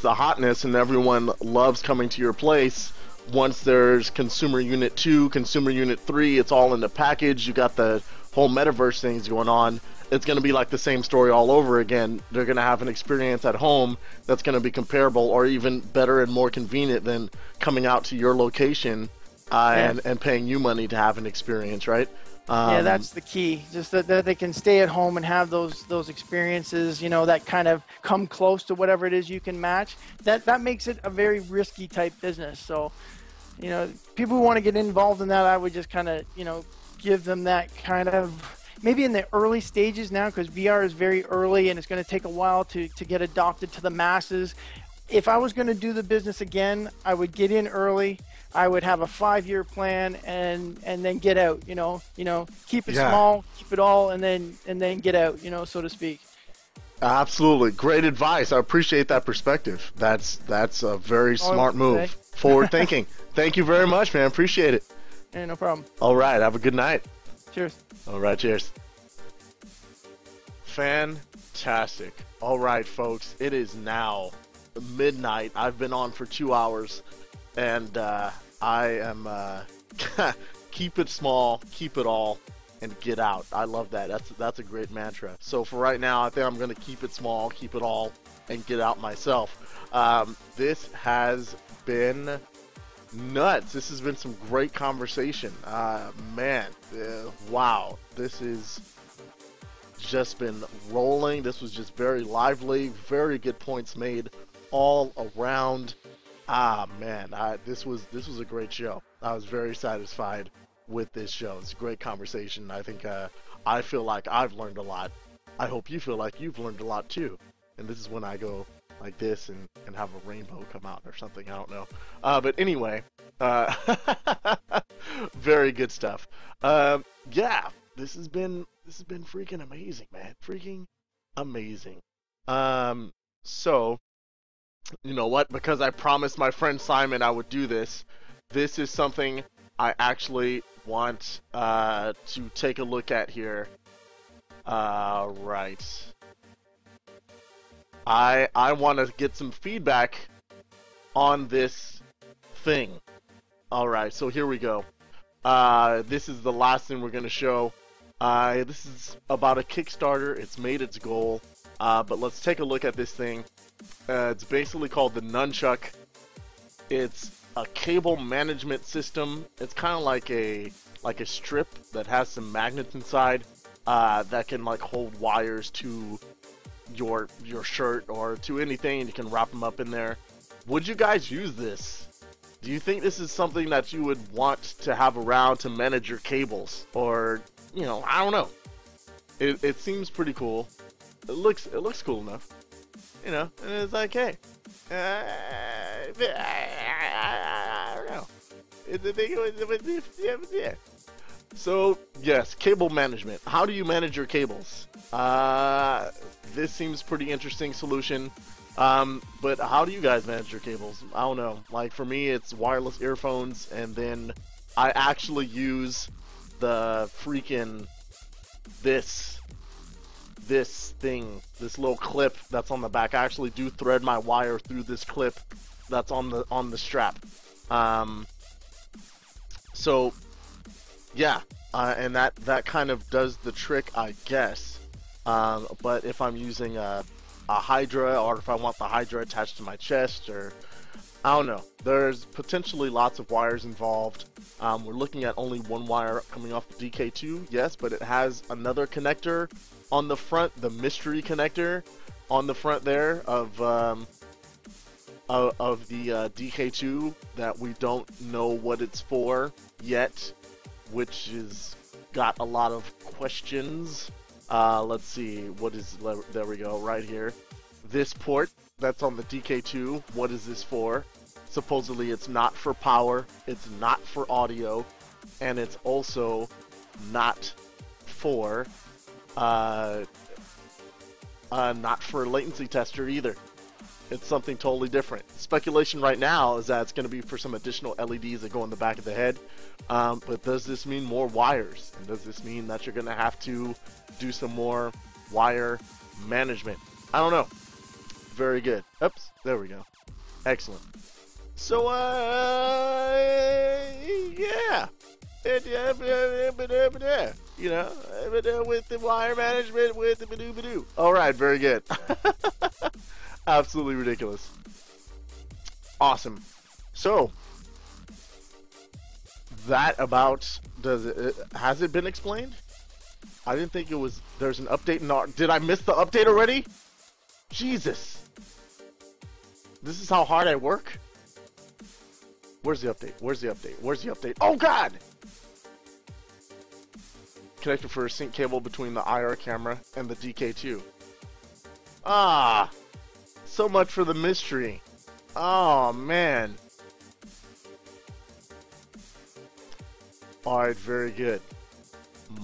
hotness and everyone loves coming to your place. Once there's consumer unit 2, consumer unit 3, it's all in the package. You got the whole metaverse things going on. It's going to be like the same story all over again. They're going to have an experience at home that's going to be comparable or even better and more convenient than coming out to your location and paying you money to have an experience, right? Yeah, that's the key. Just that they can stay at home and have those experiences, you know, that kind of come close to whatever it is you can match. That makes it a very risky type business. So, you know, people who want to get involved in that, I would just kind of, you know, give them that kind of, maybe in the early stages now, because VR is very early and it's going to take a while to get adopted to the masses. If I was going to do the business again, I would get in early. I would have a 5-year plan and then get out, you know, keep it small, keep it all, and then get out, you know, so to speak. Absolutely. Great advice. I appreciate that perspective. That's a very smart move. Forward thinking. Thank you very much, man. Appreciate it. Yeah, no problem. All right. Have a good night. Cheers. All right. Cheers. Fantastic. All right, folks. It is now midnight. I've been on for 2 hours, and I am keep it small, keep it all, and get out. I love that. That's a great mantra. So for right now, I think I'm going to keep it small, keep it all, and get out myself. This has been nuts. This has been some great conversation. Man, wow. This is just been rolling. This was just very lively, very good points made all around. Man, this was a great show. I was very satisfied with this show. It's a great conversation. I think I feel like I've learned a lot. I hope you feel like you've learned a lot too. And this is when I go like this and have a rainbow come out or something. I don't know. But anyway, very good stuff. Yeah, this has been freaking amazing, man. Freaking amazing. So, you know what? Because I promised my friend Simon I would do this. This is something I actually want to take a look at here. Right. I want to get some feedback on this thing. All right, so here we go. This is the last thing we're going to show. This is about a Kickstarter. It's made its goal. But let's take a look at this thing. It's basically called the Nunchuck. It's a cable management system. It's kind of like a strip that has some magnets inside that can like hold wires to your shirt or to anything, and you can wrap them up in there. Would you guys use this? Do you think this is something that you would want to have around to manage your cables? Or, you know, I don't know. It seems pretty cool. It looks cool enough. You know, and it's like, hey, I don't know. Yeah. So, yes, cable management. How do you manage your cables? This seems pretty interesting solution. But how do you guys manage your cables? I don't know. Like, for me, it's wireless earphones, and then I actually use the freaking this thing, this little clip that's on the back. I actually do thread my wire through this clip that's on the strap. So yeah, and that kind of does the trick, I guess. But if I'm using a Hydra, or if I want the Hydra attached to my chest, or I don't know, there's potentially lots of wires involved. We're looking at only one wire coming off the DK2, yes, but it has another connector on the front, the mystery connector on the front there of the DK2 that we don't know what it's for yet, which is got a lot of questions. Let's see, what is, there we go, right here. This port that's on the DK2. What is this for? Supposedly it's not for power, it's not for audio, and it's also not for latency latency tester either. It's something totally different. Speculation right now is that it's going to be for some additional LEDs that go in the back of the head. But does this mean more wires? And does this mean that you're going to have to do some more wire management? I don't know. Very good. Oops, there we go. Excellent. So, yeah. You know, with the wire management, with the badoo-badoo. All right, very good. Absolutely ridiculous. Awesome. So, that about, has it been explained? I didn't think it was, there's an update in our, did I miss the update already? Jesus. This is how hard I work? Where's the update? Where's the update? Where's the update? Oh God! Connector for a sync cable between the IR camera and the DK2. Ah! So much for the mystery. Oh man. Alright, very good.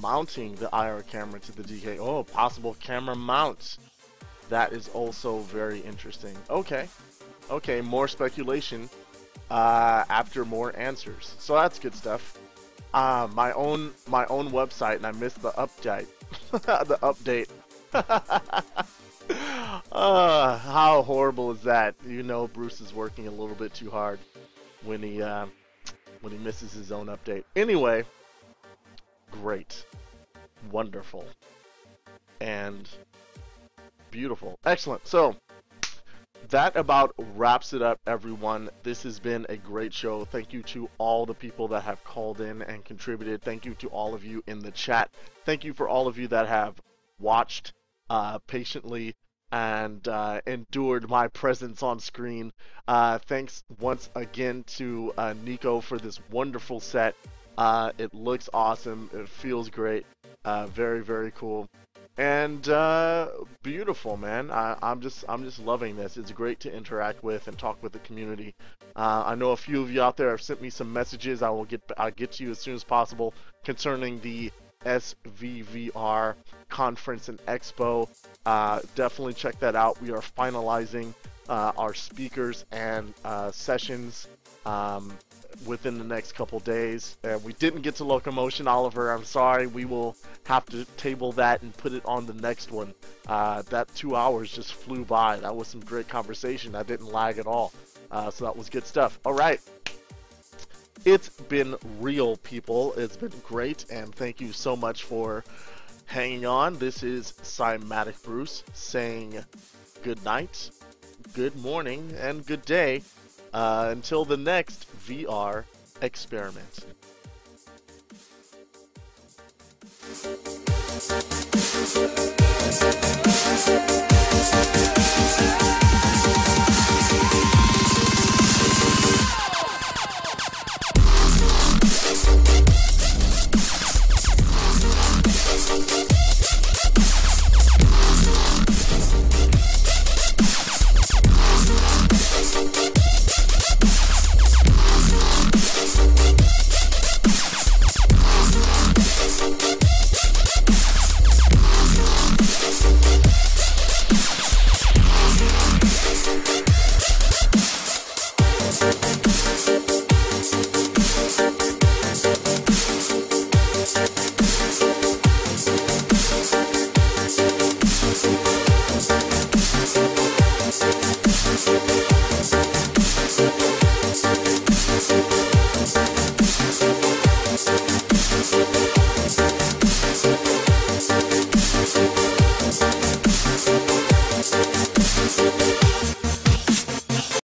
Mounting the IR camera to the DK. Oh, possible camera mounts. That is also very interesting. Okay. Okay, more speculation after more answers. So that's good stuff. My own website, and I missed the update. The update. How horrible is that? You know, Bruce is working a little bit too hard when he misses his own update. Anyway, great, wonderful, and beautiful. Excellent. So that about wraps it up, everyone. This has been a great show. Thank you to all the people that have called in and contributed. Thank you to all of you in the chat. Thank you for all of you that have watched patiently and endured my presence on screen. Thanks once again to Niko for this wonderful set. It looks awesome. It feels great. Very, very cool. And beautiful, man. I'm just loving this. It's great to interact with and talk with the community. I know a few of you out there have sent me some messages. I'll get to you as soon as possible concerning the SVVR conference and expo. Definitely check that out. We are finalizing our speakers and sessions within the next couple days. We didn't get to Locomotion, Oliver. I'm sorry. We will have to table that and put it on the next one. That 2 hours just flew by. That was some great conversation. That didn't lag at all. So that was good stuff. All right. It's been real, people. It's been great, and thank you so much for hanging on. This is Cymatic Bruce saying good night, good morning, and good day until the next VR experiment.